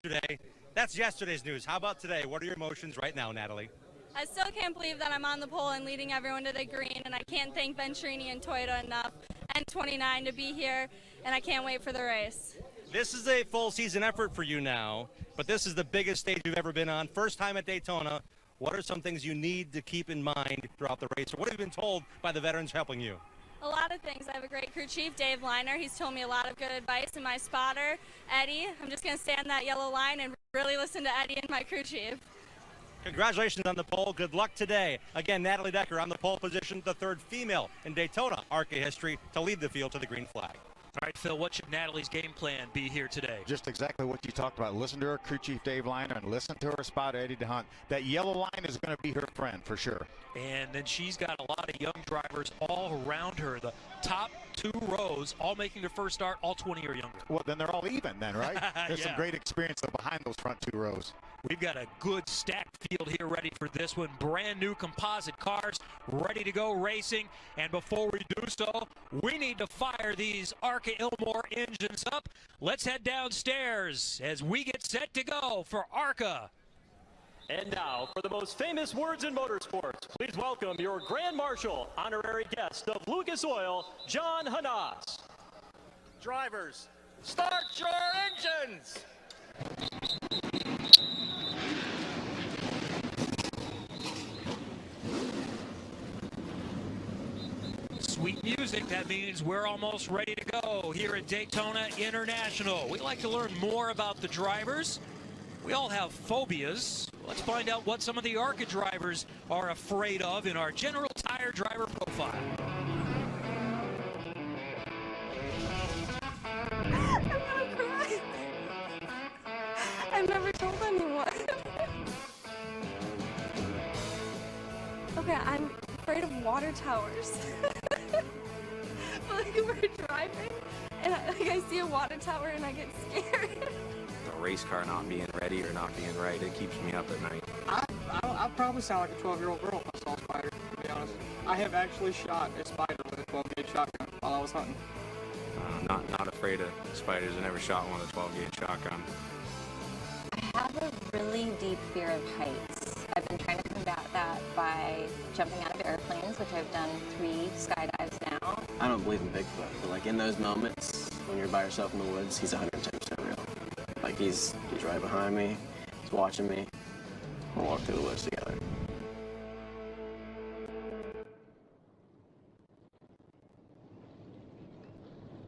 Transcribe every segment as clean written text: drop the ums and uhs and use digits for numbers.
yesterday. That's yesterday's news. How about today? What are your emotions right now, Natalie? I still can't believe that I'm on the pole and leading everyone to the green, and I can't thank Venturini and Toyota enough and 29 to be here, and I can't wait for the race. This is a full season effort for you now, but this is the biggest stage you've ever been on. First time at Daytona. What are some things you need to keep in mind throughout the race, or what have you been told by the veterans helping you? A lot of things. I have a great crew chief, Dave Liner. He's told me a lot of good advice, and my spotter, Eddie. I'm just going to stay on that yellow line and really listen to Eddie and my crew chief. Congratulations on the pole. Good luck today. Again, Natalie Decker on the pole position, the third female in Daytona Arca history to lead the field to the green flag. All right, Phil, what should Natalie's game plan be here today? Just exactly what you talked about. Listen to her crew chief, Dave Liner, and listen to her spotter, Eddie DeHunt. That yellow line is going to be her friend for sure. And then she's got a lot of young drivers all around her. The top two rows, all making their first start, all 20 or younger. Well, then they're all even then, right? There's some great experience behind those front two rows. We've got a good stacked field here ready for this one. Brand new composite cars ready to go racing. And before we do so, we need to fire these Arca Ilmore engines up. Let's head downstairs as we get set to go for Arca. And now, for the most famous words in motorsports, please welcome your Grand Marshal, honorary guest of Lucas Oil, John Hanas. Drivers, start your engines! Sweet music, that means we're almost ready to go here at Daytona International. We like to learn more about the drivers. We all have phobias. Let's find out what some of the Arca drivers are afraid of in our General Tire driver profile. I'm gonna cry. I've never told anyone. Okay, I'm afraid of water towers. Like we're driving, and I see a water tower and I get scared. A race car not being ready or not being right, it keeps me up at night. I probably sound like a 12-year-old girl if I saw a spider, to be honest. I have actually shot a spider with a 12-gauge shotgun while I was hunting. Not afraid of spiders. I never shot one with a 12-gauge shotgun. I have a really deep fear of heights. I've been trying to combat that by jumping out of airplanes, which I've done 3 skydives now. I don't believe in Bigfoot, but like in those moments when you're by yourself in the woods, he's 110% real. Like he's right behind me, he's watching me. We'll walk through the woods together.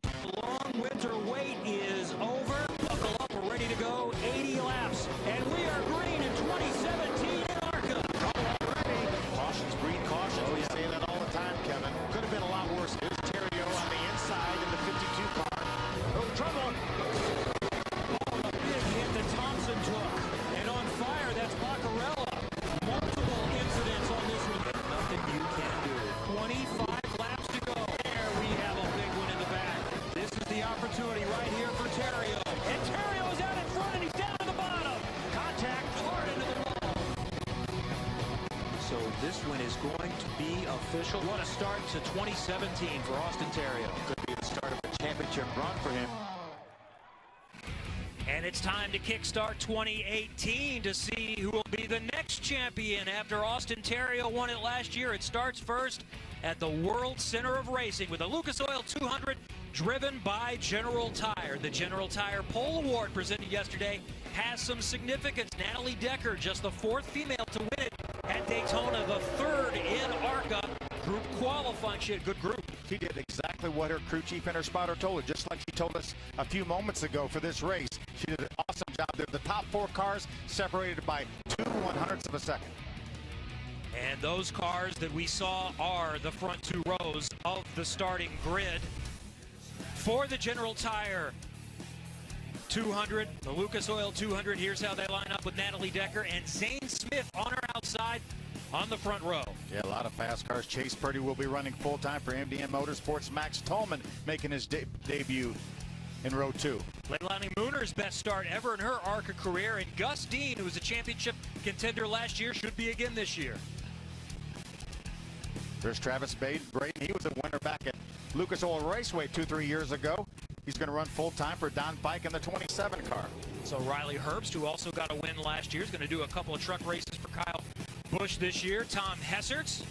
The long winter wait is over. Buckle up, we're ready to go. 80 laps, and we are green in 2017 in Arca. Cautions breed caution. We say that all the time, Kevin. Could have been a lot worse. Here's Terrio on the inside in the 52 car. Oh, trouble. Oh, a big hit that Thompson took. And on fire, that's Baccarella. Multiple incidents on this one. And nothing you can do. 25 laps to go. There we have a big one in the back. This is the opportunity right here for Terrio. And Terrio is out in front, and he's down to the bottom. Contact hard into the wall. So this one is going to be official. What a start to 2017 for Austin Terrio. Could be the start of a championship run for him. And it's time to kickstart 2018 to see who will be the next champion after Austin Terrio won it last year. It starts first at the World Center of Racing with a Lucas Oil 200 driven by General Tire. The General Tire Pole Award presented yesterday has some significance. Natalie Decker, just the 4th female to win it at Daytona, the 3rd in Arca. Group qualifying, she had a good group. She did exactly what her crew chief and her spotter told her, just like she told us a few moments ago for this race. She did an awesome job. They're the top 4 cars separated by 2/100ths of a second. And those cars that we saw are the front 2 rows of the starting grid. For the General Tire 200, the Lucas Oil 200, here's how they line up with Natalie Decker and Zane Smith on her outside on the front row. Yeah, a lot of fast cars. Chase Purdy will be running full-time for MDN Motorsports. Max Tolman making his debut in row 2. Leilani Mooner's best start ever in her Arca career, and Gus Dean, who was a championship contender last year, should be again this year. There's Travis Braden. He was a winner back at Lucas Oil Raceway 2-3 years ago. He's going to run full-time for Don Pike in the 27 car. So Riley Herbst, who also got a win last year, is going to do a couple of truck races for Kyle Busch this year. Tom Hessertz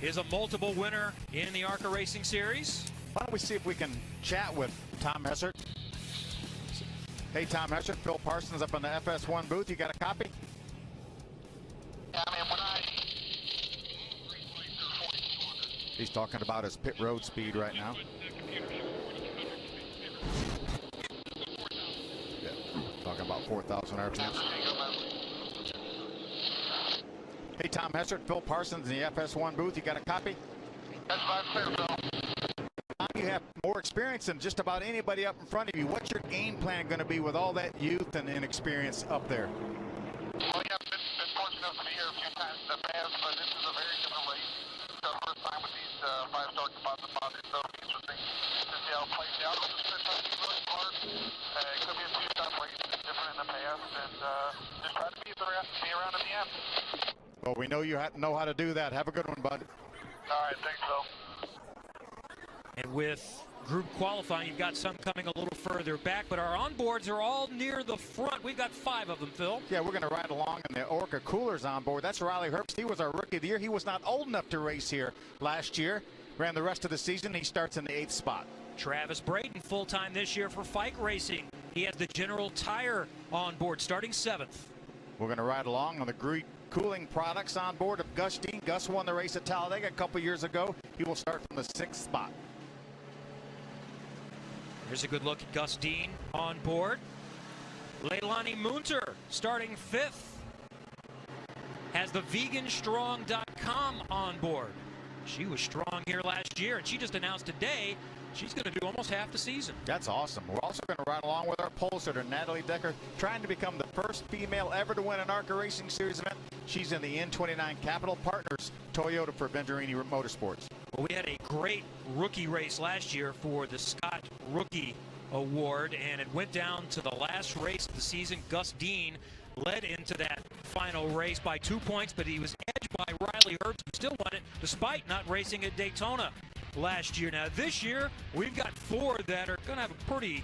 is a multiple winner in the Arca Racing Series. Why don't we see if we can chat with Tom Hessert? Hey, Tom Hessert, Phil Parsons up in the FS1 booth. You got a copy? Yeah, I mean, He's talking about his pit road speed right now. Yeah, talking about 4,000 RPMs. Hey, Tom Hessert, Phil Parsons in the FS1 booth. You got a copy? That's fine, clear, Phil. You have more experience than just about anybody up in front of you. What's your game plan going to be with all that youth and inexperience up there? Well, yeah, I've been fortunate enough to be here a few times in the past, but this is a very different race. It's our first time with these five-star composite bodies, so it'll be interesting to see how it plays out. It's been really hard. It could be a two-stop race, it's different in the past, and just try to be around at the end. Well, we know you know how to do that. Have a good one, bud. All right, thanks, Phil. And with group qualifying, you've got some coming a little further back, but our onboards are all near the front. We've got 5 of them, Phil. Yeah, we're going to ride along in the Orca Coolers on board. That's Riley Herbst. He was our rookie of the year. He was not old enough to race here last year. Ran the rest of the season. He starts in the 8th spot. Travis Braden, full-time this year for Fike Racing. He has the General Tire on board, starting 7th. We're going to ride along on the cooling products on board of Gus Dean. Gus won the race at Talladega a couple years ago. He will start from the 6th spot. Here's a good look at Gus Dean on board. Leilani Munter starting 5th. Has the veganstrong.com on board. She was strong here last year, and she just announced today she's going to do almost half the season. That's awesome. We're also going to ride along with our pole sitter, Natalie Decker, trying to become the first female ever to win an Arca Racing Series event. She's in the N29 Capital Partners Toyota for Venturini Motorsports. Well, we had a great rookie race last year for the Scott Rookie Award, and it went down to the last race of the season. Gus Dean led into that final race by 2 points, but he was edged by Riley Herbst, who still won it despite not racing at Daytona last year. Now, this year, we've got 4 that are going to have a pretty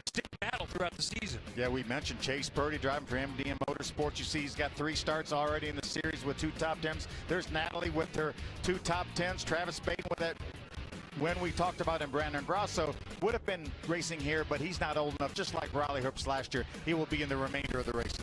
stiff battle throughout the season. Yeah, we mentioned Chase Purdy driving for MDM Motorsports. You see he's got 3 starts already in the series with 2 top 10s. There's Natalie with her 2 top 10s. Travis Baden with that win we talked about in Brandon Grosso would have been racing here, but he's not old enough. Just like Riley Herbst last year, he will be in the remainder of the races.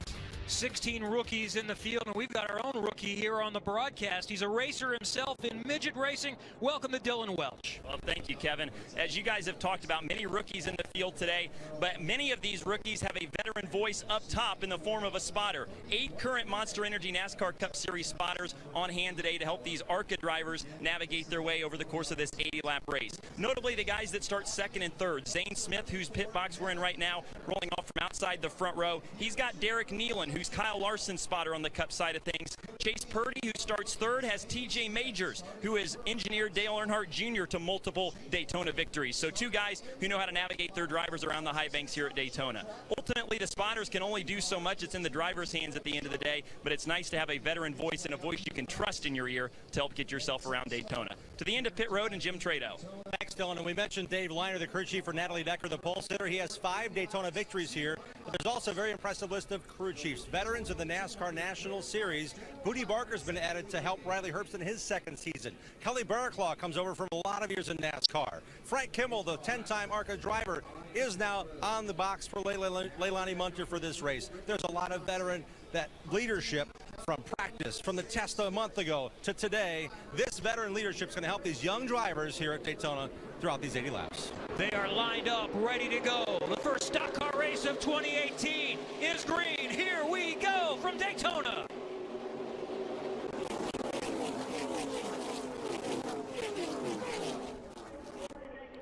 16 rookies in the field, and we've got our own rookie here on the broadcast. He's a racer himself in midget racing. Welcome to Dylan Welch. Well, thank you, Kevin. As you guys have talked about, many rookies in the field today, but many of these rookies have a veteran voice up top in the form of a spotter. 8 current Monster Energy NASCAR Cup Series spotters on hand today to help these Arca drivers navigate their way over the course of this 80-lap race. Notably, the guys that start 2nd and 3rd. Zane Smith, whose pit box we're in right now, rolling off from outside the front row. He's got Derek Nealon, who's Kyle Larson's spotter on the Cup side of things. Chase Purdy, who starts 3rd, has TJ Majors, who has engineered Dale Earnhardt Jr. to multiple Daytona victories. So 2 guys who know how to navigate their drivers around the high banks here at Daytona. Ultimately, the spotters can only do so much. It's in the driver's hands at the end of the day, but it's nice to have a veteran voice and a voice you can trust in your ear to help get yourself around Daytona. To the end of pit road, and Jim Trado. Thanks, Dylan. And we mentioned Dave Liner, the crew chief for Natalie Decker, the pole sitter. He has 5 Daytona victories here, but there's also a very impressive list of crew chiefs, veterans of the NASCAR National Series. Booty Barker's been added to help Riley Herbst in his 2nd season. Kelly Barraclaw comes over from a lot of years in NASCAR. Frank Kimmel, the 10-time Arca driver, is now on the box for Leilani Munter for this race. There's a lot of veteran that leadership from practice, from the test a month ago to today. This veteran leadership is going to help these young drivers here at Daytona throughout these 80 laps. They are lined up, ready to go. The first stock car race of 2018 is green. Here we go from Daytona.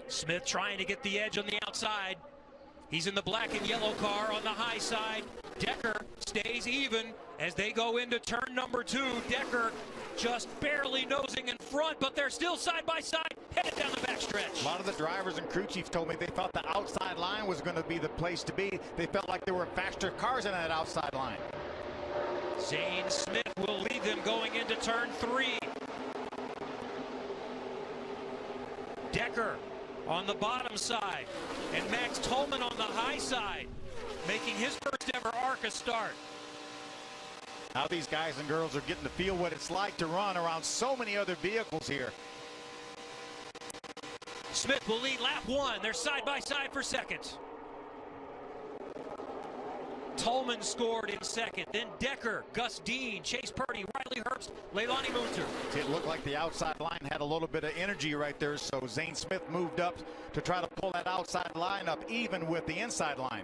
Smith trying to get the edge on the outside. He's in the black and yellow car on the high side. Decker stays even as they go into turn number 2. Decker just barely nosing in front, but they're still side by side, headed down the backstretch. A lot of the drivers and crew chiefs told me they thought the outside line was going to be the place to be. They felt like there were faster cars in that outside line. Zane Smith will lead them going into turn 3. Decker on the bottom side, and Max Tolman on the high side. making his first ever Arca start. Now these guys and girls are getting to feel what it's like to run around so many other vehicles here. Smith will lead lap 1. They're side by side for second. Tolman scored in second. Then Decker, Gus Dean, Chase Purdy, Riley Herbst, Leilani Munter. It looked like the outside line had a little bit of energy right there, so Zane Smith moved up to try to pull that outside line up even with the inside line.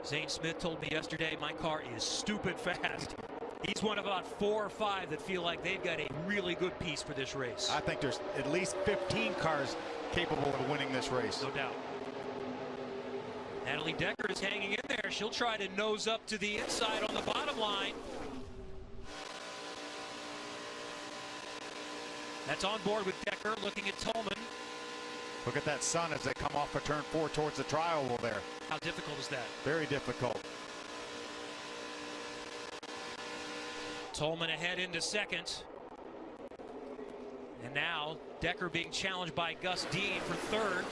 Zane Smith told me yesterday, my car is stupid fast. He's one of about 4 or 5 that feel like they've got a really good piece for this race. I think there's at least 15 cars capable of winning this race. No doubt. Natalie Decker is hanging in there. She'll try to nose up to the inside on the bottom line. That's on board with Decker, looking at Tolman. Look at that sun as they come off of turn 4 towards the tri-oval there. How difficult is that? Very difficult. Tolman ahead into second. And now Decker being challenged by Gus Dean for third.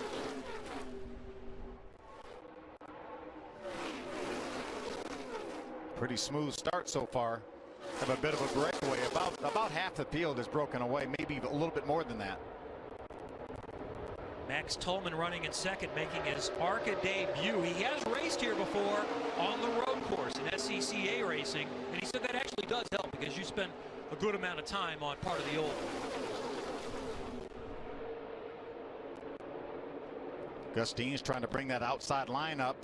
Pretty smooth start so far. Have a bit of a breakaway. About half the field is broken away, maybe a little bit more than that. Max Tolman running in second, making his Arca debut. He has raced here before on the road course in SCCA racing, and he said that actually does help because you spend a good amount of time on part of the old. Gus Dean's trying to bring that outside line up.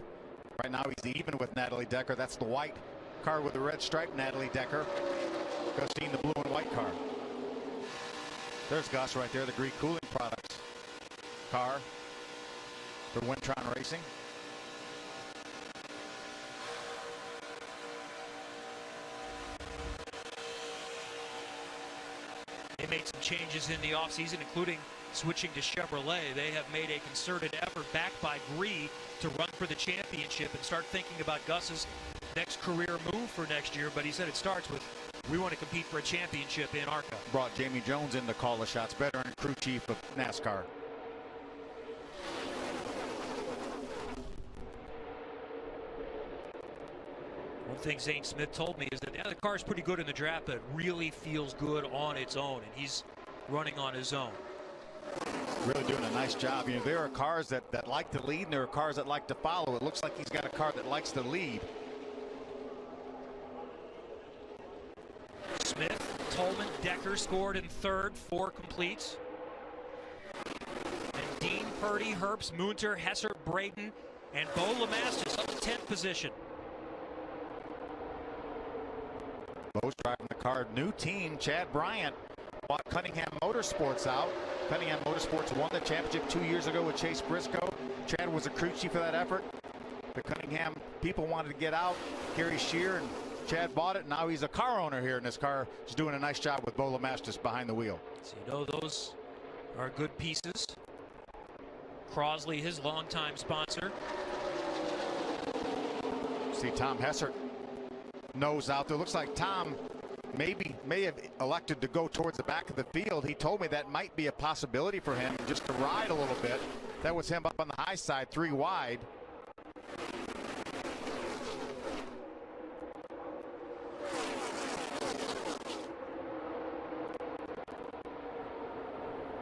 Right now he's even with Natalie Decker. That's the white car with the red stripe, Natalie Decker. Gus Dean, the blue and white car. There's Gus right there, the Greek Cooling Products car for Wintron Racing. They made some changes in the offseason, including switching to Chevrolet. They have made a concerted effort backed by Gree to run for the championship and start thinking about Gus's next career move for next year. But he said it starts with, we want to compete for a championship in Arca. Brought Jamie Jones in to call the shots, veteran crew chief of NASCAR. One thing Zane Smith told me is that the car is pretty good in the draft, but it really feels good on its own, and he's running on his own. Really doing a nice job. You know, there are cars that like to lead, and there are cars that like to follow. It looks like he's got a car that likes to lead. Smith, Tolman, Decker scored in third, 4 completes. And Dean, Purdy, Herbst, Munter, Hesser, Braden, and Bo Lamastis up to 10th position. Bo's driving the car. New team, Chad Bryant bought Cunningham Motorsports out. Cunningham Motorsports won the championship 2 years ago with Chase Briscoe. Chad was a crew chief for that effort. The Cunningham people wanted to get out. Gary Shear and Chad bought it, and now he's a car owner here, and this car is doing a nice job with Bo Lamastis behind the wheel. So you know those are good pieces. Crosley, his longtime sponsor. See Tom Hessert nose out there. Looks like Tom may have elected to go towards the back of the field. He told me that might be a possibility for him, just to ride a little bit. That was him up on the high side, 3 wide.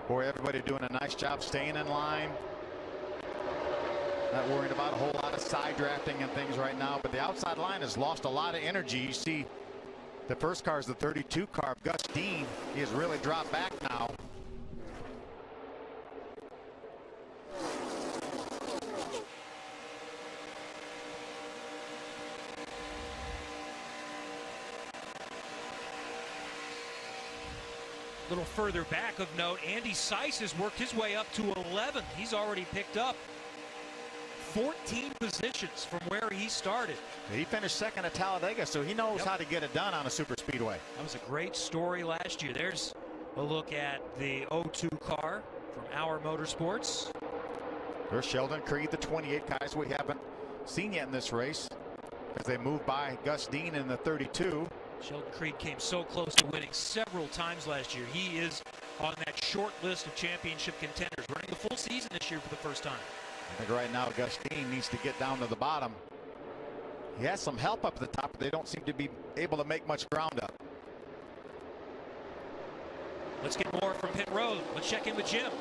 Boy, everybody doing a nice job staying in line. Not worried about a whole lot of side drafting and things right now, but the outside line has lost a lot of energy. You see the first car is the 32 car, Gus Dean. He has really dropped back now. A little further back of note, Andy Seiss has worked his way up to 11th. He's already picked up 14 positions from where he started. He finished second at Talladega, so he knows how to get it done on a super speedway. That was a great story last year. There's a look at the 02 car from Our Motorsports. There's Sheldon Creed, the 28 guys we haven't seen yet in this race, as they moved by Gus Dean in the 32. Sheldon Creed came so close to winning several times last year. He is on that short list of championship contenders, running the full season this year for the first time. I think right now Gus Dean needs to get down to the bottom. He has some help up at the top, but they don't seem to be able to make much ground up. Let's get more from pit road. Let's check in with Jim.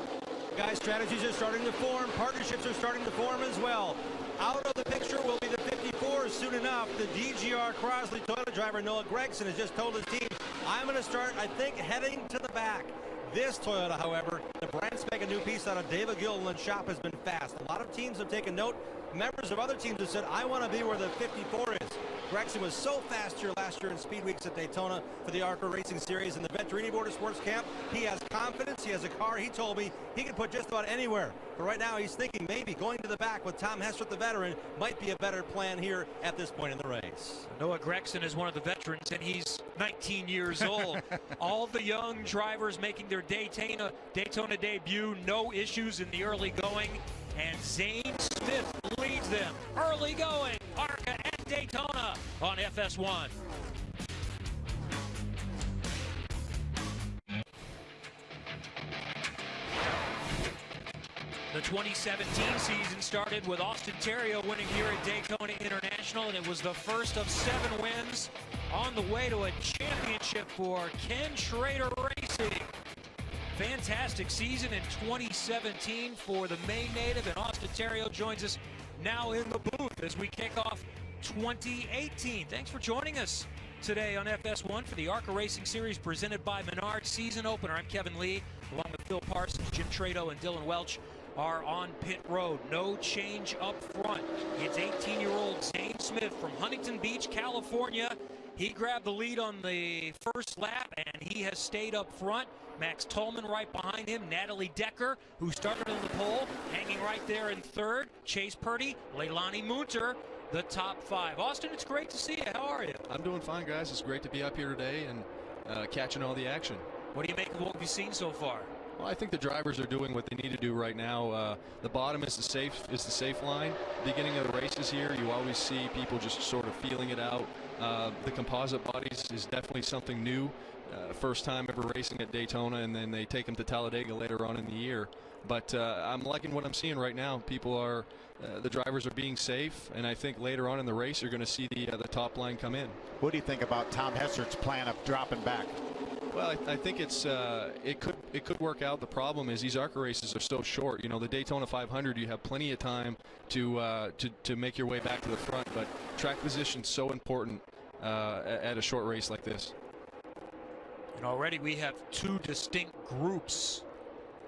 Guys, strategies are starting to form. Partnerships are starting to form as well. Out of the picture will be the 54 soon enough. The DGR Crosley Toyota driver Noah Gregson has just told his team, I'm going to start, I think, heading to the back. This Toyota, however, the brand spanking new piece out of David Gilliland's shop, has been fast. A lot of teams have taken note. Members of other teams have said, I want to be where the 54 is. Gregson was so fast here last year in Speed Weeks at Daytona for the Arca Racing Series in the Venturini Motorsports Camp. He has confidence. He has a car. He told me he can put just about anywhere. But right now he's thinking maybe going to the back with Tom Hessert, the veteran, might be a better plan here at this point in the race. Noah Gregson is one of the veterans, and he's 19 years old. All the young drivers making their Daytona debut, no issues in the early going. And Zane Smith leads them early going. Arca at Daytona on FS1. The 2017 season started with Austin Theriault winning here at Daytona International, and it was the first of 7 wins on the way to a championship for Ken Schrader Racing. Fantastic season in 2017 for the Maine native, and Austin Theriault joins us now in the booth as we kick off 2018. Thanks for joining us today on FS1 for the Arca Racing Series presented by Menard Season Opener. I'm Kevin Lee, along with Phil Parsons, Jim Trado, and Dylan Welch are on pit road. No change up front. It's 18-year-old Zane Smith from Huntington Beach, California. He grabbed the lead on the first lap, and he has stayed up front. Max Tolman right behind him. Natalie Decker, who started on the pole, hanging right there in third. Chase Purdy, Leilani Munter, the top 5. Austin, it's great to see you. How are you? I'm doing fine, guys. It's great to be up here today and catching all the action. What do you make of what we've seen so far? Well, I think the drivers are doing what they need to do right now. The bottom is the safe line. Beginning of the races here, you always see people just sort of feeling it out. The composite bodies is definitely something new. First time ever racing at Daytona, and then they take them to Talladega later on in the year. But I'm liking what I'm seeing right now. People are, the drivers are being safe, and I think later on in the race you're going to see the top line come in. What do you think about Tom Hessert's plan of dropping back? Well, I think it could work out. The problem is these Arca races are so short. You know, the Daytona 500, you have plenty of time to make your way back to the front, but track position's so important at a short race like this. And already we have 2 distinct groups.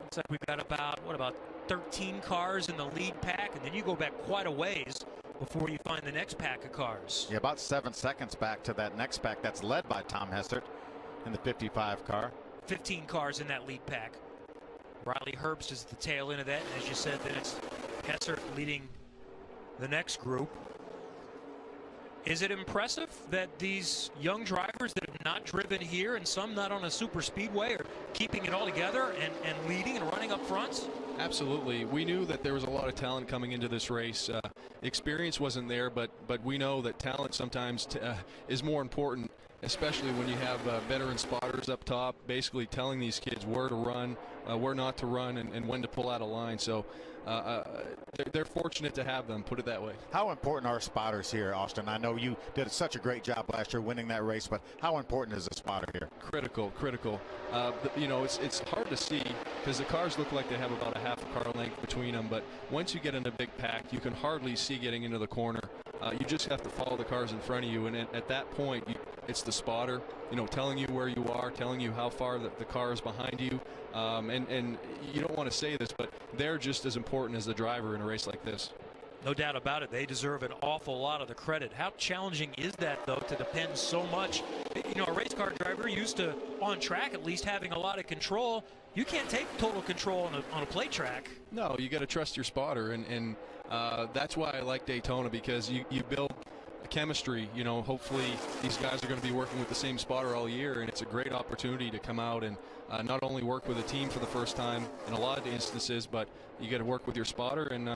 Looks like we've got about 13 cars in the lead pack, and then you go back quite a ways before you find the next pack of cars. Yeah, about 7 seconds back to that next pack that's led by Tom Hessert in the 55 car. 15 cars in that lead pack. Riley Herbst is at the tail end of that. As you said, then it's Hessert leading the next group. Is it impressive that these young drivers that have not driven here and some not on a super speedway are keeping it all together and leading and running up front? Absolutely. We knew that there was a lot of talent coming into this race. Experience wasn't there, but we know that talent sometimes is more important, especially when you have veteran spotters up top basically telling these kids where to run, where not to run, and when to pull out of line. So they're fortunate to have them, put it that way. How important are spotters here, Austin? I know you did such a great job last year winning that race, but how important is a spotter here? Critical. You know, it's hard to see because the cars look like they have about a half a car length between them, but once you get in a big pack, you can hardly see getting into the corner. You just have to follow the cars in front of you, and at that point, it's the spotter, you know, telling you where you are, telling you how far the car is behind you, and you don't want to say this, but they're just as important as the driver in a race like this. No doubt about it. They deserve an awful lot of the credit. How challenging is that, though, to depend so much? You know, a race car driver used to, on track at least, having a lot of control. You can't take total control on a play track. No, you got to trust your spotter, and that's why I like Daytona, because you build a chemistry. You know, hopefully these guys are going to be working with the same spotter all year, and it's a great opportunity to come out and not only work with a team for the first time in a lot of instances, but you got to work with your spotter and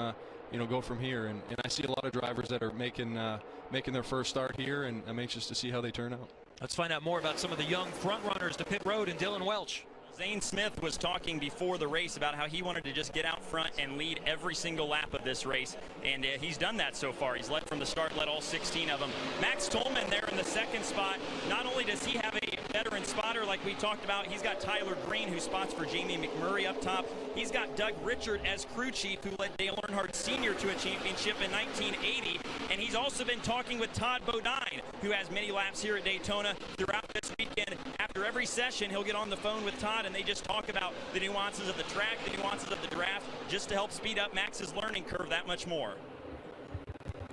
you know, go from here. And I see a lot of drivers that are making their first start here, and I'm anxious to see how they turn out. Let's find out more about some of the young front runners to pit road and Dylan Welch. Zane Smith was talking before the race about how he wanted to just get out front and lead every single lap of this race, and he's done that so far. He's led from the start, led all 16 of them. Max Tolman there in the second spot. Not only does he have a veteran spotter like we talked about, he's got Tyler Green, who spots for Jamie McMurray up top. He's got Doug Richard as crew chief, who led Dale Earnhardt Sr. to a championship in 1980, and he's also been talking with Todd Bodine, who has many laps here at Daytona throughout this weekend. After every session, he'll get on the phone with Todd, and they just talk about the nuances of the track, the nuances of the draft, just to help speed up Max's learning curve that much more.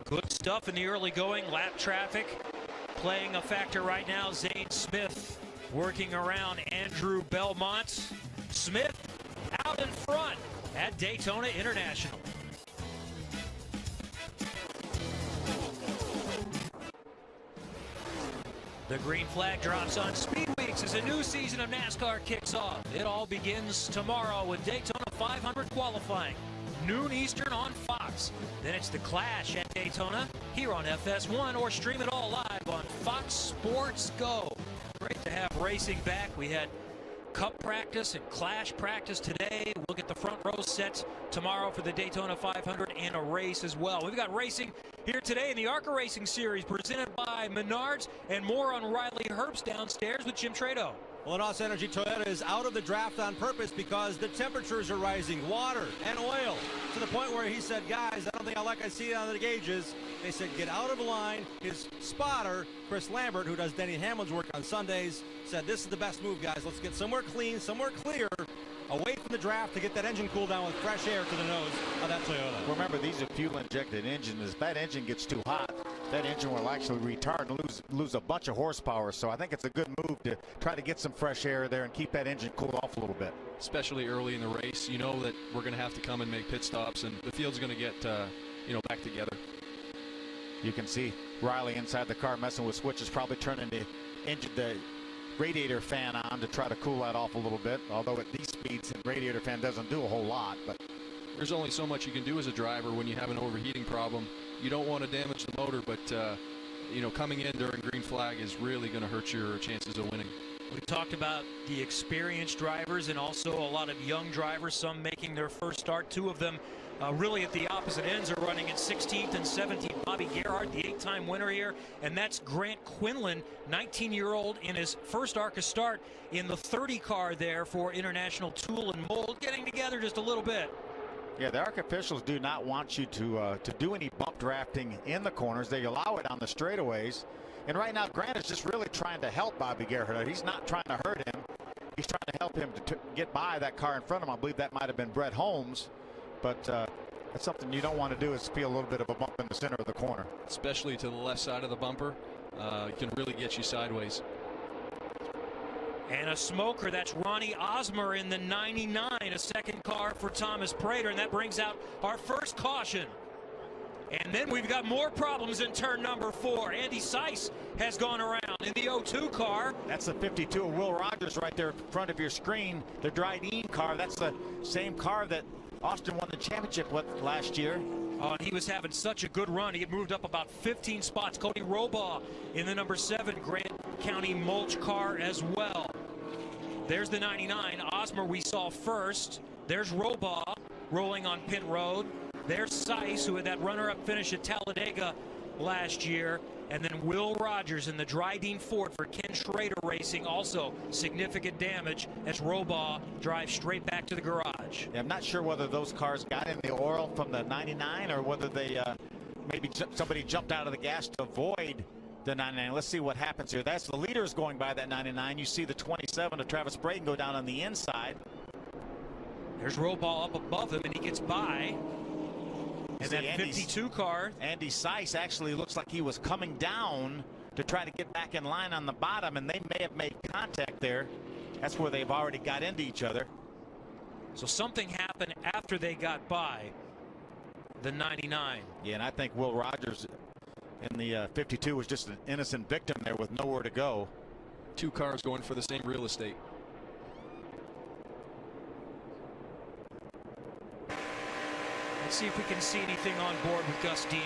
Good stuff in the early going. Lap traffic playing a factor right now. Zane Smith working around Andrew Belmont. Smith out in front at Daytona International. The green flag drops on Speed Weeks as a new season of NASCAR kicks off. It all begins tomorrow with Daytona 500 qualifying. Noon Eastern on Fox. Then it's the Clash at Daytona here on FS1, or stream it all live on Fox Sports Go. Great to have racing back. We had Cup practice and Clash practice today. We'll get the front row set tomorrow for the Daytona 500 and a race as well. We've got racing here today in the Arca Racing Series presented by Menards, and more on Riley Herbst downstairs with Jim Trado. Well, Los Energy Toyota is out of the draft on purpose because the temperatures are rising, water and oil, to the point where he said, guys, I don't think I like I see it on the gauges. They said, get out of line. His spotter, Chris Lambert, who does Denny Hamlin's work on Sundays, said, this is the best move, guys. Let's get somewhere clean, somewhere clear, away from the draft to get that engine cooled down with fresh air to the nose of that Toyota. Remember, these are fuel-injected engines. If that engine gets too hot, that engine will actually retard and lose a bunch of horsepower. So I think it's a good move to try to get some fresh air there and keep that engine cooled off a little bit. Especially early in the race, you know that we're going to have to come and make pit stops, and the field's going to get back together. You can see Riley inside the car messing with switches, probably turning the radiator fan on to try to cool that off a little bit. Although at these speeds, the radiator fan doesn't do a whole lot. But there's only so much you can do as a driver when you have an overheating problem. You don't want to damage the motor, but coming in during green flag is really going to hurt your chances of winning. We talked about the experienced drivers and also a lot of young drivers, some making their first start. Two of them really at the opposite ends are running at 16th and 17th. Bobby Gerhardt, the 8-time winner here, and that's Grant Quinlan, 19-year-old, in his first ARCA start in the 30 car there for International Tool and Mold, getting together just a little bit. Yeah, the ARCA officials do not want you to do any bump drafting in the corners. They allow it on the straightaways. And right now, Grant is just really trying to help Bobby Gerhardt. He's not trying to hurt him. He's trying to help him to get by that car in front of him. I believe that might have been Brett Holmes. But that's something you don't want to do, is feel a little bit of a bump in the center of the corner. Especially to the left side of the bumper. It can really get you sideways. And a smoker, that's Ronnie Osmer in the 99, a second car for Thomas Prater, and that brings out our first caution. And then we've got more problems in turn number 4. Andy Seiss has gone around in the 02 car. That's the 52 of Will Rogers right there in front of your screen. The Dryden car, that's the same car that Austin won the championship with last year. Oh, and he was having such a good run. He had moved up about 15 spots. Cody Robaugh in the number 7 Grant County Mulch car as well. There's the 99. Osmer we saw first. There's Robaugh rolling on pit road. There's Seiss, who had that runner-up finish at Talladega last year. And then Will Rogers in the Dryden Ford for Ken Schrader Racing. Also significant damage as Robaugh drives straight back to the garage. Yeah, I'm not sure whether those cars got in the oil from the 99 or whether they maybe somebody jumped out of the gas to avoid the 99. Let's see what happens here. That's the leaders going by that 99. You see the 27 of Travis Brayton go down on the inside. There's Robaugh up above him, and he gets by. And that 52 car. Andy Seiss actually looks like he was coming down to try to get back in line on the bottom, and they may have made contact there. That's where they've already got into each other. So something happened after they got by the 99. Yeah, and I think Will Rogers in the 52 was just an innocent victim there with nowhere to go. 2 cars going for the same real estate. Let's see if we can see anything on board with Gus Dean.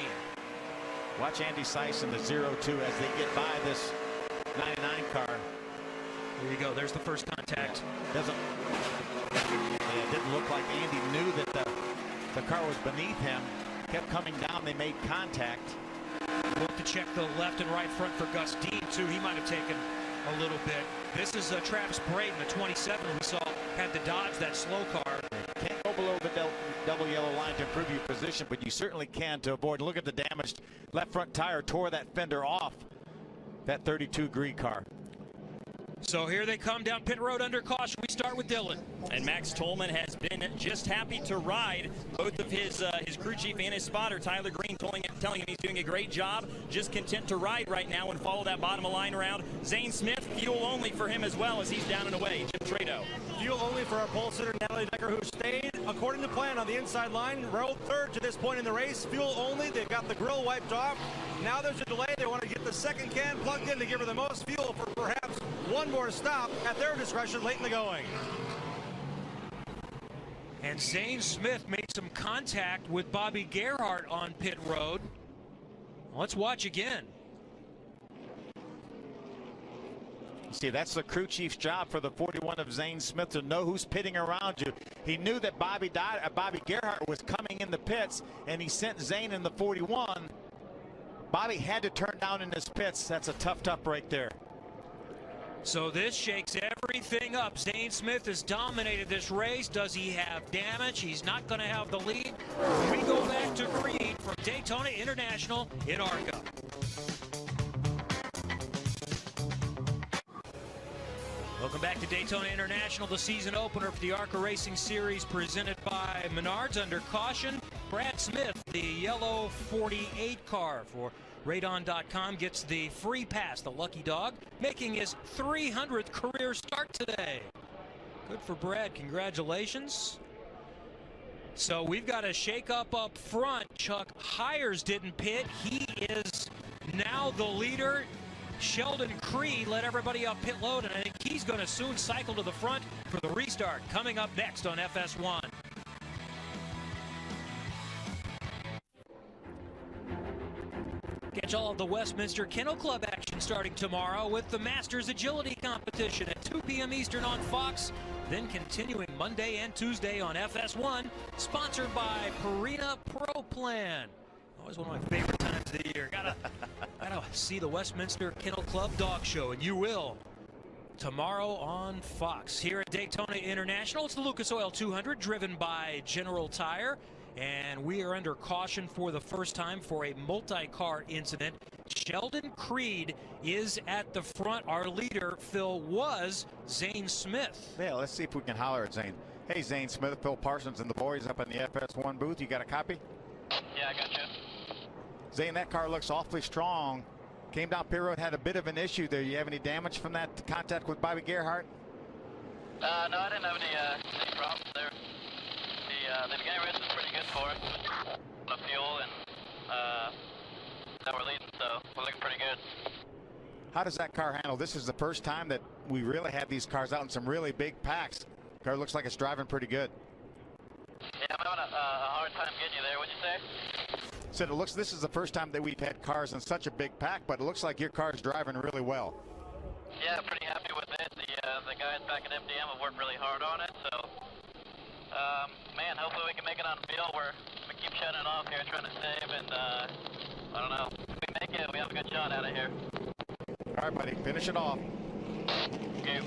Watch Andy Seiss in the 02 as they get by this 99 car. There you go. There's the first contact. contact. It didn't look like Andy knew that the car was beneath him. Kept coming down. They made contact. Look to check the left and right front for Gus Dean, too. He might have taken a little bit. This is Travis Braden, the 27 we saw had to dodge that slow car. Can't go below the double yellow line to improve your position, but you certainly can to avoid. Look at the damaged left front tire. Tore that fender off that 32 Gree car. So here they come down pit road under caution. We start with Dylan. And Max Tolman has been just happy to ride. Both of his crew chief and his spotter, Tyler Green, telling him he's doing a great job. Just content to ride right now and follow that bottom of line around. Zane Smith, fuel only for him as well as he's down and away. Jim Trado. Fuel only for our pole sitter, Natalie Decker, who stayed according to plan on the inside line. Rode third to this point in the race. Fuel only. They've got the grill wiped off. Now there's a delay. They want to get the second can plugged in to give her the most fuel for perhaps one more stop at their discretion late in the going. And Zane Smith made some contact with Bobby Gerhart on pit road. Let's watch again. See, that's the crew chief's job for the 41 of Zane Smith, to know who's pitting around you. He knew that Bobby Gerhart was coming in the pits, and he sent Zane in the 41. Bobby had to turn down in his pits. That's a tough break there. So this shakes everything up. Zane Smith has dominated this race. Does he have damage? He's not going to have the lead. We go back to Creed from Daytona International in Arca. Welcome back to Daytona International, the season opener for the Arca Racing Series presented by Menards under caution. Brad Smith, the yellow 48 car for Radon.com, gets the free pass, the lucky dog, making his 300th career start today. Good for Brad, congratulations. So we've got a shake-up up front. Chuck Hires didn't pit. He is now the leader. Sheldon Creed led everybody up pit load, and I think he's going to soon cycle to the front for the restart. Coming up next on FS1. Catch all of the Westminster Kennel Club action starting tomorrow with the Masters Agility Competition at 2 p.m. Eastern on Fox, then continuing Monday and Tuesday on FS1, sponsored by Purina Pro Plan. Always one of my favorite times of the year. Gotta see the Westminster Kennel Club Dog Show, and you will tomorrow on Fox. Here at Daytona International, it's the Lucas Oil 200 driven by General Tire, and we are under caution for the first time for a multi-car incident. Sheldon Creed is at the front. Our leader, Phil, was Zane Smith. Yeah, let's see if we can holler at Zane. Hey, Zane Smith, Phil Parsons and the boys up in the FS1 booth. You got a copy? Yeah, I got you. Zane, that car looks awfully strong. Came down pit road, had a bit of an issue there. You have any damage from that contact with Bobby Gerhart? No, I didn't have any problems there. The beginning race was pretty good for us. The fuel and now we're leading, so we're looking pretty good. How does that car handle? This is the first time that we really have these cars out in some really big packs. Car looks like it's driving pretty good. Yeah, I'm having a hard time getting you there. What'd you say? Said it looks. This is the first time that we've had cars in such a big pack, but it looks like your car's driving really well. Yeah, pretty happy with it. The guys back at MDM have worked really hard on it, so man, hopefully we can make it on the field where we keep shutting it off here, trying to save, and I don't know. If we make it, we have a good shot out of here. All right, buddy, finish it off. Okay.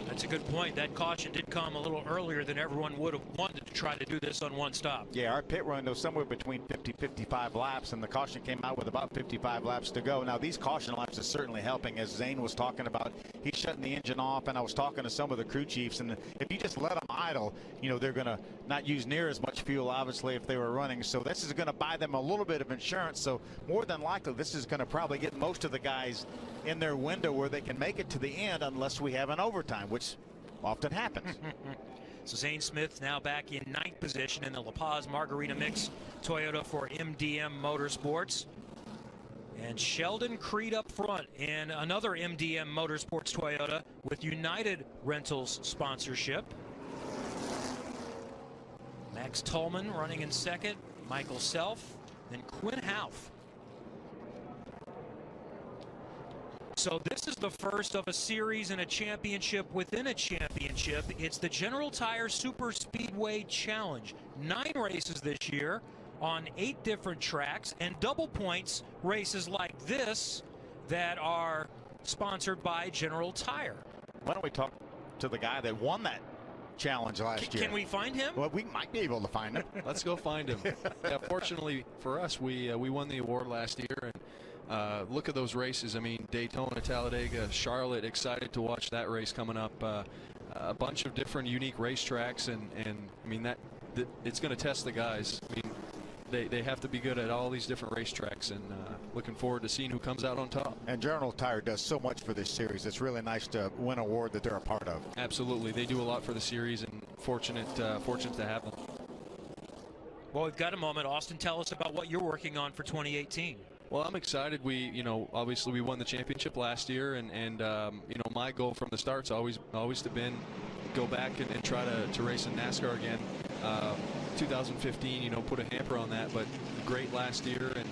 That's a good point. That caution did come a little earlier than everyone would have wanted to try to do this on one stop. Yeah, our pit run was somewhere between 50-55 laps, and the caution came out with about 55 laps to go. Now, these caution laps is certainly helping, as Zane was talking about. He's shutting the engine off, and I was talking to some of the crew chiefs, and if you just let them idle, you know, they're going to not use near as much fuel, obviously, if they were running. So this is going to buy them a little bit of insurance. So more than likely, this is going to probably get most of the guys in their window where they can make it to the end unless we have an overtime, which often happens. So Zane Smith now back in 9th position in the La Paz Margarita Mix Toyota for MDM Motorsports. And Sheldon Creed up front in another MDM Motorsports Toyota with United Rentals sponsorship. Max Tolman running in second, Michael Self, then Quinn Houff. So this is the first of a series and a championship within a championship. It's the General Tire Super Speedway Challenge. 9 races this year on 8 different tracks, and double points races like this that are sponsored by General Tire. Why don't we talk to the guy that won that challenge last year? Can we find him? Well, we might be able to find him. Let's go find him. Yeah, fortunately for us, we won the award last year, and look at those races. I mean, Daytona, Talladega, Charlotte. Excited to watch that race coming up. A bunch of different unique racetracks, and I mean that it's going to test the guys. I mean, they have to be good at all these different racetracks, and looking forward to seeing who comes out on top. And General Tire does so much for this series. It's really nice to win an award that they're a part of. Absolutely, they do a lot for the series, and fortunate to have them. Well, we've got a moment. Austin, tell us about what you're working on for 2018. Well, I'm excited. Obviously we won the championship last year, and my goal from the start's always been go back and try to race in NASCAR again. 2015, put a hamper on that, but great last year, and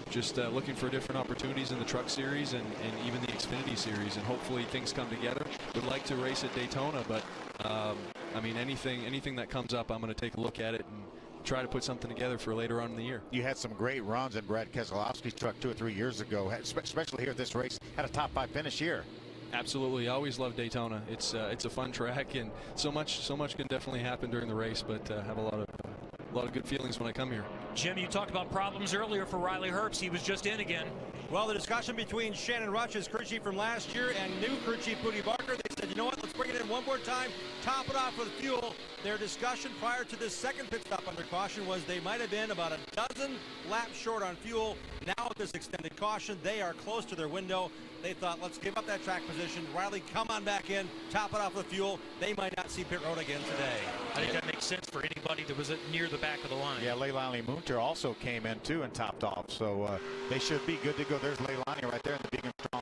just looking for different opportunities in the Truck Series and even the Xfinity Series, and hopefully things come together. Would like to race at Daytona, but I mean, anything that comes up, I'm going to take a look at it and try to put something together for later on in the year. You had some great runs in Brad Keselowski's truck 2 or 3 years ago, especially here at this race. Had a top 5 finish here. Absolutely, I always love Daytona. It's a fun track, and so much can definitely happen during the race. But have a lot of good feelings when I come here. Jim, you talked about problems earlier for Riley Herbst. He was just in again. Well, the discussion between Shannon Rush's crew chief from last year and new crew chief Booty Barker, they said, you know what, let's bring it in one more time, top it off with fuel. Their discussion prior to this second pit stop under caution was they might have been about a dozen laps short on fuel. Now with this extended caution, they are close to their window. They thought, let's give up that track position. Riley, come on back in, top it off with fuel. They might not see pit road again today. I think that makes sense for anybody that was near the back of the line. Yeah, Leilani Munter also came in too and topped off, so they should be good to go. There's Leilani right there in the big and strong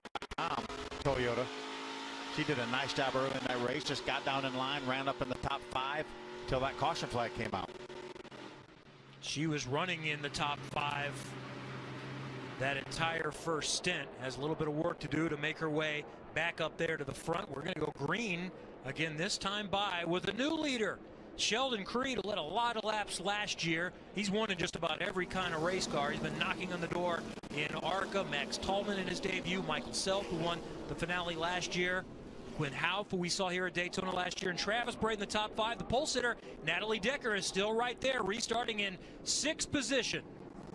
Toyota. She did a nice job early in that race, just got down in line, ran up in the top 5 till that caution flag came out. She was running in the top 5 that entire first stint. Has a little bit of work to do to make her way back up there to the front. We're going to go green again, this time by with a new leader. Sheldon Creed led a lot of laps last year. He's won in just about every kind of race car. He's been knocking on the door in Arca. Max Tallman in his debut. Michael Self, who won the finale last year. Quinn Houff, who we saw here at Daytona last year. And Travis Braid in the top 5. The pole sitter, Natalie Decker, is still right there, restarting in 6th position.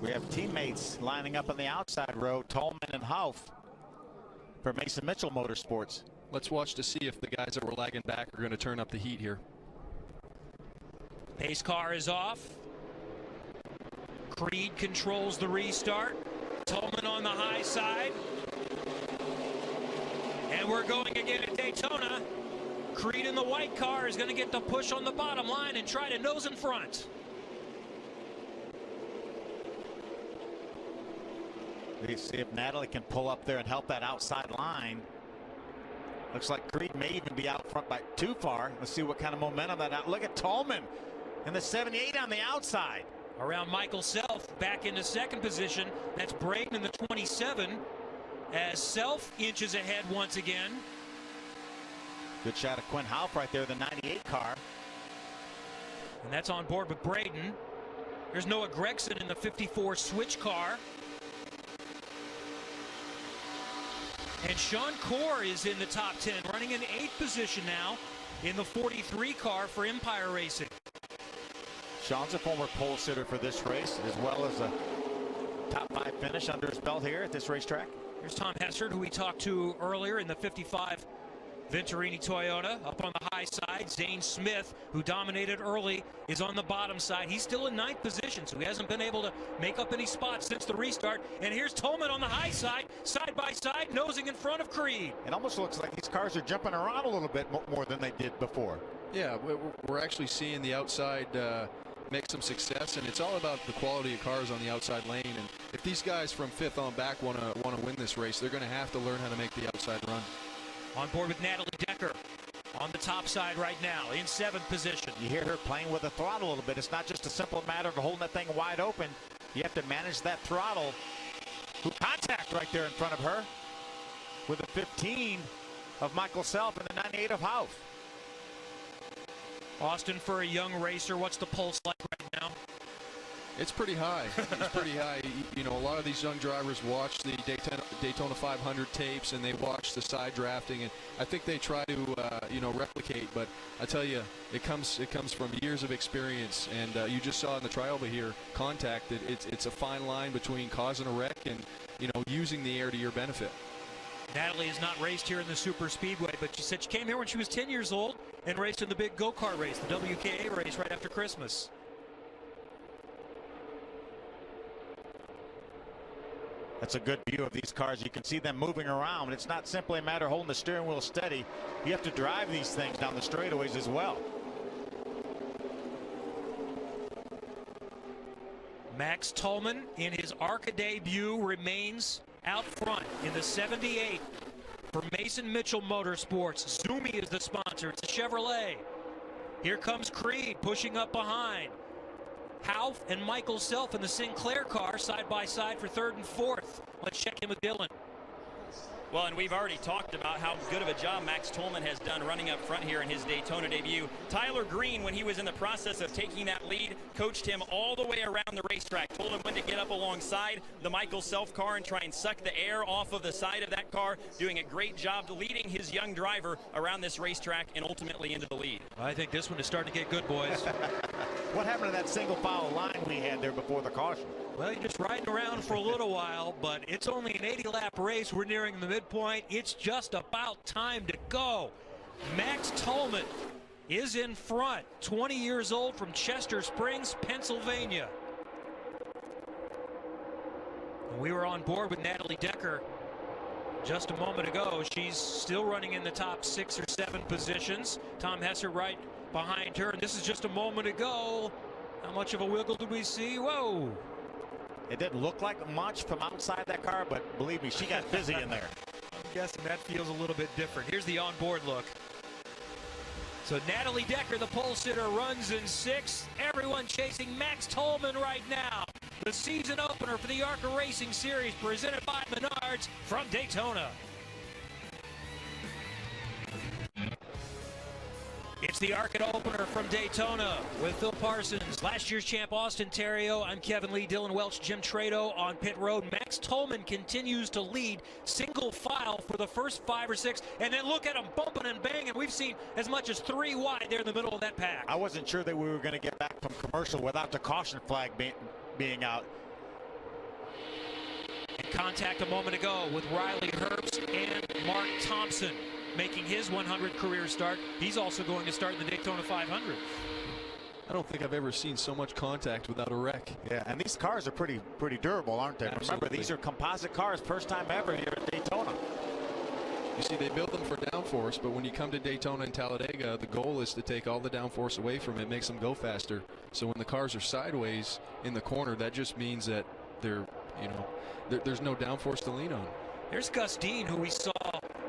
We have teammates lining up on the outside row, Tallman and Houff for Mason Mitchell Motorsports. Let's watch to see if the guys that were lagging back are going to turn up the heat here. Pace car is off. Creed controls the restart. Tallman on the high side. And we're going again at Daytona. Creed in the white car is going to get the push on the bottom line and try to nose in front. Let's see if Natalie can pull up there and help that outside line. Looks like Creed may even be out front by too far. Let's see what kind of momentum that out. Look at Tallman in the 78 on the outside. Around Michael Self back into 2nd position. That's Braden in the 27 as Self inches ahead once again. Good shot of Quinn Houff right there, the 98 car. And that's on board with Braden. There's Noah Gregson in the 54 switch car. And Sean Corr is in the top 10, running in 8th position now in the 43 car for Empire Racing. Sean's a former pole sitter for this race, as well as a top 5 finish under his belt here at this racetrack. Here's Tom Hessard, who we talked to earlier in the 55 Venturini Toyota. Up on the high side, Zane Smith, who dominated early, is on the bottom side. He's still in 9th position, so he hasn't been able to make up any spots since the restart. And here's Tolman on the high side by side, nosing in front of Creed. It almost looks like these cars are jumping around a little bit more than they did before. Yeah, we're actually seeing the outside make some success, and it's all about the quality of cars on the outside lane. And if these guys from 5th on back want to win this race, they're going to have to learn how to make the outside run. On board with Natalie Decker on the top side right now in 7th position. You hear her playing with the throttle a little bit. It's not just a simple matter of holding that thing wide open. You have to manage that throttle. Contact right there in front of her. with the 15 of Michael Self and the 98 of Hauff. Austin, for a young racer, what's the pulse like right now? It's pretty high. It's pretty high. You know, a lot of these young drivers watch the Daytona 500 tapes, and they watch the side drafting, and I think they try to, you know, replicate. But I tell you, it comes from years of experience, and you just saw in the trial over here, contact. It's a fine line between causing a wreck and, you know, using the air to your benefit. Natalie has not raced here in the Super Speedway, but she said she came here when she was 10 years old and raced in the big go-kart race, the WKA race, right after Christmas. That's a good view of these cars. You can see them moving around. It's not simply a matter of holding the steering wheel steady. You have to drive these things down the straightaways as well. Max Tollman, in his Arca debut, remains out front in the 78 for Mason Mitchell Motorsports. Zumi is the sponsor. It's a Chevrolet. Here comes Creed pushing up behind. Hauff and Michael Self in the Sinclair car side by side for third and fourth. Let's check in with Dylan. Well, and we've already talked about how good of a job Max Tollman has done running up front here in his Daytona debut. Tyler Green, when he was in the process of taking that lead, coached him all the way around the racetrack, told him when to get up alongside the Michael Self car and try and suck the air off of the side of that car, doing a great job leading his young driver around this racetrack and ultimately into the lead. I think this one is starting to get good, boys. What happened to that single file line we had there before the caution? Well, you're just riding around for a little while, but it's only an 80-lap race. We're nearing the midpoint. It's just about time to go. Max Tollman is in front, 20 years old, from Chester Springs, Pennsylvania. And we were on board with Natalie Decker just a moment ago. She's still running in the top 6 or 7 positions. Tom Hesser right behind her, and this is just a moment ago. How much of a wiggle do we see? Whoa! It didn't look like much from outside that car, but believe me, she got busy in there. I'm guessing that feels a little bit different. Here's the onboard look. So Natalie Decker, the pole sitter, runs in 6th. Everyone chasing Max Tollman right now. The season opener for the Arca Racing Series, presented by Menards from Daytona. It's the Arca opener from Daytona with Phil Parsons, last year's champ Austin Terrio. I'm Kevin Lee, Dylan Welch, Jim Trado on pit road. Max Tollman continues to lead single file for the first 5 or 6, and then look at him bumping and banging. We've seen as much as 3 wide there in the middle of that pack. I wasn't sure that we were going to get back from commercial without the caution flag being out. And contact a moment ago with Riley Herbst and Mark Thompson, making his 100 career start. He's also going to start in the Daytona 500. I don't think I've ever seen so much contact without a wreck. Yeah, and these cars are pretty durable, aren't they? Absolutely. Remember, these are composite cars, first time ever here at Daytona. You see, they build them for downforce, but when you come to Daytona and Talladega, the goal is to take all the downforce away from it, makes them go faster. So when the cars are sideways in the corner, that just means that they're, you know, there's no downforce to lean on. There's Gus Dean, who we saw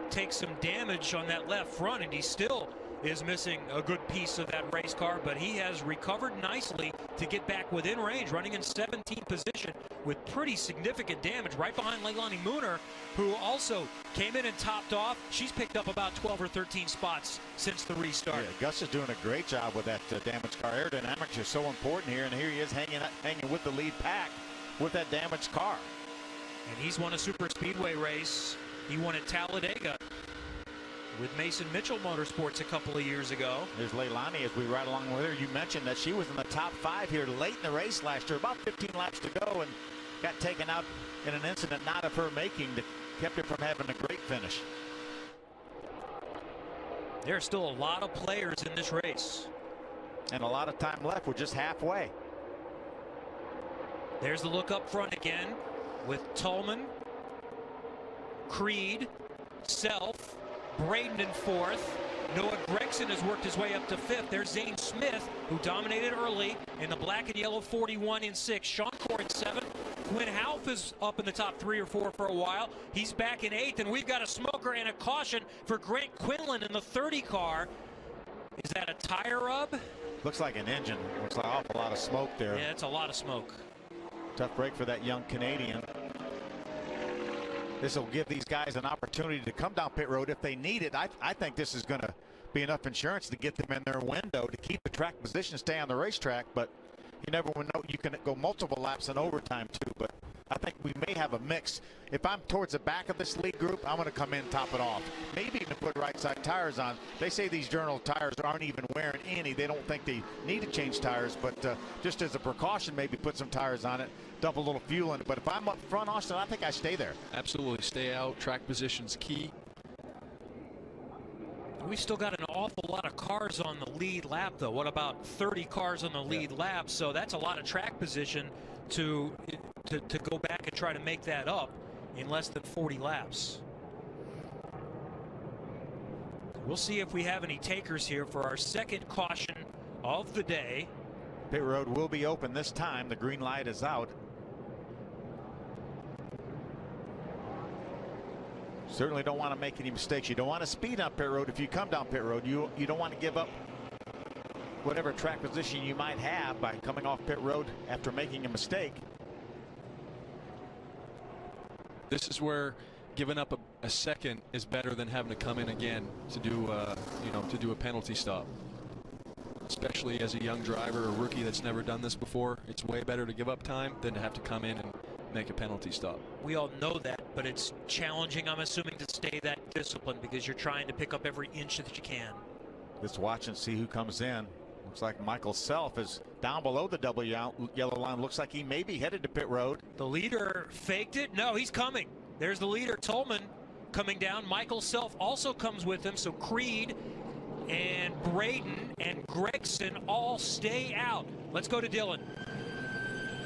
take some damage on that left front, and he still is missing a good piece of that race car, but he has recovered nicely to get back within range, running in 17th position with pretty significant damage right behind Leilani Mooner, who also came in and topped off. She's picked up about 12 or 13 spots since the restart. Yeah, Gus is doing a great job with that damaged car. Aerodynamics are so important here, and here he is hanging with the lead pack with that damaged car. And he's won a super speedway race. He won at Talladega with Mason Mitchell Motorsports a couple of years ago. There's Leilani as we ride along with her. You mentioned that she was in the top 5 here late in the race last year, about 15 laps to go, and got taken out in an incident not of her making that kept her from having a great finish. There are still a lot of players in this race. And a lot of time left. We're just halfway. There's the look up front again with Tollman, Creed, Self, Braden in 4th. Noah Gregson has worked his way up to 5th. There's Zane Smith, who dominated early in the black and yellow 41 in 6th. Sean Core in 7th. Quinn Hauff is up in the top 3 or 4 for a while. He's back in 8th, and we've got a smoker and a caution for Grant Quinlan in the 30 car. Is that a tire rub? Looks like an engine. Looks like an awful lot of smoke there. Yeah, it's a lot of smoke. Tough break for that young Canadian. this will give these guys an opportunity to come down pit road if they need it. I think this is going to be enough insurance to get them in their window to keep the track position, stay on the racetrack. But you never will know. You can go multiple laps in overtime too. But I think we may have a mix. If I'm towards the back of this lead group, I'm going to come in and top it off. Maybe even put right side tires on. They say these journal tires aren't even wearing any. They don't think they need to change tires, but just as a precaution, maybe put some tires on it, dump a little fuel in it. But if I'm up front, Austin, I think I stay there. Absolutely, stay out. Track position's key. We've still got an awful lot of cars on the lead lap, though. What about 30 cars on the lead lap? So that's a lot of track position to go back and try to make that up in less than 40 laps. We'll see if we have any takers here for our second caution of the day. Pit road will be open this time. The green light is out. Certainly don't want to make any mistakes. You don't want to speed up pit road if you come down pit road. You don't want to give up whatever track position you might have by coming off pit road after making a mistake. This is where giving up a second is better than having to come in again to do to do a penalty stop. Especially as a young driver, a rookie that's never done this before, it's way better to give up time than to have to come in and make a penalty stop. We all know that, but it's challenging, I'm assuming, to stay that disciplined because you're trying to pick up every inch that you can. Let's watch and see who comes in. Looks like Michael Self is down below the double yellow line. Looks like he may be headed to pit road. The leader faked it. No, he's coming. There's the leader, Tolman, coming down. Michael Self also comes with him. So Creed and Braden and Gregson all stay out. Let's go to Dylan.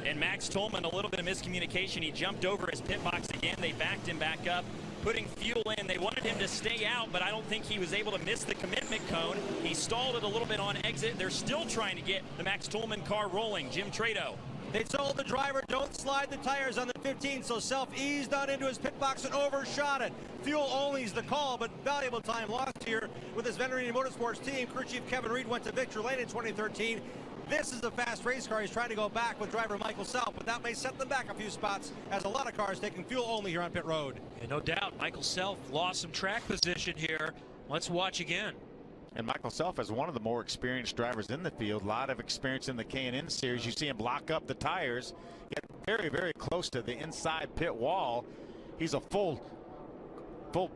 And Max Tolman, a little bit of miscommunication. He jumped over his pit box again. They backed him back up, putting fuel in. They wanted him to stay out, but I don't think he was able to miss the commitment cone. He stalled it a little bit on exit. They're still trying to get the Max Tolman car rolling. Jim Trado. They told the driver, don't slide the tires on the 15, so Self eased on into his pit box and overshot it. Fuel only is the call, but valuable time lost here with his Venturini Motorsports team. Crew chief Kevin Reed went to victory lane in 2013. This is a fast race car. He's trying to go back with driver Michael Self, but that may set them back a few spots as a lot of cars taking fuel only here on pit road. And no doubt, Michael Self lost some track position here. Let's watch again. And Michael Self is one of the more experienced drivers in the field. A lot of experience in the K&N series. You see him block up the tires, get very, very close to the inside pit wall. He's a full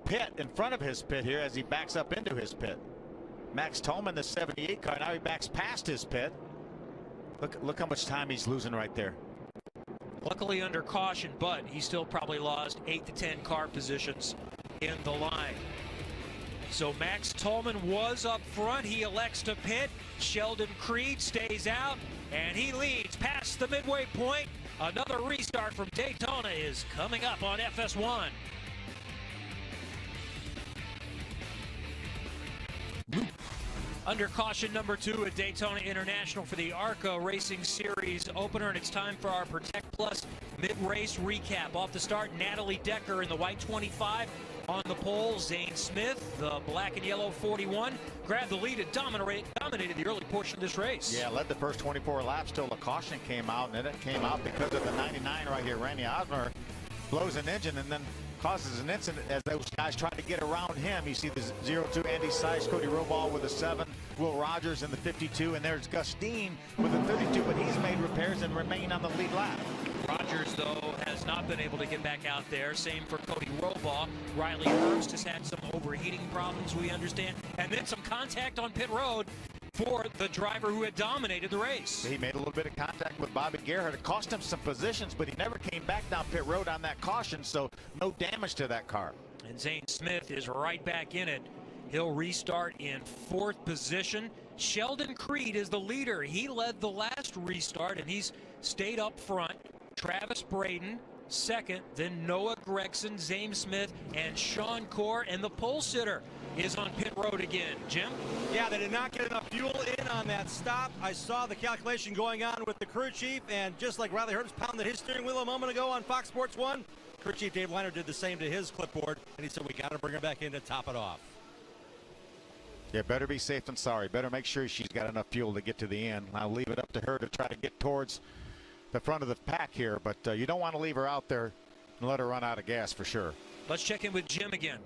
pit in front of his pit here as he backs up into his pit. Max Tolman, the 78 car, now he backs past his pit. Look how much time he's losing right there. Luckily under caution, but he still probably lost 8 to 10 car positions in the line. So Max Tolman was up front. He elects to pit. Sheldon Creed stays out, and he leads past the midway point. Another restart from Daytona is coming up on FS1. Under caution number 2 at Daytona International for the Arca Racing Series opener, and it's time for our Protect Plus mid-race recap. Off the start, Natalie Decker in the white 25. On the pole, Zane Smith, the black and yellow 41, grabbed the lead and dominated the early portion of this race. Yeah, led the first 24 laps till the caution came out, and then it came out because of the 99 right here. Randy Osmer blows an engine and then causes an incident as those guys try to get around him. You see the 02 Andy Seiss, Cody Roball with a 7, Will Rogers in the 52, and there's Gus Steen with a 32, but he's made repairs and remain on the lead lap. Rogers, though, has not been able to get back out there. Same for Cody Roball. Riley Herbst has had some overheating problems, we understand, and then some contact on pit road for the driver who had dominated the race. He made a little bit of contact with Bobby Gerhardt. It cost him some positions, but he never came back down pit road on that caution, so no damage to that car. And Zane Smith is right back in it. He'll restart in 4th position. Sheldon Creed is the leader. He led the last restart, and he's stayed up front. Travis Braden, 2nd, then Noah Gregson, Zane Smith, and Sean Core, and the pole sitter is on pit road again. Jim? Yeah, they did not get enough fuel in on that stop. I saw the calculation going on with the crew chief, and just like Riley Herbst pounded his steering wheel a moment ago on Fox Sports 1, crew chief Dave Liner did the same to his clipboard, and he said, we got to bring her back in to top it off. Yeah, better be safe than sorry. Better make sure she's got enough fuel to get to the end. I'll leave it up to her to try to get towards the front of the pack here, but you don't want to leave her out there and let her run out of gas for sure. Let's check in with Jim again.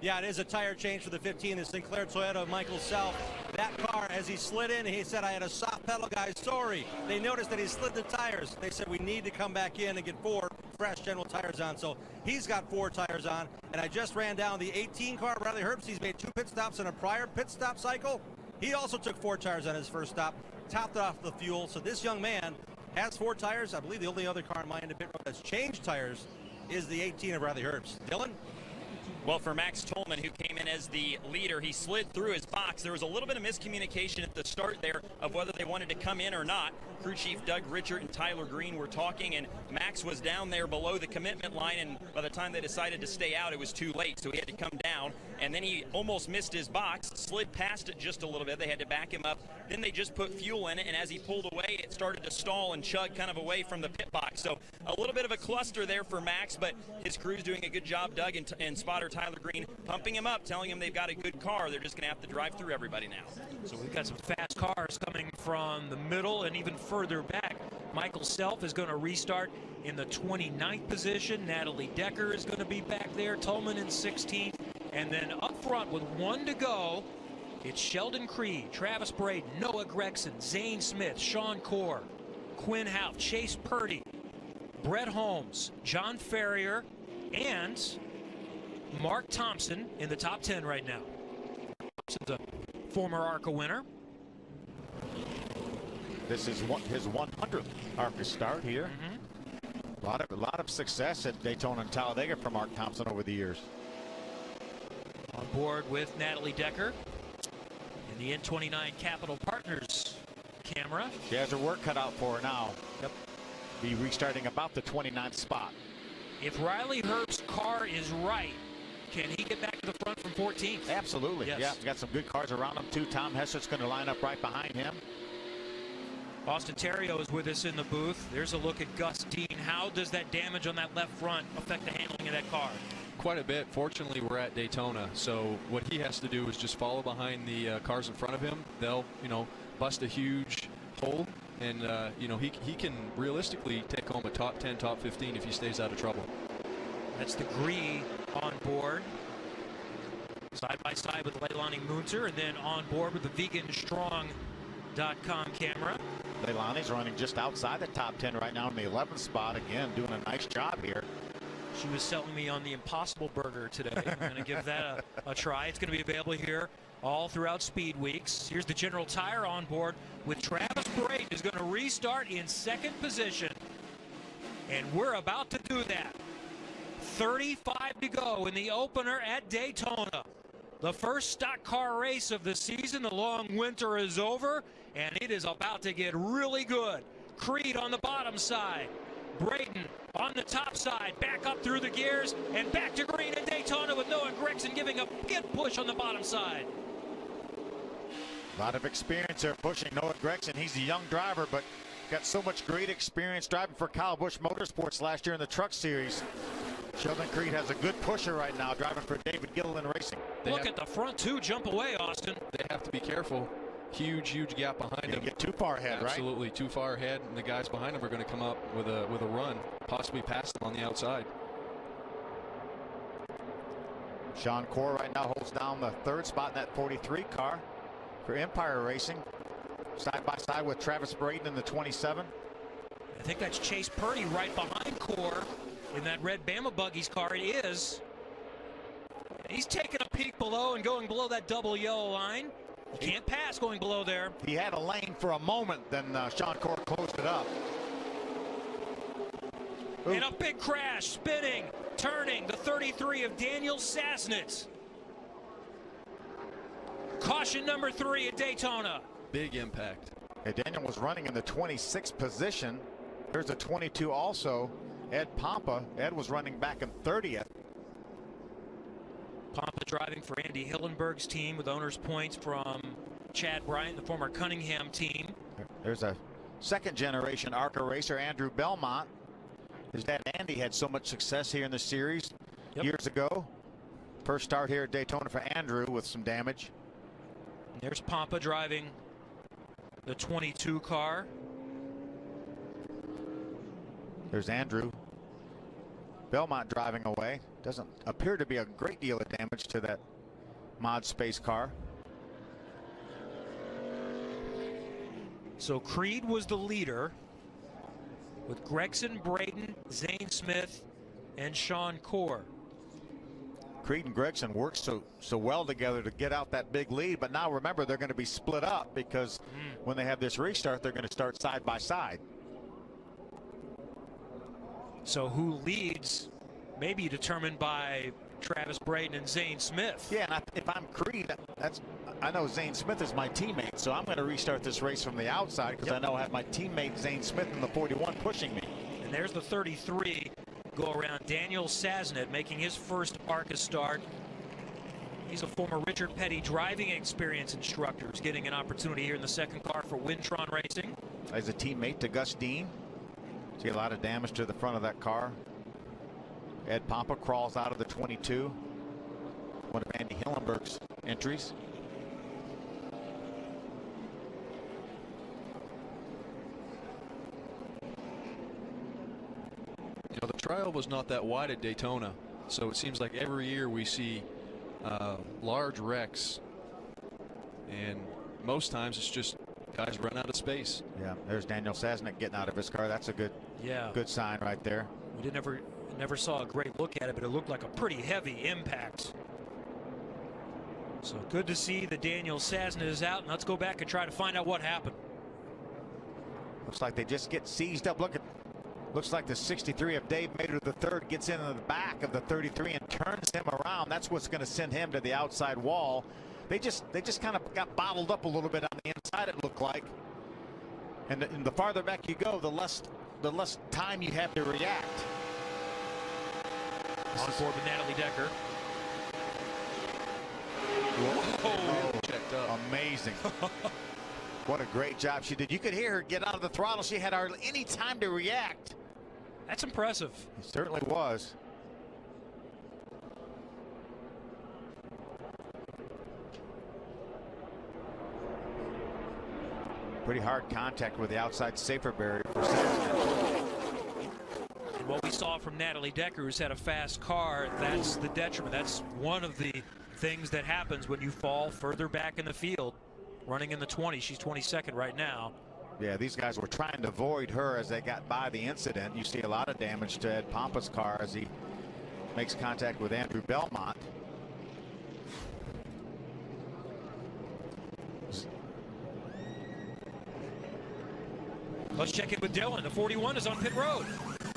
Yeah, it is a tire change for the 15, the Sinclair Toyota of Michael Self. That car, as he slid in, he said, I had a soft pedal, guys, sorry. They noticed that he slid the tires. They said, we need to come back in and get 4 fresh General tires on. So he's got 4 tires on. And I just ran down the 18 car, Bradley Herbst. He's made 2 pit stops in a prior pit stop cycle. He also took 4 tires on his first stop, topped it off the fuel. So this young man has 4 tires. I believe the only other car in my end of pit road that's changed tires is the 18 of Bradley Herbst. Dylan? Well, for Max Tolman, who came in as the leader, he slid through his box. There was a little bit of miscommunication at the start there of whether they wanted to come in or not. Crew Chief Doug Richard and Tyler Green were talking, and Max was down there below the commitment line, and by the time they decided to stay out, it was too late, so he had to come down. And then he almost missed his box, slid past it just a little bit. They had to back him up. Then they just put fuel in it, and as he pulled away, it started to stall and chug kind of away from the pit box. So a little bit of a cluster there for Max, but his crew's doing a good job, Doug and spotter Tyler Green, pumping him up, telling him they've got a good car. They're just going to have to drive through everybody now. So we've got some fast cars coming from the middle and even further back. Michael Self is going to restart in the 29th position. Natalie Decker is going to be back there. Tolman in 16th. And then up front with 1 to go, it's Sheldon Creed, Travis Braden, Noah Gregson, Zane Smith, Sean Corr, Quinn Houff, Chase Purdy, Brett Holmes, John Ferrier, and Mark Thompson in the top 10 right now. Thompson's a former Arca winner. This is his 100th Arca start here. A lot of success at Daytona and Talladega from Mark Thompson over the years. On board with Natalie Decker in the N29 Capital Partners camera. She has her work cut out for her now. Yep. Be restarting about the 29th spot. If Riley Herbst's car is right, can he get back to the front from 14th? Absolutely. Yes. Yeah, got some good cars around him too. Tom Hessert's going to line up right behind him. Austin Terrio is with us in the booth. There's a look at Gus Dean. How does that damage on that left front affect the handling of that car? Quite a bit. Fortunately, we're at Daytona, so what he has to do is just follow behind the cars in front of him. They'll, bust a huge hole, and he can realistically take home a top 10, top 15 if he stays out of trouble. That's the Gree on board, side by side with Leilani Munter, and then on board with the VeganStrong.com camera. Leilani's running just outside the top 10 right now in the 11th spot. Again, doing a nice job here. She was selling me on the Impossible Burger today. I'm going to give that a try. It's going to be available here all throughout Speed Weeks. Here's the General Tire on board with Travis Braden, who's going to restart in 2nd position. And we're about to do that. 35 to go in the opener at Daytona. The first stock car race of the season. The long winter is over, and it is about to get really good. Creed on the bottom side. Braden on the top side, back up through the gears, and back to green at Daytona with Noah Gregson giving a good push on the bottom side. A lot of experience there pushing Noah Gregson. He's a young driver, but got so much great experience driving for Kyle Busch Motorsports last year in the Truck Series. Sheldon Creed has a good pusher right now, driving for David Gilliland Racing. Look at the front two jump away, Austin. They have to be careful. Huge gap behind them. Get too far ahead, right? Absolutely, too far ahead, and the guys behind them are going to come up with a run, possibly pass them on the outside. Sean Corr right now holds down the 3rd spot in that 43 car for Empire Racing, side by side with Travis Braden in the 27. I think that's Chase Purdy right behind Corr in that red Bama Buggies car. It is. He's taking a peek below and going below that double yellow line. You can't pass going below there. He had a lane for a moment, then Sean Corr closed it up. Ooh. And a big crash, spinning, turning, the 33 of Daniel Sassnitz. Caution number 3 at Daytona. Big impact. Hey, Daniel was running in the 26th position. There's a 22 also. Ed Pompa. Ed was running back in 30th. Pompa driving for Andy Hillenberg's team with owner's points from Chad Bryant, the former Cunningham team. There's a 2nd generation ARCA racer, Andrew Belmont. His dad Andy had so much success here in the series years ago. First start here at Daytona for Andrew with some damage. There's Pompa driving the 22 car. There's Andrew Belmont driving away. Doesn't appear to be a great deal of damage to that mod space car. So Creed was the leader with Gregson, Braden, Zane Smith, and Sean Core. Creed and Gregson worked so well together to get out that big lead, but now remember they're going to be split up because when they have this restart, they're going to start side by side. So who leads may be determined by Travis Braden and Zane Smith. Yeah, and if I'm Creed, I know Zane Smith is my teammate, so I'm going to restart this race from the outside because I know I have my teammate Zane Smith in the 41 pushing me. And there's the 33 go around. Daniel Sasnet making his first Arca start. He's a former Richard Petty driving experience instructor. He's getting an opportunity here in the second car for Wintron Racing. As a teammate to Gus Dean. See a lot of damage to the front of that car. Ed Pompa crawls out of the 22. One of Andy Hillenberg's entries. You know, the trial was not that wide at Daytona, so it seems like every year we see large wrecks, and most times it's just guys run out of space. Yeah, there's Daniel Sasnick getting out of his car. That's a good sign right there. We never saw a great look at it, but it looked like a pretty heavy impact. So good to see that Daniel Sasnet is out, and let's go back and try to find out what happened. Looks like they just get seized up. Looks like the 63 of Dave Mater III gets into the back of the 33 and turns him around. That's what's going to send him to the outside wall. They just kind of got bottled up a little bit on the inside, it looked like. And the farther back you go, the less time you have to react. On board with Natalie Decker. Whoa, checked up. Amazing. What a great job she did. You could hear her get out of the throttle. She had hardly any time to react. That's impressive. It certainly was. Pretty hard contact with the outside safer barrier for Sasnick. And what we saw from Natalie Decker, who's had a fast car, that's the detriment. That's one of the things that happens when you fall further back in the field. Running in the 20, she's 22nd right now. Yeah, these guys were trying to avoid her as they got by the incident. You see a lot of damage to Ed Pompa's car as he makes contact with Andrew Belmont. Let's check in with Dylan. The 41 is on pit road.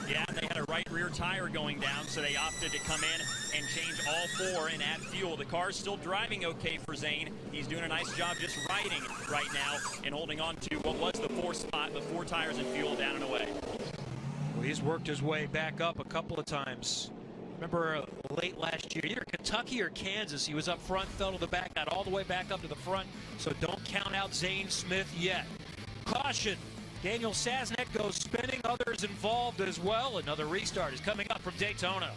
Yeah, they had a right rear tire going down, so they opted to come in and change all four and add fuel. The car's still driving okay for Zane. He's doing a nice job just riding right now and holding on to what was the fourth spot, the 4 tires and fuel down and away. Well, he's worked his way back up a couple of times. Remember late last year, either Kentucky or Kansas, he was up front, fell to the back, got all the way back up to the front. So don't count out Zane Smith yet. Caution. Daniel Sasnick goes spinning, others involved as well. Another restart is coming up from Daytona.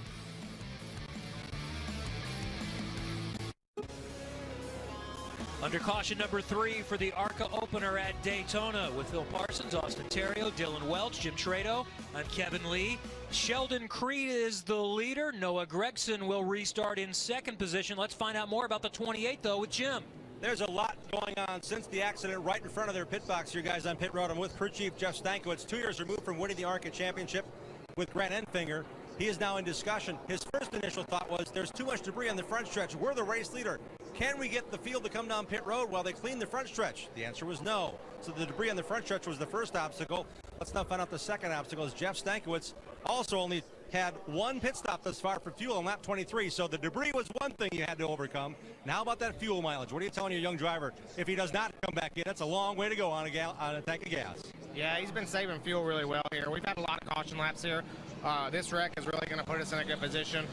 Under caution number 3 for the Arca opener at Daytona with Phil Parsons, Austin Terrio, Dylan Welch, Jim Trado. I'm Kevin Lee. Sheldon Creed is the leader. Noah Gregson will restart in second position. Let's find out more about the 28 though with Jim. There's a lot going on since the accident right in front of their pit box here, guys, on pit road. I'm with crew chief Jeff Stankiewicz, 2 years removed from winning the Arca championship with Grant Enfinger. He is now in discussion. His first initial thought was there's too much debris on the front stretch. We're the race leader. Can we get the field to come down pit road while they clean the front stretch? The answer was no. So the debris on the front stretch was the first obstacle. Let's now find out the second obstacle. As Jeff Stankiewicz also only had 1 pit stop thus far for fuel on lap 23. So the debris was one thing you had to overcome. Now how about that fuel mileage? What are you telling your young driver? If he does not come back in, that's a long way to go on a tank of gas. Yeah, he's been saving fuel really well here. We've had a lot of caution laps here. This wreck is really going to put us in a good position.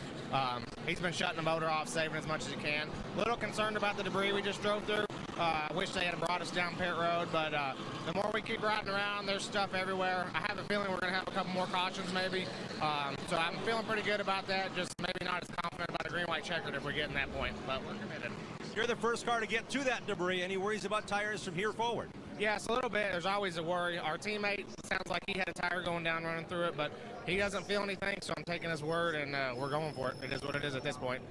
He's been shutting the motor off, saving as much as he can. A little concerned about the debris we just drove through. I wish they had brought us down pit road, but the more we keep riding around, there's stuff everywhere. I have a feeling we're going to have a couple more cautions maybe. So I'm feeling pretty good about that, just maybe not as confident about a green-white checkered if we get in that point, but we're committed. You're the first car to get to that debris. Any worries about tires from here forward? Yes, a little bit. There's always a worry. Our teammate sounds like he had a tire going down running through it, but he doesn't feel anything, so I'm taking his word, and we're going for it. It is what it is at this point.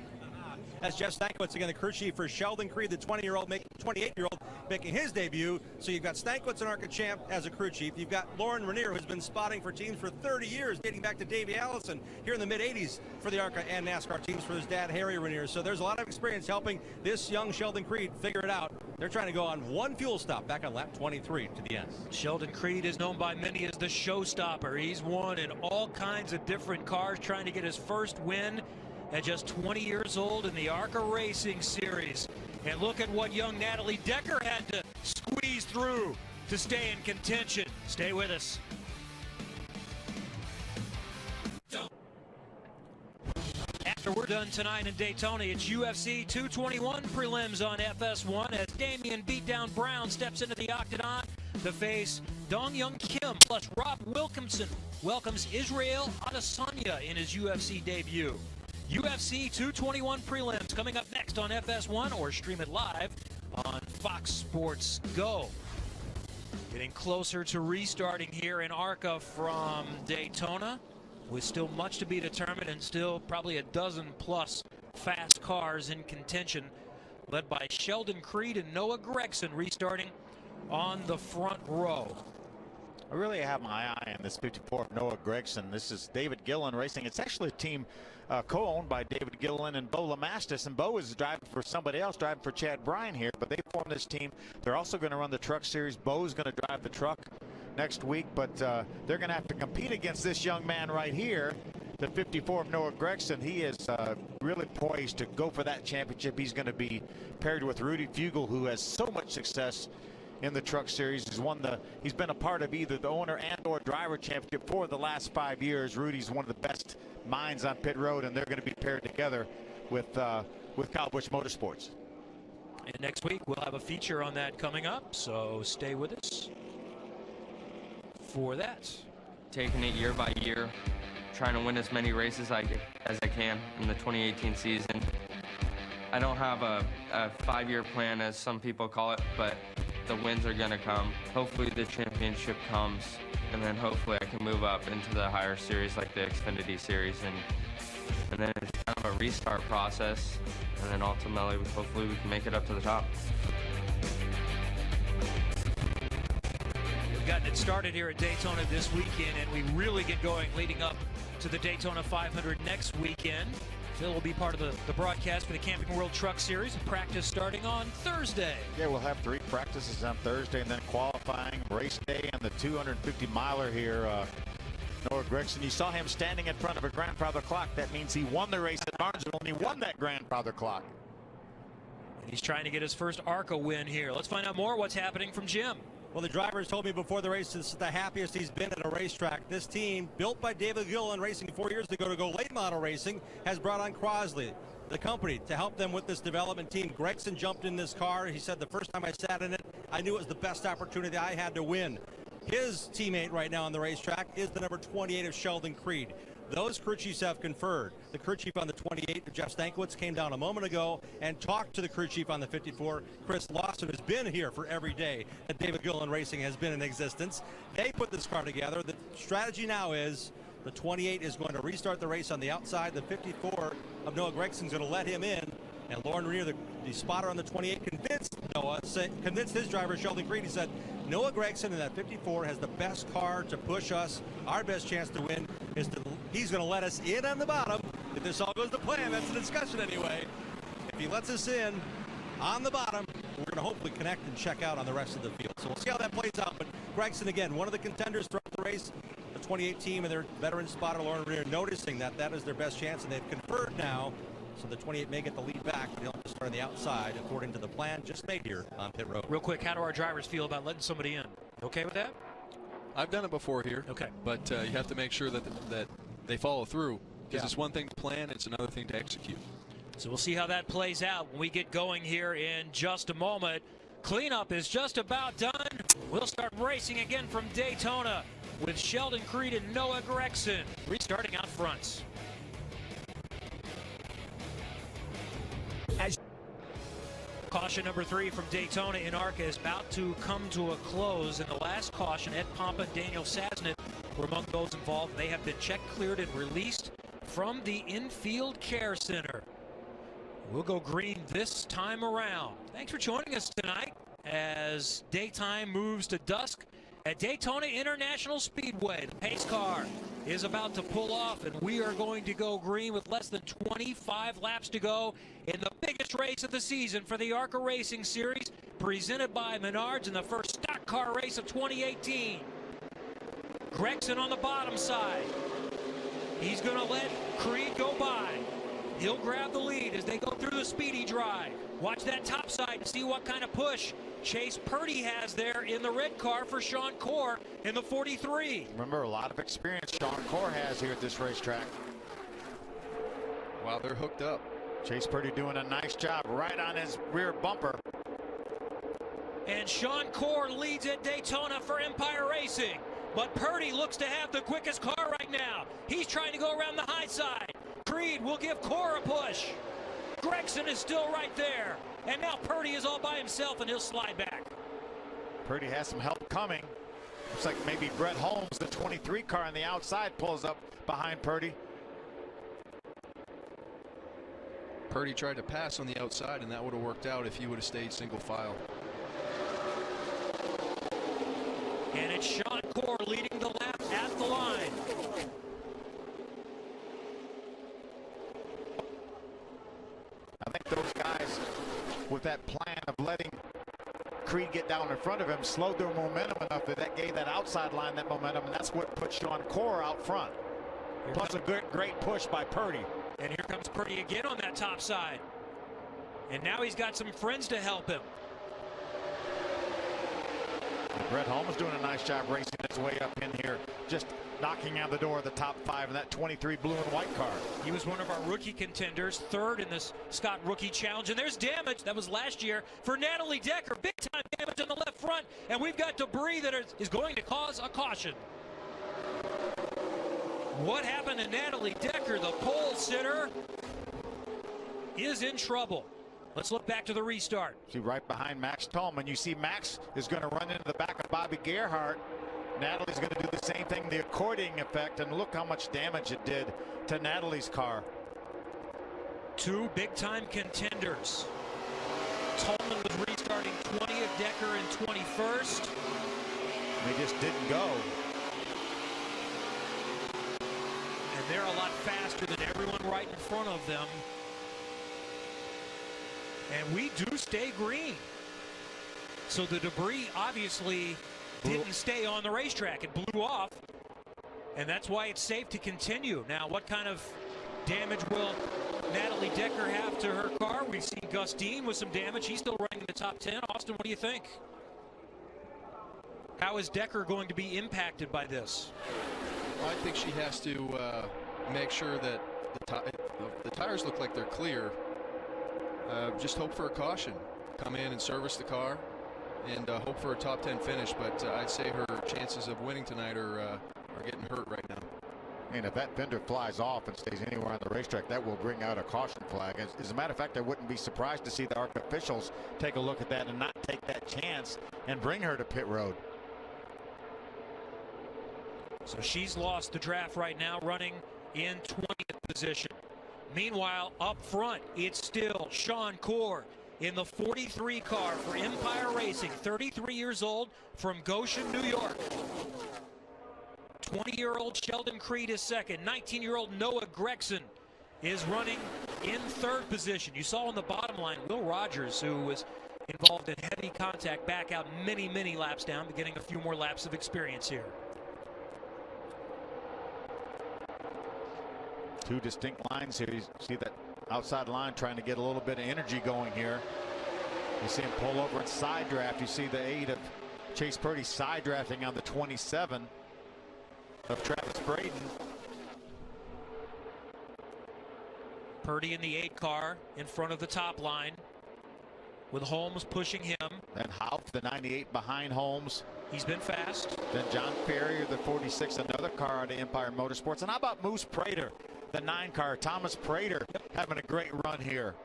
That's Jeff Stankiewicz again, the crew chief for Sheldon Creed, the 28-year-old making his debut. So you've got Stankiewicz, an Arca champ, as a crew chief. You've got Lauren Ranier, who's been spotting for teams for 30 years, dating back to Davey Allison here in the mid-'80s for the Arca and NASCAR teams for his dad, Harry Ranier. So there's a lot of experience helping this young Sheldon Creed figure it out. They're trying to go on one fuel stop back on lap 23 to the end. Sheldon Creed is known by many as the showstopper. He's won in all kinds of different cars, trying to get his first win at just 20 years old in the Arca Racing Series. And look at what young Natalie Decker had to squeeze through to stay in contention. Stay with us. After we're done tonight in Daytona, it's UFC 221 prelims on FS1 as Damian Beatdown Brown steps into the octagon to face Dong Young Kim, plus Rob Wilkinson welcomes Israel Adesanya in his UFC debut. UFC 221 prelims coming up next on FS1 or stream it live on Fox Sports Go. Getting closer to restarting here in Arca from Daytona, with still much to be determined and still probably a dozen-plus fast cars in contention, led by Sheldon Creed and Noah Gragson restarting on the front row. I really have my eye on this 54 of Noah Gragson. This is David Gillen Racing. It's actually a team co-owned by David Gillen and Bo Lamastis, and Bo is driving for somebody else, driving for Chad Bryan here, but they formed this team. They're also going to run the truck series. Bo's going to drive the truck next week, but they're going to have to compete against this young man right here, the 54 of Noah Gragson. He is really poised to go for that championship. He's going to be paired with Rudy Fugle, who has so much success in the truck series. He's been a part of either the owner and or driver championship for the last 5 years. Rudy's one of the best minds on pit road, and they're going to be paired together with Kyle Busch Motorsports. And next week we'll have a feature on that coming up, so stay with us for that. Taking it year by year, trying to win as many races as I can in the 2018 season. I don't have a 5-year plan, as some people call it, but the wins are going to come. Hopefully the championship comes, and then hopefully I can move up into the higher series like the Xfinity series, and then it's kind of a restart process, and then ultimately hopefully we can make it up to the top. We've gotten it started here at Daytona this weekend, and we really get going leading up to the Daytona 500 next weekend. Phil will be part of the broadcast for the Camping World Truck Series, and practice starting on Thursday. Yeah, we'll have 3 practices on Thursday, and then qualifying, race day, and the 250-miler here. Noah Gragson, you saw him standing in front of a grandfather clock. That means he won the race at Barnesville, and he won that grandfather clock. And he's trying to get his first Arca win here. Let's find out more what's happening from Jim. Well, the drivers told me before the race this is the happiest he's been at a racetrack. This team, built by David Gillen Racing 4 years ago to go late model racing, has brought on Crosley, the company, to help them with this development team. Gragson jumped in this car. He said, the first time I sat in it, I knew it was the best opportunity I had to win. His teammate right now on the racetrack is the number 28 of Sheldon Creed. Those crew chiefs have conferred. The crew chief on the 28, Jeff Stankiewicz, came down a moment ago and talked to the crew chief on the 54, Chris Lawson, who's been here for every day that David Gillen Racing has been in existence. They put this car together. The strategy now is the 28 is going to restart the race on the outside. The 54 of Noah Gragson is going to let him in. And Lauren Ranier, the spotter on the 28, convinced his driver, Sheldon Creed. He said, Noah Gragson in that 54 has the best car to push us. Our best chance to win is he's going to let us in on the bottom. If this all goes to plan, that's the discussion anyway. If he lets us in on the bottom, we're going to hopefully connect and check out on the rest of the field. So we'll see how that plays out. But Gragson, again, one of the contenders throughout the race. The 28 team and their veteran spotter, Lauren Ranier, noticing that is their best chance, and they've conferred now. So the 28 may get the lead back. They'll have to start on the outside according to the plan just made here on pit road. Real quick, how do our drivers feel about letting somebody in? Okay with that? I've done it before here. Okay. But you have to make sure that they follow through, because it's one thing to plan, it's another thing to execute. So we'll see how that plays out when we get going here in just a moment. Cleanup is just about done. We'll start racing again from Daytona with Sheldon Creed and Noah Gragson restarting out front. Caution number 3 from Daytona in Arca is about to come to a close. In the last caution, Ed Pompa, Daniel Sasnett were among those involved. They have been checked, cleared, and released from the infield care center. We'll go green this time around. Thanks for joining us tonight as daytime moves to dusk at Daytona International Speedway. The pace car is about to pull off, and we are going to go green with less than 25 laps to go in the biggest race of the season for the Arca Racing Series, presented by Menards in the first stock car race of 2018. Gregson on the bottom side. He's going to let Creed go by. He'll grab the lead as they go through the speedy drive. Watch that top side to see what kind of push Chase Purdy has there in the red car for Sean Corr in the 43. Remember, a lot of experience Sean Corr has here at this racetrack. Wow, they're hooked up. Chase Purdy doing a nice job right on his rear bumper. And Sean Corr leads at Daytona for Empire Racing. But Purdy looks to have the quickest car right now. He's trying to go around the high side. Creed will give Corr a push. Gregson is still right there. And now Purdy is all by himself, and he'll slide back. Purdy has some help coming. Looks like maybe Brett Holmes, the 23 car on the outside, pulls up behind Purdy. Purdy tried to pass on the outside, and that would have worked out if he would have stayed single file. And it's Sean Corr leading the lap at the line. I think those guys, with that plan of letting Creed get down in front of him, slowed their momentum enough that gave that outside line that momentum, and that's what put Sean Corr out front. Plus a great push by Purdy. And here comes Purdy again on that top side. And now he's got some friends to help him. Brett Holmes doing a nice job racing his way up in here, just knocking out the door of the top 5 in that 23 blue and white car. He was one of our rookie contenders, third in this Scott Rookie Challenge. And there's damage that was last year for Natalie Decker. Big time damage on the left front. And we've got debris that is going to cause a caution. What happened to Natalie Decker? The pole sitter is in trouble. Let's look back to the restart. See right behind Max Tolman. You see Max is going to run into the back of Bobby Gerhardt. Natalie's going to do the same thing, the accordioning effect, and look how much damage it did to Natalie's car. Two big-time contenders. Tolman was restarting 20th, Decker in 21st. They just didn't go. And they're a lot faster than everyone right in front of them. And we do stay green. So the debris obviously didn't stay on the racetrack. It blew off. And that's why it's safe to continue. Now, what kind of damage will Natalie Decker have to her car? We've seen Gus Dean with some damage. He's still running in the top 10. Austin, what do you think? How is Decker going to be impacted by this? I think she has to make sure that the tires look like they're clear. Just hope for a caution. Come in and service the car and hope for a top 10 finish. But I'd say her chances of winning tonight are getting hurt right now. And if that fender flies off and stays anywhere on the racetrack, that will bring out a caution flag. As a matter of fact, I wouldn't be surprised to see the ARC officials take a look at that and not take that chance and bring her to pit road. So she's lost the draft right now, running in 20th position. Meanwhile, up front, it's still Sean Corr in the 43 car for Empire Racing, 33 years old, from Goshen, New York. 20-year-old Sheldon Creed is second. 19-year-old Noah Gregson is running in third position. You saw on the bottom line Will Rogers, who was involved in heavy contact, back out many laps down, but getting a few more laps of experience here. Two distinct lines here. You see that outside line trying to get a little bit of energy going here. You see him pull over and side draft. You see the aid of Chase Purdy side drafting on the 27 of Travis Braden. Purdy in the 8 car in front of the top line with Holmes pushing him. Then Hauff, the 98 behind Holmes. He's been fast. Then John Ferrier, the 46, another car out of Empire Motorsports. And how about Moose Prater, the 9 car? Thomas Prater having a great run here,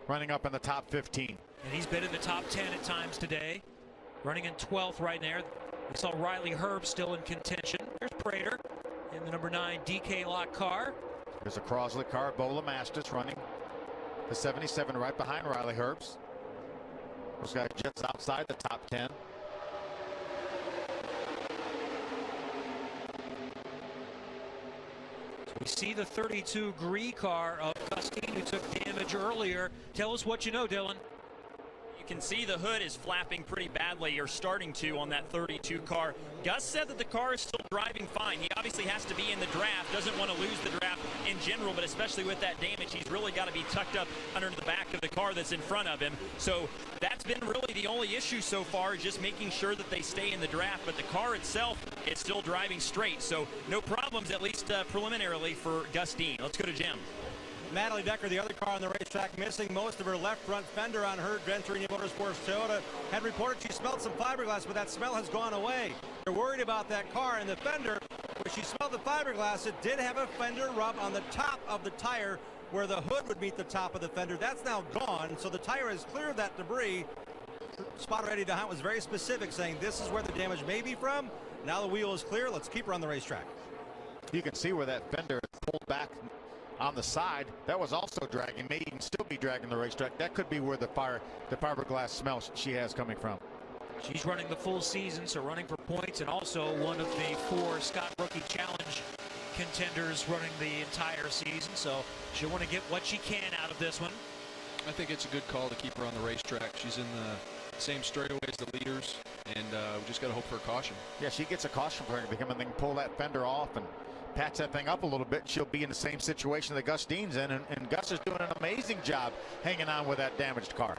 running up in the top 15. And he's been in the top 10 at times today, running in 12th right there. We saw Riley Herb still in contention. There's operator in the number 9 DK Lock car. There's a Crosley car, Bola Masters running the 77 right behind Riley Herbst. Those guys just outside the top 10. We see the 32 Gree car of Gustine, who took damage earlier. Tell us what you know, Dylan. You can see the hood is flapping pretty badly, or starting to, on that 32 car. Gus said that the car is still driving fine. He obviously has to be in the draft, doesn't want to lose the draft in general, but especially with that damage, he's really got to be tucked up under the back of the car that's in front of him. So that's been really the only issue so far, is just making sure that they stay in the draft, but the car itself is still driving straight. So no problems, at least preliminarily, for Gustine. Let's go to Jim. Natalie Decker, the other car on the racetrack, missing most of her left front fender on her Venturini Motorsports Toyota. Had reported she smelled some fiberglass, but that smell has gone away. They're worried about that car and the fender. When she smelled the fiberglass, it did have a fender rub on the top of the tire where the hood would meet the top of the fender. That's now gone, so the tire has cleared that debris. Spotter Eddie DeHunt was very specific, saying this is where the damage may be from. Now the wheel is clear. Let's keep her on the racetrack. You can see where that fender is pulled back on the side. That was also dragging, may even still be dragging the racetrack. That could be where the fiberglass smell she has coming from. She's running the full season, so running for points, and also one of the 4 Scott Rookie Challenge contenders running the entire season, so she'll want to get what she can out of this one. I think it's a good call to keep her on the racetrack. She's in the same straightaway as the leaders, and we just got to hope for a caution. Yeah, she gets a caution for her to come and then pull that fender off and patch that thing up a little bit. She'll be in the same situation that Gustine's in, and Gus is doing an amazing job hanging on with that damaged car.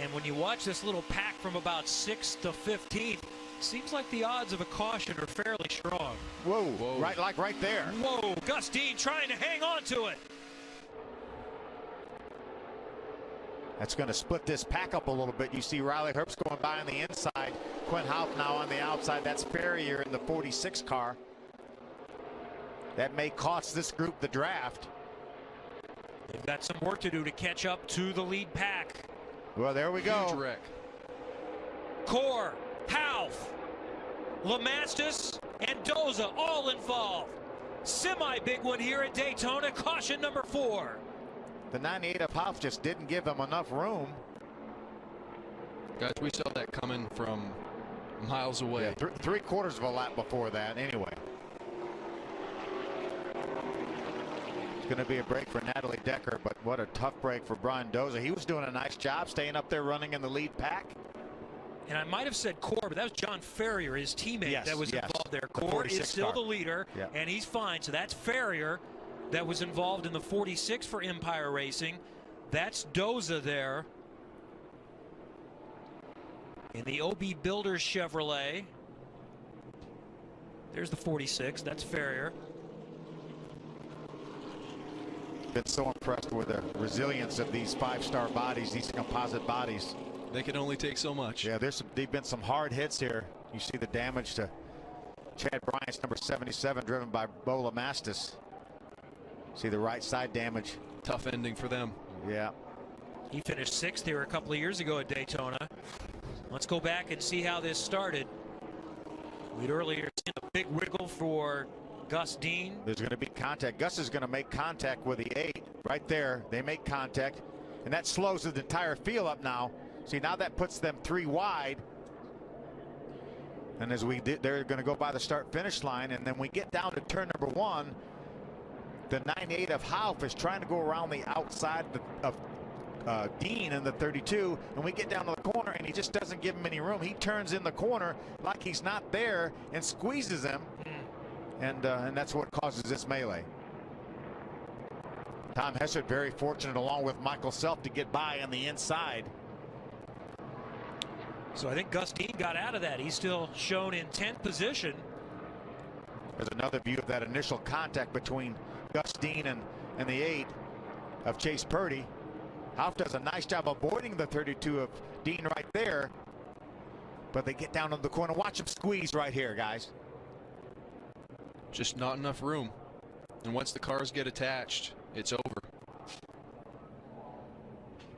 And when you watch this little pack from about 6th to 15th, seems like the odds of a caution are fairly strong. Whoa. Right there. Whoa, Gustine trying to hang on to it. That's going to split this pack up a little bit. You see Riley Herbst going by on the inside. Quinn Houff now on the outside. That's Ferrier in the 46 car. That may cost this group the draft. They've got some work to do to catch up to the lead pack. Well, there we go. Huge wreck. Core, Houff, Lamastus, and Doza all involved. Semi-big one here at Daytona. Caution number 4. The 98 of Houff just didn't give him enough room. Guys, we saw that coming from miles away. Yeah, 3/4 of a lap before that anyway. It's going to be a break for Natalie Decker, but what a tough break for Brian Doza. He was doing a nice job staying up there running in the lead pack. And I might have said Core, but that was John Ferrier, his teammate, that was involved there. Core is still the leader, and he's fine. So that's Ferrier that was involved in the 46 for Empire Racing. That's Doza there in the OB Builders Chevrolet. There's the 46. That's Ferrier. Been so impressed with the resilience of these 5-star bodies, these composite bodies. They can only take so much. Yeah, they've been some hard hits here. You see the damage to Chad Bryant's number 77, driven by Bola Mastis. See the right side damage. Tough ending for them. Yeah. He finished 6th here a couple of years ago at Daytona. Let's go back and see how this started. We'd earlier seen a big wiggle for Gus Dean. There's going to be contact. Gus is going to make contact with the 8 right there. They make contact, and that slows the entire field up now. See, now that puts them 3 wide. And as we did, they're going to go by the start-finish line, and then we get down to turn number 1. The 98 of Houff is trying to go around the outside of Dean in the 32, and we get down to the corner, and he just doesn't give him any room. He turns in the corner like he's not there and squeezes him, and that's what causes this melee. Tom Hessert very fortunate, along with Michael Self, to get by on the inside. So I think Gus Dean got out of that. He's still shown in 10th position. There's another view of that initial contact between Gus Dean and the 8 of Chase Purdy. Houff does a nice job avoiding the 32 of Dean right there, but they get down on the corner. Watch him squeeze right here, guys. Just not enough room. And once the cars get attached, it's over.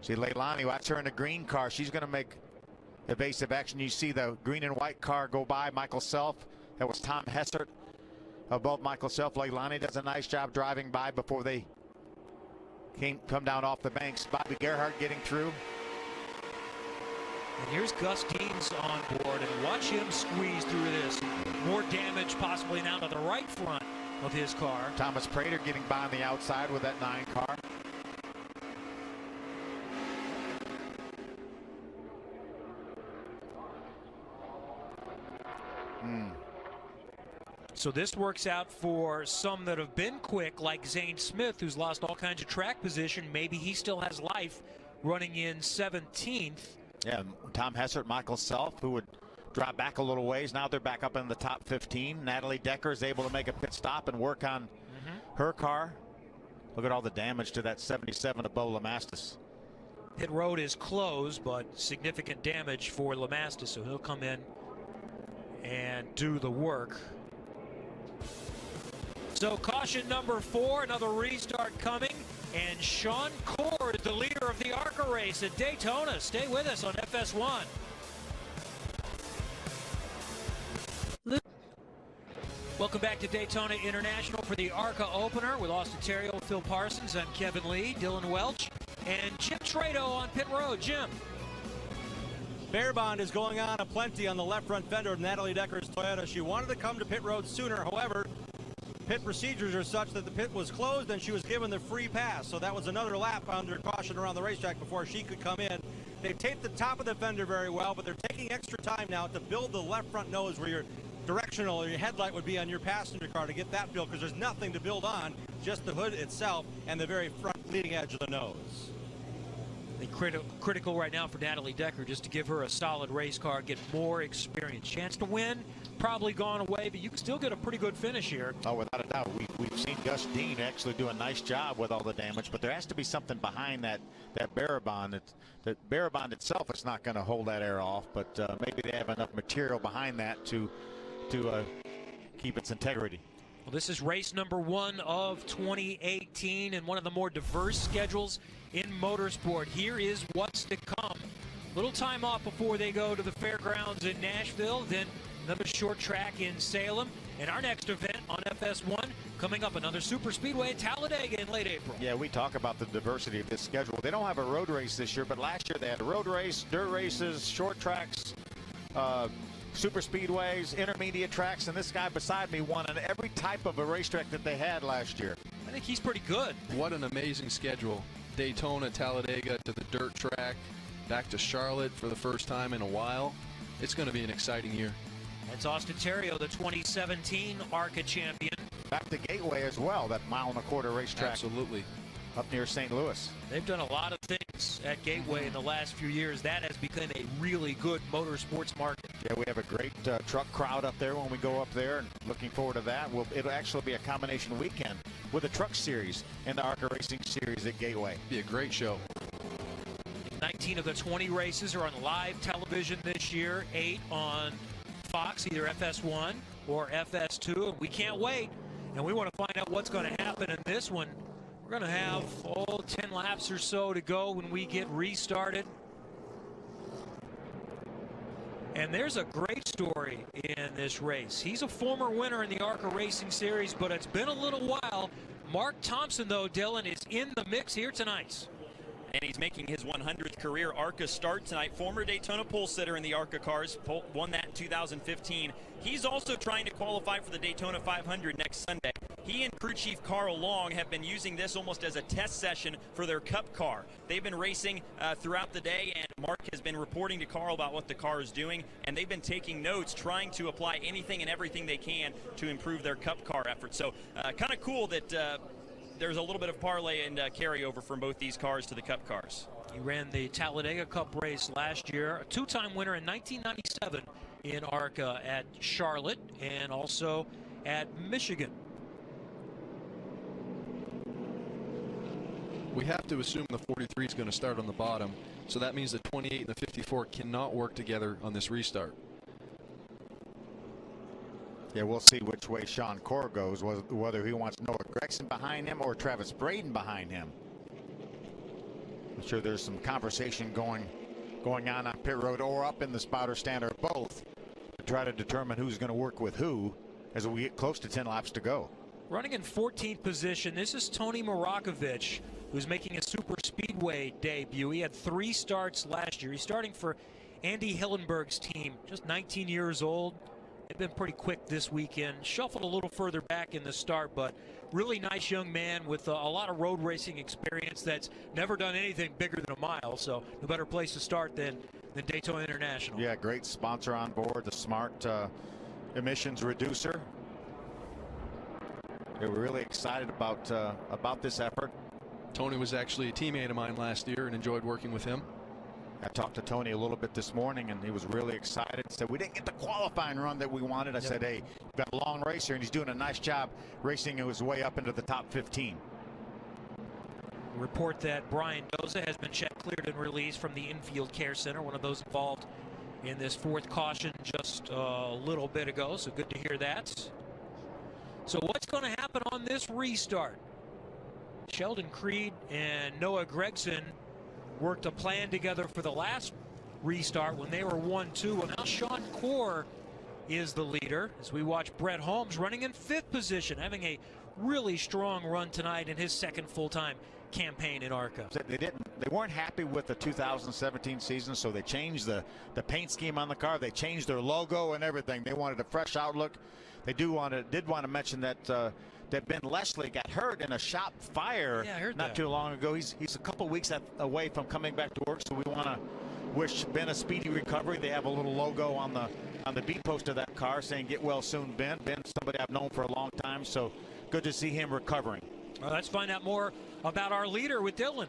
See Leilani, watch her in the green car. She's going to make evasive action. You see the green and white car go by. Michael Self That was Tom Hessert above Michael Self. Leilani does a nice job driving by before they come down off the banks. Bobby Gerhardt getting through. And here's Gus Deans on board, and watch him squeeze through this. More damage possibly now to the right front of his car. Thomas Prater getting by on the outside with that 9 car. So this works out for some that have been quick, like Zane Smith, who's lost all kinds of track position. Maybe he still has life running in 17th. Yeah, Tom Hessert, Michael Self, who would drop back a little ways. Now they're back up in the top 15. Natalie Decker is able to make a pit stop and work on her car. Look at all the damage to that 77 of Bo Lamastis. Pit road is closed, but significant damage for Lamastis, so he'll come in and do the work. So caution number 4, another restart coming, and Sean Core is the leader of the Arca race at Daytona. Stay with us on FS1. Welcome back to Daytona International for the Arca opener with Austin Terrio, Phil Parsons, and Kevin Lee, Dylan Welch, and Jim Trado on pit road. Jim. Bear bond is going on aplenty on the left front fender of Natalie Decker's Toyota. She wanted to come to pit road sooner. However, pit procedures are such that the pit was closed and she was given the free pass. So that was another lap under caution around the racetrack before she could come in. They've taped the top of the fender very well, but they're taking extra time now to build the left front nose where your directional or your headlight would be on your passenger car to get that built, because there's nothing to build on, just the hood itself and the very front leading edge of the nose. Critical right now for Natalie Decker, just to give her a solid race car, get more experience. Chance to win, probably gone away, but you can still get a pretty good finish here. Oh, without a doubt. We've seen Gus Dean actually do a nice job with all the damage, but there has to be something behind that barrier bond. That barrier bond itself is not going to hold that air off, but maybe they have enough material behind that to keep its integrity. Well, this is race number 1 of 2018 and one of the more diverse schedules in motorsport. Here is what's to come. Little time off before they go to the fairgrounds in Nashville, then another short track in Salem, and our next event on FS1 coming up, another super speedway at Talladega in late April. Yeah, we talk about the diversity of this schedule. They don't have a road race this year, but last year they had a road race, dirt races, short tracks, super speedways, intermediate tracks, and this guy beside me won on every type of a racetrack that they had last year. I think he's pretty good. What an amazing schedule. Daytona, Talladega to the dirt track, back to Charlotte for the first time in a while. It's going to be an exciting year. That's Austin Terrio, the 2017 Arca champion. Back to Gateway as well, that 1.25 mile racetrack. Absolutely. Up near St. Louis. They've done a lot of things at Gateway in the last few years. That has become a really good motorsports market. Yeah, we have a great truck crowd up there when we go up there, and looking forward to that. It'll actually be a combination weekend with the truck series and the Arca Racing series at Gateway. Be a great show. 19 of the 20 races are on live television this year, 8 on Fox, either FS1 or FS2. We can't wait, and we want to find out what's going to happen in this one. We're going to have 10 laps or so to go when we get restarted. And there's a great story in this race. He's a former winner in the Arca Racing Series, but it's been a little while. Mark Thompson, though, Dylan, is in the mix here tonight. And he's making his 100th career Arca start tonight. Former Daytona pole sitter in the Arca cars, won that in 2015. He's also trying to qualify for the Daytona 500 next Sunday. He and crew chief Carl Long have been using this almost as a test session for their Cup car. They've been racing throughout the day, and Mark has been reporting to Carl about what the car is doing, and they've been taking notes, trying to apply anything and everything they can to improve their Cup car efforts. So kind of cool that there's a little bit of parlay and carryover from both these cars to the Cup cars. He ran the Talladega Cup race last year, a 2-time winner in 1997 in Arca at Charlotte and also at Michigan. We have to assume the 43 is going to start on the bottom, so that means the 28 and the 54 cannot work together on this restart. Yeah, we'll see which way Sean Core goes, whether he wants Noah Gregson behind him or Travis Braden behind him. I'm sure there's some conversation going on pit road or up in the spotter stand or both try to determine who's going to work with who as we get close to 10 laps to go. Running in 14th position, this is Tony Marakovic, who's making a super speedway debut. He had 3 starts last year. He's starting for Andy Hillenberg's team, just 19 years old. They've been pretty quick this weekend. Shuffled a little further back in the start, but really nice young man with a lot of road racing experience that's never done anything bigger than a mile. So no better place to start than Daytona International. Yeah, great sponsor on board, the Smart emissions reducer. They were really excited about this effort. Tony was actually a teammate of mine last year and enjoyed working with him. I talked to Tony a little bit this morning, and he was really excited. Said, we didn't get the qualifying run that we wanted. I said, hey, you've got a long racer, and he's doing a nice job racing his way up into the top 15. Report that Brian Doza has been checked, cleared, and released from the infield care center, one of those involved in this 4th caution just a little bit ago, so good to hear that. So what's going to happen on this restart? Sheldon Creed and Noah Gregson worked a plan together for the last restart when they were 1-2. Well, now Sean Corr is the leader as we watch Brett Holmes running in 5th position, having a really strong run tonight in his 2nd full-time campaign in Arca. They weren't happy with the 2017 season, so they changed the paint scheme on the car. They changed their logo and everything. They wanted a fresh outlook. They did want to mention that that Ben Leslie got hurt in a shop fire not too long ago. He's a couple weeks away from coming back to work, so we want to wish Ben a speedy recovery. They have a little logo on the B post of that car saying "Get well soon, Ben." Ben's somebody I've known for a long time, so good to see him recovering. Well, let's find out more about our leader with Dylan.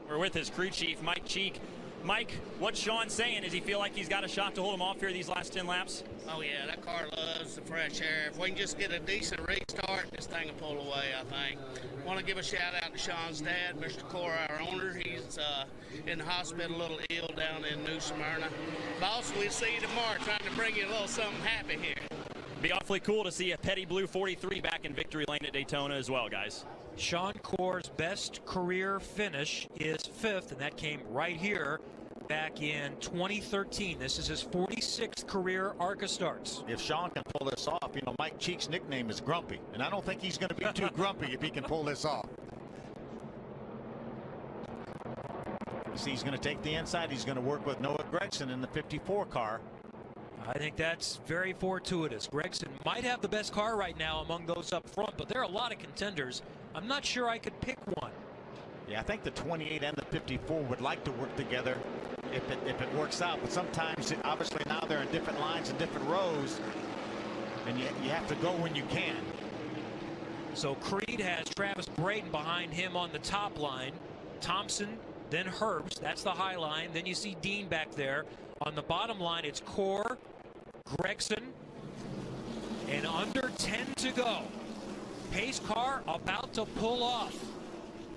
We're with his crew chief, Mike Cheek. Mike, what's Sean saying? Does he feel like he's got a shot to hold him off here these last 10 laps? Oh, yeah, that car loves the fresh air. If we can just get a decent restart, this thing will pull away, I think. Want to give a shout-out to Sean's dad, Mr. Corr, our owner. He's in the hospital, a little ill down in New Smyrna. Boss, we'll see you tomorrow, trying to bring you a little something happy here. Be awfully cool to see a Petty Blue 43 back in victory lane at Daytona as well, guys. Sean Corr's best career finish is 5th, and that came right here back in 2013. This is his 46th career Arca starts. If Sean can pull this off, you know, Mike Cheek's nickname is Grumpy, and I don't think he's going to be too grumpy if he can pull this off. You see, he's going to take the inside. He's going to work with Noah Gregson in the 54 car. I think that's very fortuitous. Gregson might have the best car right now among those up front, but there are a lot of contenders. I'm not sure I could pick one. Yeah, I think the 28 and the 54 would like to work together if it works out. But sometimes, obviously, now they're in different lines and different rows, and you have to go when you can. So Creed has Travis Braden behind him on the top line. Thompson, then Herbst. That's the high line. Then you see Dean back there. On the bottom line, it's Corr, Gregson, and under 10 to go. Pace car about to pull off.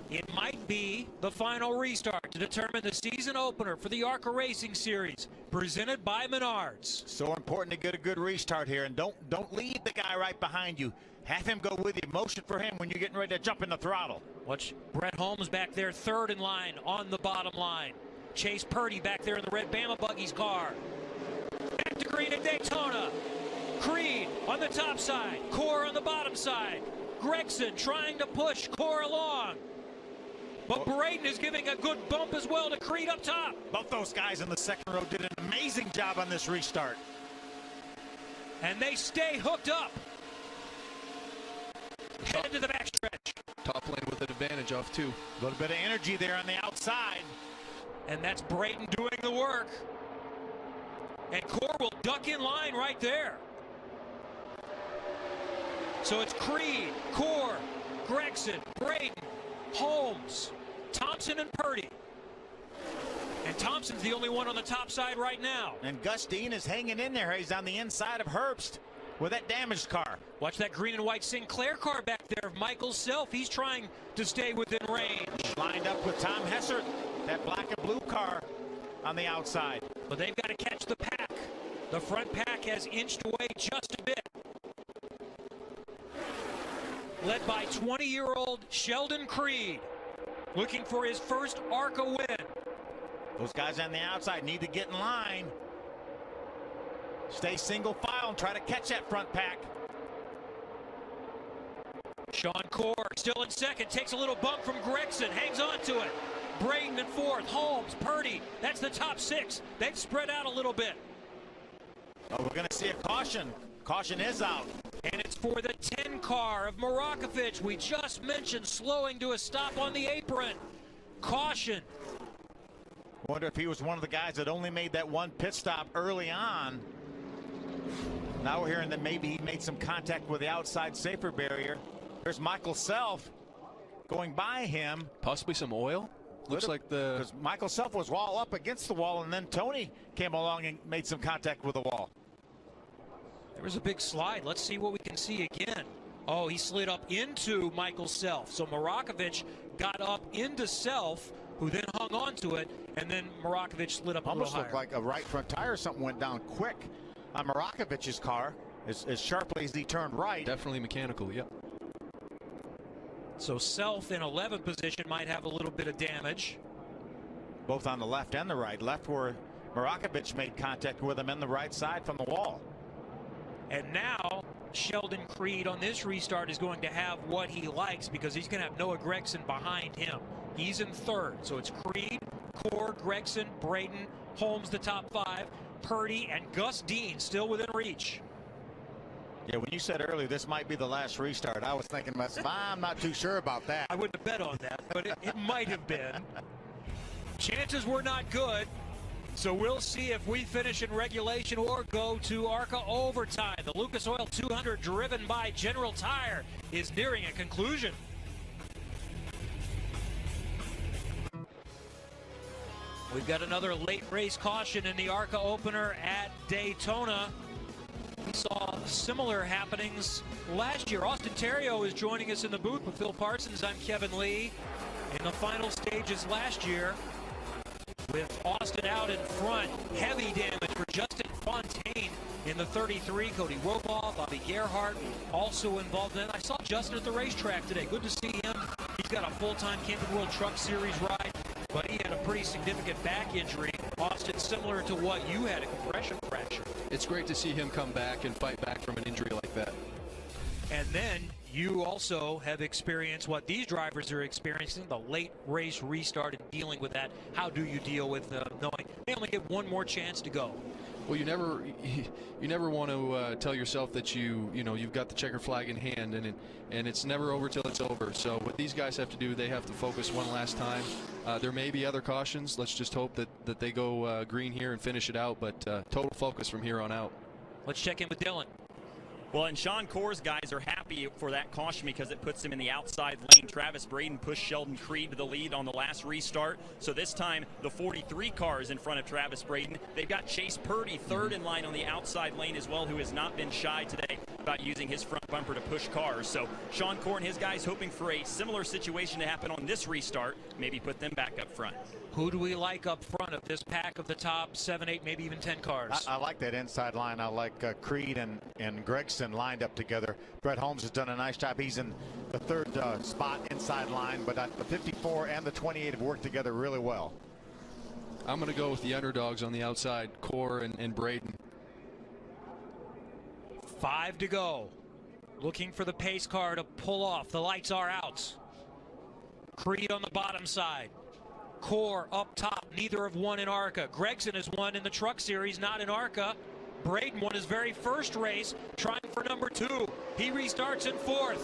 It might be the final restart to determine the season opener for the Arca Racing Series, presented by Menards. So important to get a good restart here, and don't leave the guy right behind you. Have him go with you. Motion for him when you're getting ready to jump in the throttle. Watch Brett Holmes back there, 3rd in line on the bottom line. Chase Purdy back there in the red Bama Buggies car. Back to green at Daytona. Creed on the top side. Corr on the bottom side. Gregson trying to push Corr along. But Braden is giving a good bump as well to Creed up top. Both those guys in the 2nd row did an amazing job on this restart. And they stay hooked up. Headed to the backstretch. Top lane with an advantage off too. A little bit of energy there on the outside. And that's Braden doing the work. And Corr will duck in line right there. So it's Creed, Corr, Gregson, Braden, Holmes, Thompson, and Purdy. And Thompson's the only one on the top side right now. And Gus Dean is hanging in there. He's on the inside of Herbst with that damaged car. Watch that green and white Sinclair car back there of Michael Self. He's trying to stay within range. Lined up with Tom Hessert, that black and blue car on the outside. But they've got to catch the pack. The front pack has inched away just a bit. Led by 20-year-old Sheldon Creed, looking for his first Arca win. Those guys on the outside need to get in line. Stay single file and try to catch that front pack. Sean Core still in second, takes a little bump from Gregson, hangs on to it. Braden in fourth, Holmes, Purdy, that's the top 6. They've spread out a little bit. Oh, we're going to see a caution. Caution is out. And it's for the 10 car of Marakovich. We just mentioned slowing to a stop on the apron. Caution. Wonder if he was one of the guys that only made that one pit stop early on. Now we're hearing that maybe he made some contact with the outside safer barrier. There's Michael Self going by him. Possibly some oil. Looks like because Michael Self was all up against the wall, and then Tony came along and made some contact with the wall. There was a big slide. Let's see what we can see again. Oh, he slid up into Michael Self. So Marakovich got up into Self, who then hung on to it, and then Marakovich slid up a little higher. Almost looked like a right front tire or something went down quick on Marakovich's car as sharply as he turned right. Definitely mechanical, yep. So Self in 11th position might have a little bit of damage. Both on the left and the right. Left where Marakovich made contact with him, and the right side from the wall. And now Sheldon Creed on this restart is going to have what he likes, because he's going to have Noah Gregson behind him. He's in third. So it's Creed, Core, Gregson, Braden, Holmes the top 5, Purdy, and Gus Dean still within reach. Yeah, when you said earlier this might be the last restart, I was thinking myself, I'm not too sure about that. I wouldn't have bet on that, but it might have been. Chances were not good. So we'll see if we finish in regulation or go to Arca overtime. The Lucas Oil 200 driven by General Tire is nearing a conclusion. We've got another late race caution in the Arca opener at Daytona. We saw similar happenings last year. Austin Terrio is joining us in the booth with Phil Parsons. I'm Kevin Lee. In the final stages last year, with Austin out in front, heavy damage for Justin Fontaine in the 33. Cody Robaugh, Bobby Gerhardt also involved in it. I saw Justin at the racetrack today. Good to see him. He's got a full-time Camping World Truck Series ride, but he had a pretty significant back injury. Austin, similar to what you had, a compression fracture. It's great to see him come back and fight back from an injury like that. And then you also have experienced what these drivers are experiencing, the late race restart, and dealing with that. How do you deal with knowing they only get one more chance to go? Well, you never want to tell yourself that you've got the checker flag in hand, and it's never over till it's over. So what these guys have to do, they have to focus one last time. There may be other cautions. Let's just hope that they go green here and finish it out. But total focus from here on out. Let's check in with Dylan. Well, and Sean Core's guys are happy for that caution because it puts him in the outside lane. Travis Braden pushed Sheldon Creed to the lead on the last restart. So this time, the 43 car is in front of Travis Braden. They've got Chase Purdy third in line on the outside lane as well, who has not been shy today about using his front bumper to push cars. So Sean Core and his guys hoping for a similar situation to happen on this restart, maybe put them back up front. Who do we like up front of this pack of the top 7, 8, maybe even 10 cars? I like that inside line. I like Creed and Gregson lined up together. Brett Holmes has done a nice job. He's in the third spot inside line, but the 54 and the 28 have worked together really well. I'm going to go with the underdogs on the outside, Core and Braden. 5 to go. Looking for the pace car to pull off. The lights are out. Creed on the bottom side. Core up top. Neither have won in Arca. Gregson has won in the Truck Series, not in Arca. Braden won his very first race, trying for number 2. He restarts in 4th.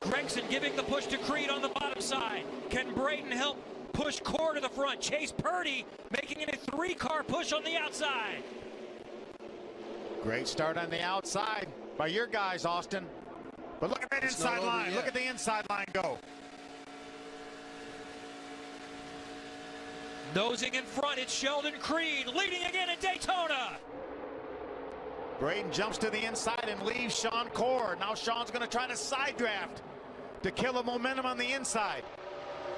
Gregson giving the push to Creed on the bottom side. Can Braden help push Core to the front? Chase Purdy making it a 3-car push on the outside. Great start on the outside by your guys, Austin. But look at that inside line. Look at the inside line go. Nosing in front, it's Sheldon Creed leading again at Daytona. Braden jumps to the inside and leaves Sean Core. Now Sean's going to try to side draft to kill the momentum on the inside.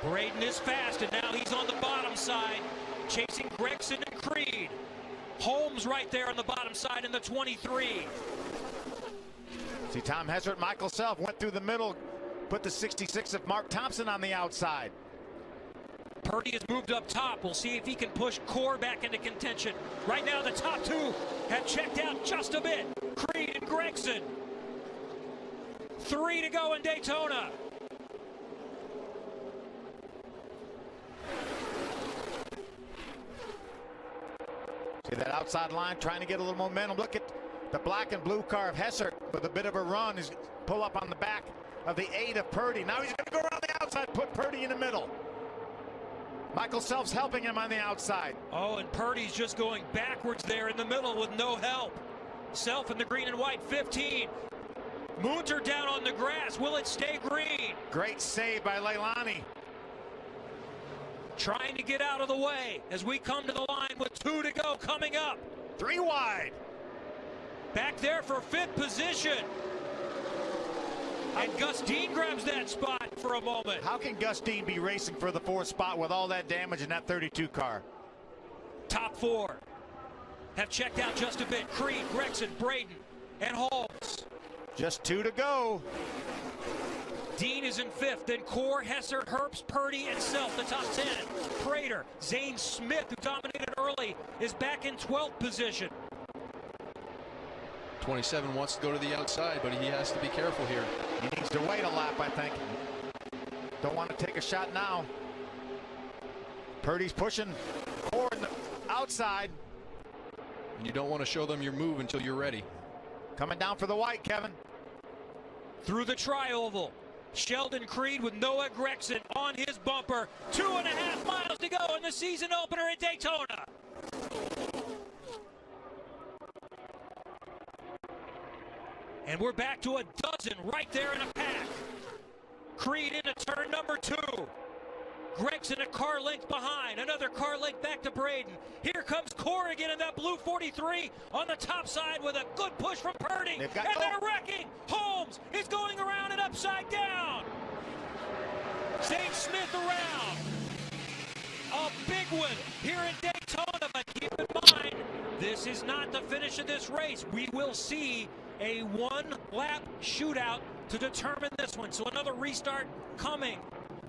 Braden is fast, and now he's on the bottom side, chasing Gregson and Creed. Holmes right there on the bottom side in the 23. See, Tom Hessert, Michael Self went through the middle, put the 66 of Mark Thompson on the outside. Purdy has moved up top. We'll see if he can push Core back into contention. Right now, the top two have checked out just a bit. Creed and Gregson. 3 to go in Daytona. See that outside line trying to get a little momentum. Look at the black and blue car of Hessert with a bit of a run. He's pull up on the back of the 8 of Purdy. Now he's going to go around the outside, put Purdy in the middle. Michael Self's helping him on the outside. Oh, and Purdy's just going backwards there in the middle with no help. Self in the green and white, 15. Moonter down on the grass. Will it stay green? Great save by Leilani. Trying to get out of the way as we come to the line with 2 to go coming up. 3 wide. Back there for 5th position. And Gus Dean grabs that spot for a moment. How can Gus Dean be racing for the 4th spot with all that damage in that 32 car? Top 4 have checked out just a bit. Creed, Gregson, Braden, and Holmes. Just 2 to go. Dean is in 5th, then Core, Hessert, Herbst, Purdy, and Self, the top 10. Prater, Zane Smith, who dominated early, is back in 12th position. 27 wants to go to the outside, but he has to be careful here. He needs to wait a lap, I think. Don't want to take a shot now. Purdy's pushing Core in the outside. And you don't want to show them your move until you're ready. Coming down for the white, Kevin. Through the tri-oval. Sheldon Creed with Noah Gregson on his bumper. 2.5 miles to go in the season opener at Daytona. And we're back to a dozen right there in a pack. Creed into turn number 2. Gregson a car length behind. Another car length back to Braden. Here comes Core again in that blue 43 on the top side with a good push from Purdy. And they're wrecking. Holmes is going around and upside down. Zane Smith around. A big one here in Daytona, but keep in mind, this is not the finish of this race. We will see a 1-lap shootout to determine this one. So another restart coming.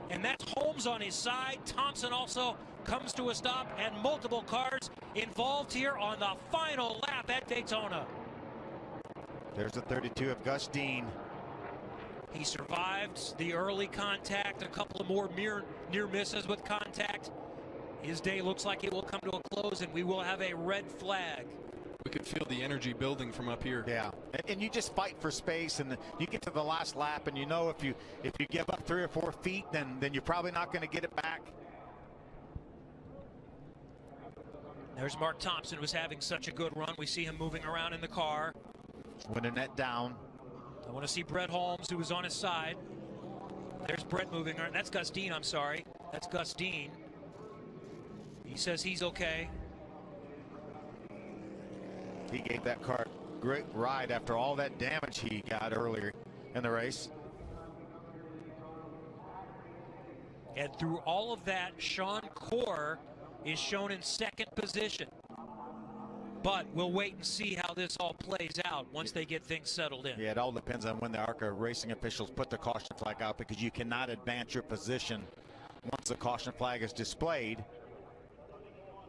And that's Holmes on his side. Thompson also comes to a stop, and multiple cars involved here on the final lap at Daytona. There's the 32 of Gus Dean. He survived the early contact, a couple of more near misses with contact. His day looks like it will come to a close, and we will have a red flag. We could feel the energy building from up here. Yeah, and you just fight for space, and you get to the last lap, and you know if you give up 3 or 4 feet, then you're probably not going to get it back. There's Mark Thompson, who's having such a good run. We see him moving around in the car. Winning that down. I want to see Brett Holmes, who was on his side. There's Brett moving around. That's Gus Dean, I'm sorry. That's Gus Dean. He says he's okay. He gave that car a great ride after all that damage he got earlier in the race. And through all of that, Sean Core is shown in 2nd position. But we'll wait and see how this all plays out once they get things settled in. Yeah, it all depends on when the Arca racing officials put the caution flag out, because you cannot advance your position once the caution flag is displayed.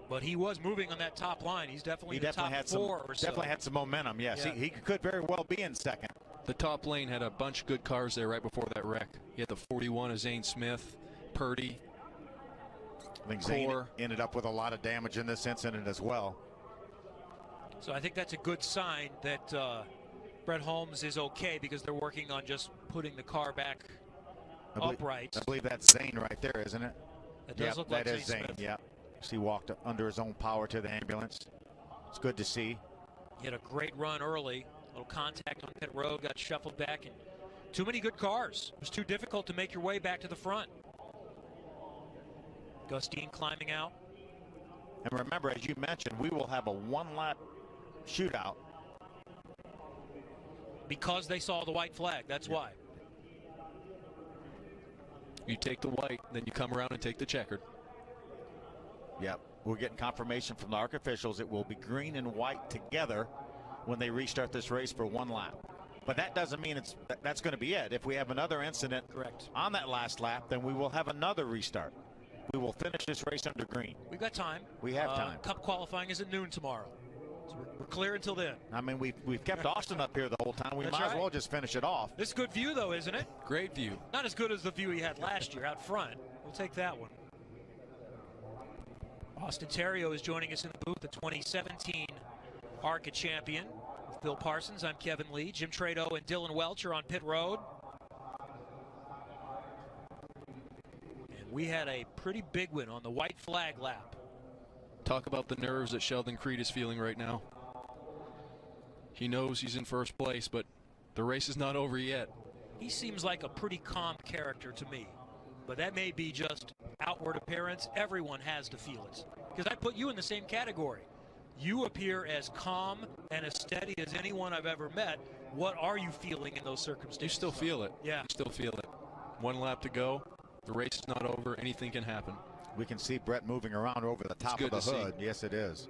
But he was moving on that top line. He's definitely in the top 4 or so. Definitely had some momentum, yes. Yeah. He could very well be in 2nd. The top lane had a bunch of good cars there right before that wreck. He had the 41 of Zane Smith, Purdy. I think Zane ended up with a lot of damage in this incident as well. So I think that's a good sign that Brett Holmes is okay, because they're working on just putting the car back upright. I believe that's Zane right there, isn't it? That does look like that is Zane Zane, Smith. yeah. He walked under his own power to the ambulance. It's good to see. He had a great run early. A little contact on pit road, got shuffled back, and too many good cars. It was too difficult to make your way back to the front. Gus Dean climbing out. And remember, as you mentioned, we will have a 1-lap shootout. Because they saw the white flag, that's why. You take the white, then you come around and take the checkered. Yep, we're getting confirmation from the Arca officials. It will be green and white together when they restart this race for 1 lap. But that doesn't mean that's going to be it. If we have another incident on that last lap, then we will have another restart. we will finish this race under green. We've got time. We have time. Cup qualifying is at noon tomorrow. So we're clear until then. I mean, we've kept Austin up here the whole time. We That's might as right. well just finish it off. This is good view, though, isn't it? Great view. Not as good as the view he had last year out front. We'll take that one. Austin Terrio is joining us in the booth, the 2017 Arca champion. With Bill Parsons, I'm Kevin Lee. Jim Trado and Dylan Welch are on pit road. And we had a pretty big win on the white flag lap. Talk about the nerves that Sheldon Creed is feeling right now. He knows he's in first place, but the race is not over yet. He seems like a pretty calm character to me, but that may be just outward appearance. Everyone has to feel it, because I put you in the same category. You appear as calm and as steady as anyone I've ever met. What are you feeling in those circumstances? You still feel it. Yeah. You still feel it. One lap to go. The race is not over. Anything can happen. We can see Brett moving around over the top of the hood. Yes, it is.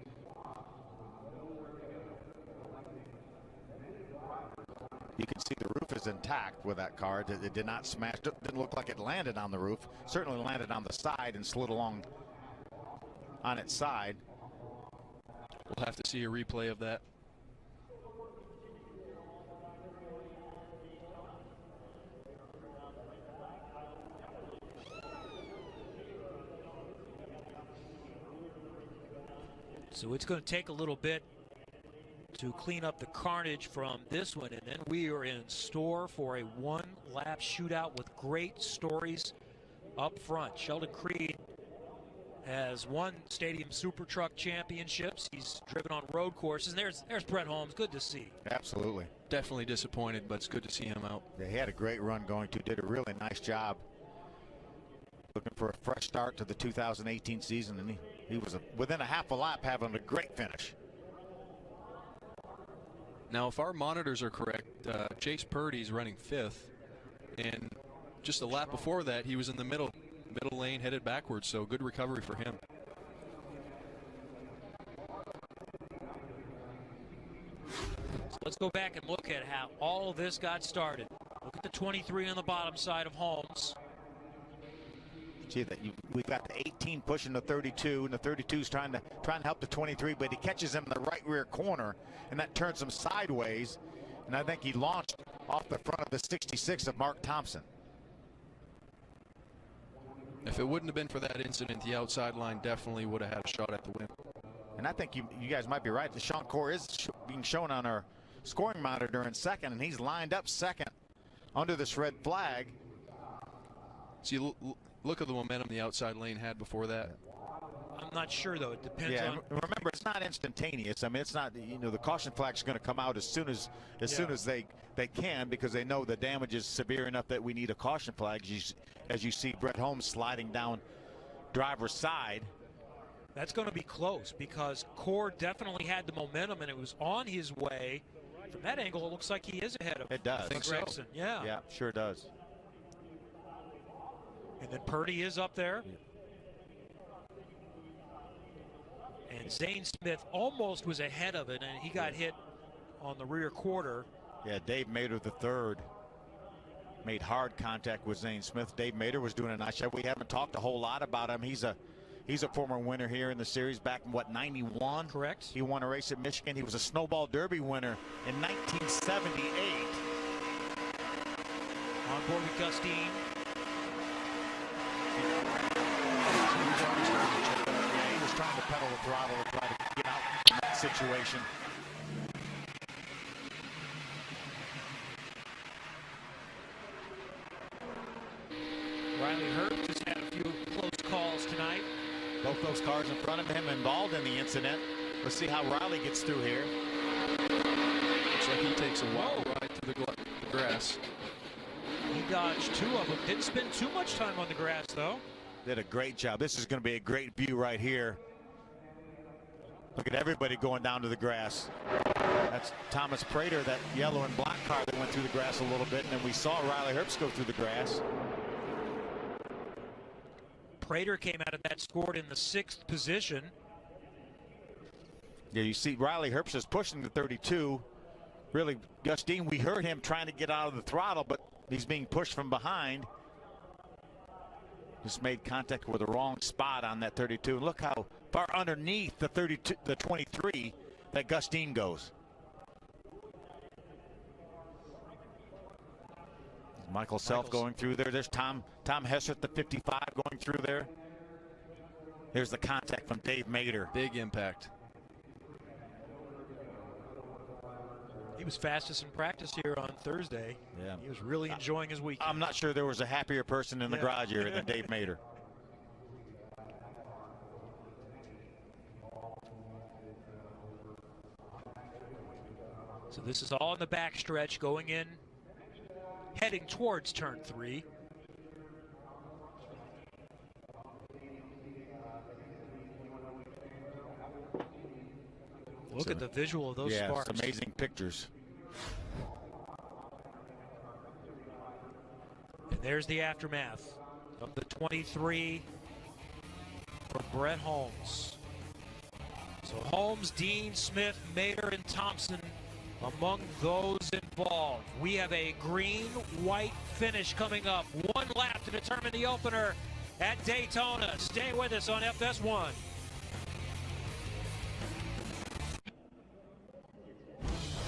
You can see the roof is intact with that car. It did not smash. It didn't look like it landed on the roof. Certainly landed on the side and slid along on its side. We'll have to see a replay of that. So it's going to take a little bit to clean up the carnage from this one, and then we are in store for a one-lap shootout with great stories up front. Sheldon Creed has won Stadium Super Truck Championships. He's driven on road courses. And there's Brett Holmes. Good to see. Absolutely. Definitely disappointed, but it's good to see him out. Yeah, he had a great run going to. Did a really nice job. Looking for a fresh start to the 2018 season, and he was within a half a lap having a great finish. Now, if our monitors are correct, Chase Purdy's running 5th, and just a lap before that, he was in the middle lane headed backwards, so good recovery for him. So let's go back and look at how all of this got started. Look at the 23 on the bottom side of Holmes. See that we got the 18 pushing the 32, and the 32's trying to help the 23, but he catches him in the right rear corner, and that turns him sideways. And I think he launched off the front of the 66 of Mark Thompson. If it wouldn't have been for that incident, the outside line definitely would have had a shot at the win. And I think you guys might be right. Sean Core is being shown on our scoring monitor in second, and he's lined up second under this red flag. See, look at the momentum the outside lane had before that. I'm not sure, though. It depends on. Remember, it's not instantaneous. I mean, it's not. The caution flag's going to come out as soon as they can, because they know the damage is severe enough that we need a caution flag. As you see Brett Holmes sliding down driver's side. That's going to be close, because Core definitely had the momentum, and it was on his way. From that angle, it looks like he is ahead of. It does. I think Gregson. so. Yeah. Yeah, sure does. And then Purdy is up there. And Zane Smith almost was ahead of it, and he got hit on the rear quarter. Yeah, Dave Mader III made hard contact with Zane Smith. Dave Mader was doing a nice job. We haven't talked a whole lot about him. He's a former winner here in the series back in, what, 91? Correct. He won a race at Michigan. He was a Snowball Derby winner in 1978. On board with Gustine. He was trying to pedal the throttle to try to get out of that situation. Riley Hurt just had a few close calls tonight. Both those cars in front of him involved in the incident. Let's see how Riley gets through here. Looks like he takes a wild ride through the grass. He dodged two of them. Didn't spend too much time on the grass, though. Did a great job. This is going to be a great view right here. Look at everybody going down to the grass. That's Thomas Prater, that yellow and black car that went through the grass a little bit, and then we saw Riley Herbst go through the grass. Prater came out of that, scored in the 6th position. Yeah, you see Riley Herbst is pushing the 32. Really, Gustine, we heard him trying to get out of the throttle, but he's being pushed from behind. Just made contact with the wrong spot on that 32. And look how far underneath the 32, the 23 that Gustine goes. Michael Self going through there. There's Tom Hessert, the 55, going through there. Here's the contact from Dave Mader. Big impact. He was fastest in practice here on Thursday. Yeah. He was really enjoying his weekend. I'm not sure there was a happier person in the garage here than Dave Mader. So this is all in the backstretch going in, heading towards turn 3. Look at the visual of those sparks. It's amazing pictures. And there's the aftermath of the 23 from Brett Holmes. So Holmes, Dean, Smith, Mader, and Thompson among those involved. We have a green-white finish coming up. One lap to determine the opener at Daytona. Stay with us on FS1.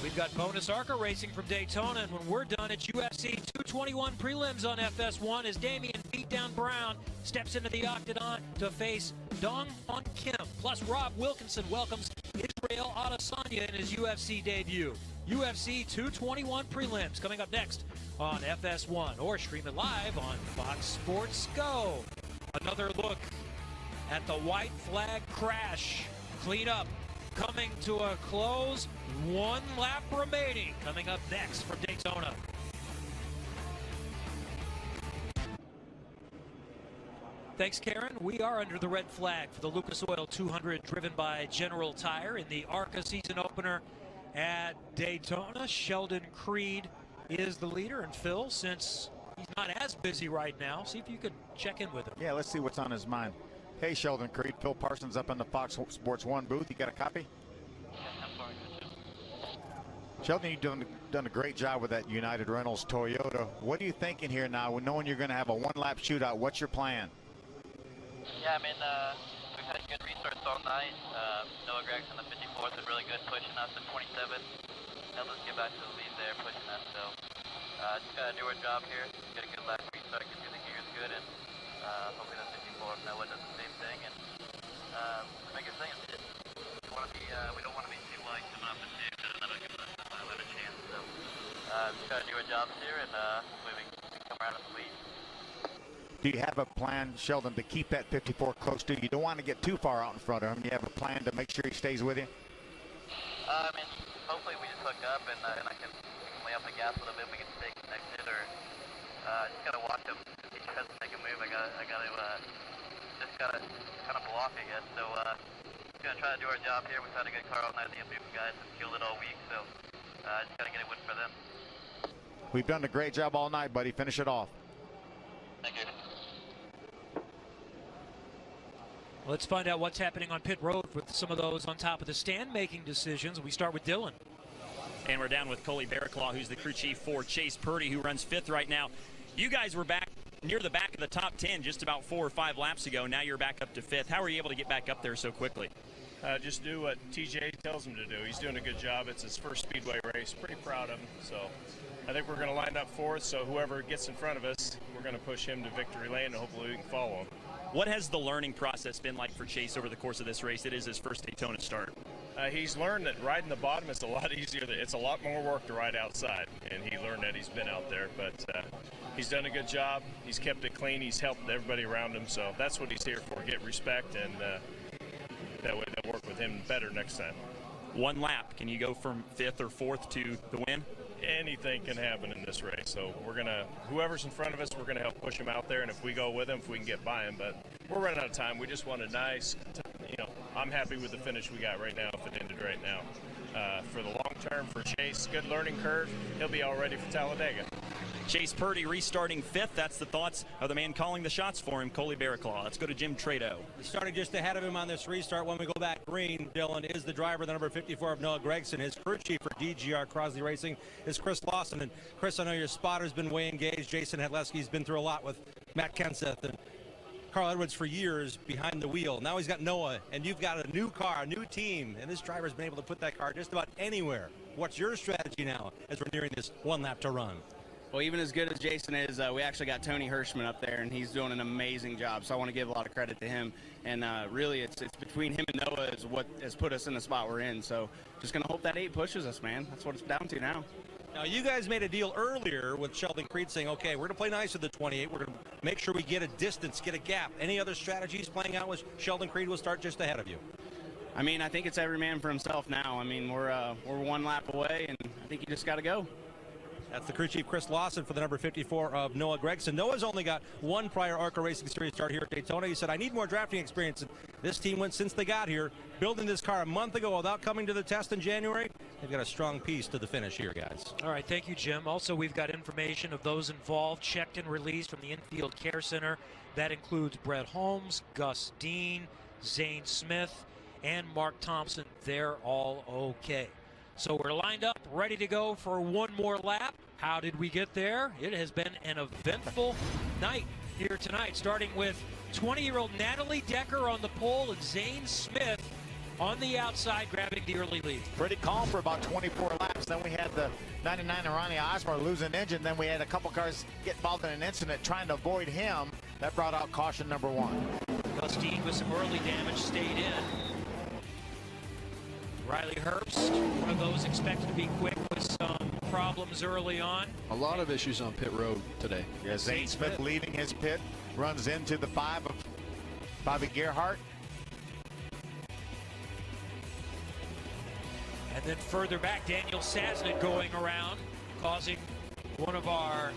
We've got bonus Arca racing from Daytona, and when we're done, it's UFC 221 prelims on FS1 as Damian Beatdown Brown steps into the octagon to face Dong Hon Kim. Plus, Rob Wilkinson welcomes Israel Adesanya in his UFC debut. UFC 221 prelims coming up next on FS1, or stream it live on Fox Sports Go. Another look at the white flag crash. Cleanup coming to a close. One lap remaining. Coming up next from Daytona. Thanks, Karen. We are under the red flag for the Lucas Oil 200 driven by General Tire in the Arca season opener at Daytona. Sheldon Creed is the leader, and Phil, since he's not as busy right now, see if you could check in with him. Yeah, let's see what's on his mind. Hey, Sheldon Creed. Phil Parsons up in the Fox Sports 1 booth. You got a copy? Sheldon, you've done a great job with that United Rentals Toyota. What are you thinking here now, knowing you're going to have a one-lap shootout? What's your plan? Yeah, I mean, we've had good restarts all night. Noah Gregson, the 54th, is really good, pushing us at 27. Now let's get back to the lead there, pushing us. So just got to do our job here, get a good lap restart, get through the gears good, and hopefully the 54 of Noah does the same thing. And make it thing. We don't want to be too light coming off the chute, and that'll give us a chance. So just got to do our jobs here, and hopefully we can come around with the lead. Do you have a plan, Sheldon, to keep that 54 close to you? You don't want to get too far out in front of him. You have a plan to make sure he stays with you? I mean, hopefully we just hook up and I can lay off the gas a little bit. We can stay connected, or just gotta watch him. If he tries to make a move, I gotta kind of block, I guess. So just gonna try to do our job here. We've had a good car all night. The MPF guys have killed it all week, so just gotta get a win for them. We've done a great job all night, buddy. Finish it off. Thank you. Let's find out what's happening on pit road with some of those on top of the stand making decisions. We start with Dylan. And we're down with Coley Barraclaw, who's the crew chief for Chase Purdy, who runs 5th right now. You guys were back near the back of the top 10 just about 4 or 5 laps ago. Now you're back up to 5th. How are you able to get back up there so quickly? Just do what TJ tells him to do. He's doing a good job. It's his first Speedway race. Pretty proud of him. So I think we're going to line up 4th, so whoever gets in front of us, we're going to push him to victory lane, and hopefully we can follow him. What has the learning process been like for Chase over the course of this race? It is his first Daytona start. He's learned that riding the bottom is a lot easier. It's a lot more work to ride outside, and he learned that. He's been out there, but he's done a good job. He's kept it clean. He's helped everybody around him, so that's what he's here for, get respect, and that way they'll work with him better next time. One lap, can you go from 5th or 4th to the win? Anything can happen in this race, so whoever's in front of us, we're gonna help push him out there, and if we go with him, if we can get by him. But we're running out of time. We just want a nice, I'm happy with the finish we got right now, if it ended right now. For the long term, for Chase, good learning curve. He'll be all ready for Talladega. Chase Purdy restarting 5th. That's the thoughts of the man calling the shots for him, Coley Barraclaw. Let's go to Jim Trado. Starting just ahead of him on this restart when we go back green, Dylan, is the driver, the number 54 of Noah Gregson. His crew chief for DGR Crosley Racing is Chris Lawson. And Chris, I know your spotter's been way engaged. Jason Hedlesky's been through a lot with Matt Kenseth. And Carl Edwards for years behind the wheel. Now he's got Noah, and you've got a new car, a new team, and this driver's been able to put that car just about anywhere. What's your strategy now as we're nearing this one lap to run? Well, even as good as Jason is, we actually got Tony Hirschman up there, and he's doing an amazing job. So I want to give a lot of credit to him. And really, it's between him and Noah is what has put us in the spot we're in. So just going to hope that 8 pushes us, man. That's what it's down to now. Now, you guys made a deal earlier with Sheldon Creed saying, okay, we're going to play nice with the 28. We're going to make sure we get a distance, get a gap. Any other strategies playing out with Sheldon Creed will start just ahead of you? I mean, I think it's every man for himself now. I mean, we're 1 lap away, and I think you just got to go. That's the crew chief, Chris Lawson, for the number 54 of Noah Gregson. Noah's only got 1 prior Arca Racing Series start here at Daytona. He said, I need more drafting experience. And this team went, since they got here, building this car a month ago without coming to the test in January. They've got a strong piece to the finish here, guys. All right, thank you, Jim. Also, we've got information of those involved, checked and released from the Infield Care Center. That includes Brett Holmes, Gus Dean, Zane Smith, and Mark Thompson. They're all okay. So we're lined up, ready to go for 1 more lap. How did we get there? It has been an eventful night here tonight, starting with 20-year-old Natalie Decker on the pole and Zane Smith on the outside grabbing the early lead. Pretty calm for about 24 laps. Then we had the 99 and Ronnie Osmer lose an engine. Then we had a couple cars get involved in an incident trying to avoid him. That brought out caution number 1. Gus Dean with some early damage stayed in. Riley Herbst, one of those expected to be quick with some problems early on. A lot of issues on pit road today. Yeah, Zane Smith leaving his pit, runs into the 5 of Bobby Gerhardt. And then further back, Daniel Sasnick going around, causing one of our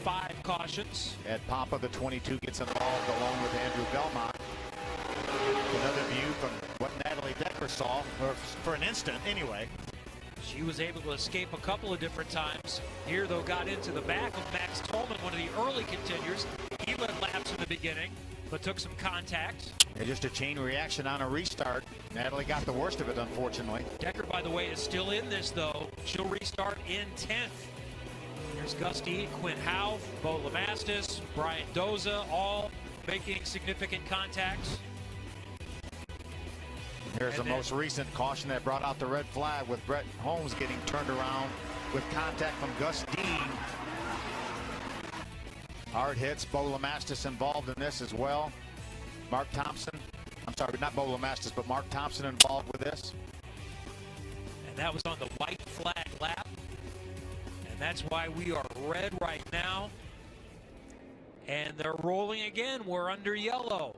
5 cautions. Ed Papa, the 22, gets involved along with Andrew Belmont. Another view from what Natalie Decker saw, or for an instant anyway. She was able to escape a couple of different times. Here, though, got into the back of Max Tolman, one of the early contenders. He led laps in the beginning, but took some contact. And just a chain reaction on a restart. Natalie got the worst of it, unfortunately. Decker, by the way, is still in this, though. She'll restart in 10th. There's Gus Dean, Quinn Howe, Bo Lamastis, Brian Doza, all making significant contacts. Here's the most recent caution that brought out the red flag with Brett Holmes getting turned around with contact from Gus Dean. Hard hits. Bo Lamastis involved in this as well. Mark Thompson. I'm sorry, not Bo Lamastis, but Mark Thompson involved with this. And that was on the white flag lap. And that's why we are red right now. And they're rolling again. We're under yellow.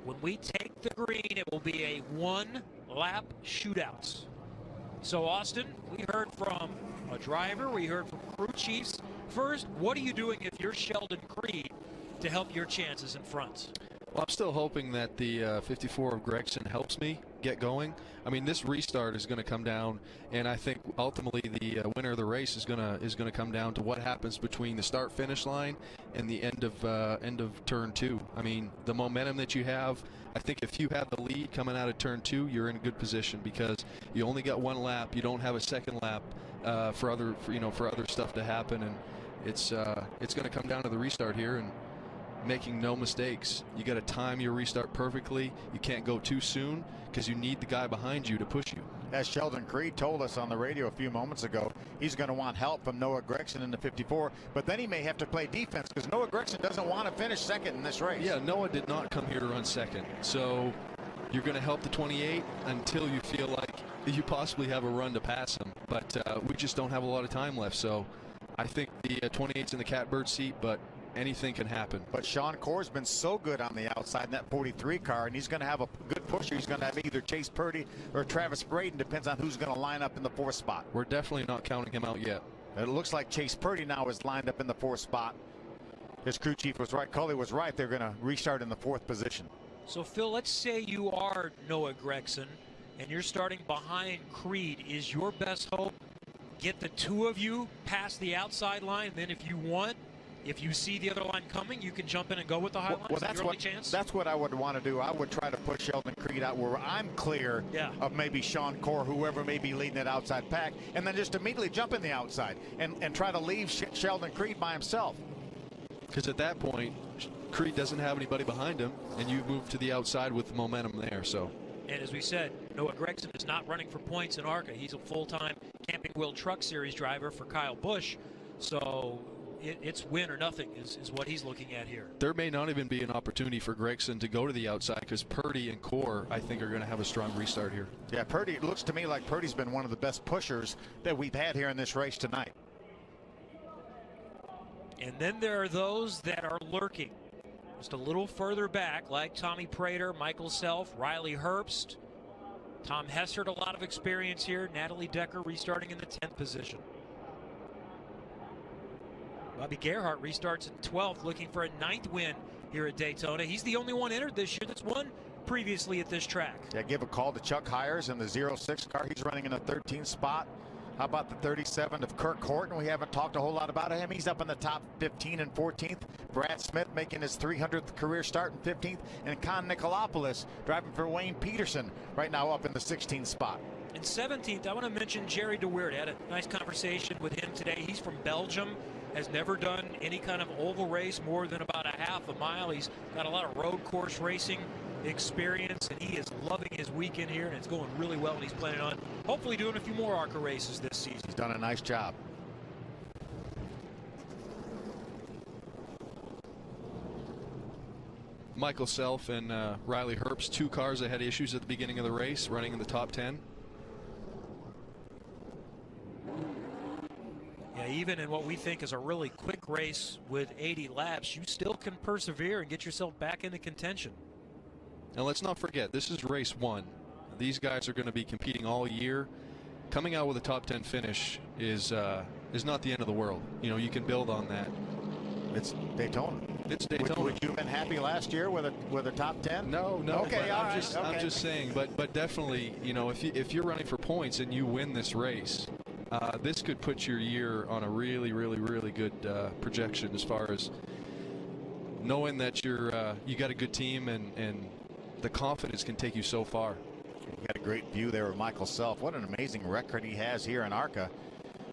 When we take the green, it will be a 1-lap shootout. So, Austin, we heard from a driver, we heard from crew chiefs. First, what are you doing if you're Sheldon Creed to help your chances in front? Well, I'm still hoping that the 54 of Gregson helps me get going. I mean, this restart is going to come down, and I think ultimately the winner of the race is going to come down to what happens between the start-finish line and the end of turn 2. I mean, the momentum that you have, I think if you have the lead coming out of turn 2, you're in a good position because you only got 1 lap. You don't have a second lap for other stuff to happen, and it's going to come down to the restart here and making no mistakes. You got to time your restart perfectly. You can't go too soon because you need the guy behind you to push you. As Sheldon Creed told us on the radio a few moments ago, he's going to want help from Noah Gregson in the 54, but then he may have to play defense because Noah Gregson doesn't want to finish second in this race. Yeah, Noah did not come here to run second, so you're going to help the 28 until you feel like you possibly have a run to pass him, but we just don't have a lot of time left, so I think the 28's in the catbird seat, but anything can happen. But Sean Corr's been so good on the outside in that 43 car, and he's going to have a good pusher. He's going to have either Chase Purdy or Travis Braden, depends on who's going to line up in the 4th spot. We're definitely not counting him out yet. It looks like Chase Purdy now is lined up in the 4th spot. His crew chief was right. Cully was right. They're going to restart in the 4th position. So, Phil, let's say you are Noah Gregson and you're starting behind Creed. Is your best hope get the 2 of you past the outside line? Then if you want, if you see the other line coming, you can jump in and go with the high line. Well, that's what I would want to do. I would try to push Sheldon Creed out where I'm clear of maybe Sean Corr, whoever may be leading that outside pack, and then just immediately jump in the outside and try to leave Sheldon Creed by himself. Because at that point, Creed doesn't have anybody behind him, and you move to the outside with the momentum there. So. And as we said, Noah Gregson is not running for points in Arca. He's a full-time Camping Wheel Truck Series driver for Kyle Busch. So it's win or nothing is what he's looking at here. There may not even be an opportunity for Gregson to go to the outside because Purdy and Core, I think, are going to have a strong restart here. Yeah, Purdy, it looks to me like Purdy's been one of the best pushers that we've had here in this race tonight. And then there are those that are lurking just a little further back, like Tommy Prater, Michael Self, Riley Herbst, Tom Hessert, a lot of experience here. Natalie Decker restarting in the 10th position. Bobby Gerhart restarts in 12th, looking for a 9th win here at Daytona. He's the only one entered this year that's won previously at this track. Yeah, give a call to Chuck Hires in the 06 car. He's running in the 13th spot. How about the 37 of Kirk Horton? We haven't talked a whole lot about him. He's up in the top 15 and 14th. Brad Smith making his 300th career start in 15th. And Con Nicolopoulos driving for Wayne Peterson right now up in the 16th spot. In 17th, I want to mention Jerry DeWeert. I had a nice conversation with him today. He's from Belgium, has never done any kind of oval race more than about a half a mile. He's got a lot of road course racing experience, and he is loving his weekend here, and it's going really well, and he's planning on hopefully doing a few more ARCA races this season. He's done a nice job. Michael Self and Riley Herbst, 2 cars that had issues at the beginning of the race, running in the top 10. Yeah, even in what we think is a really quick race with 80 laps, you still can persevere and get yourself back into contention. And let's not forget, this is race 1. These guys are going to be competing all year. Coming out with a top 10 finish is not the end of the world. You know, you can build on that. It's Daytona. It's Daytona. Would you have been happy last year with a top 10? No. Okay, all right. I'm just saying, but definitely, you know, if you're running for points and you win this race, this could put your year on a really, really, really good projection as far as knowing that you got a good team and the confidence can take you so far. You got a great view there of Michael Self. What an amazing record he has here in Arca.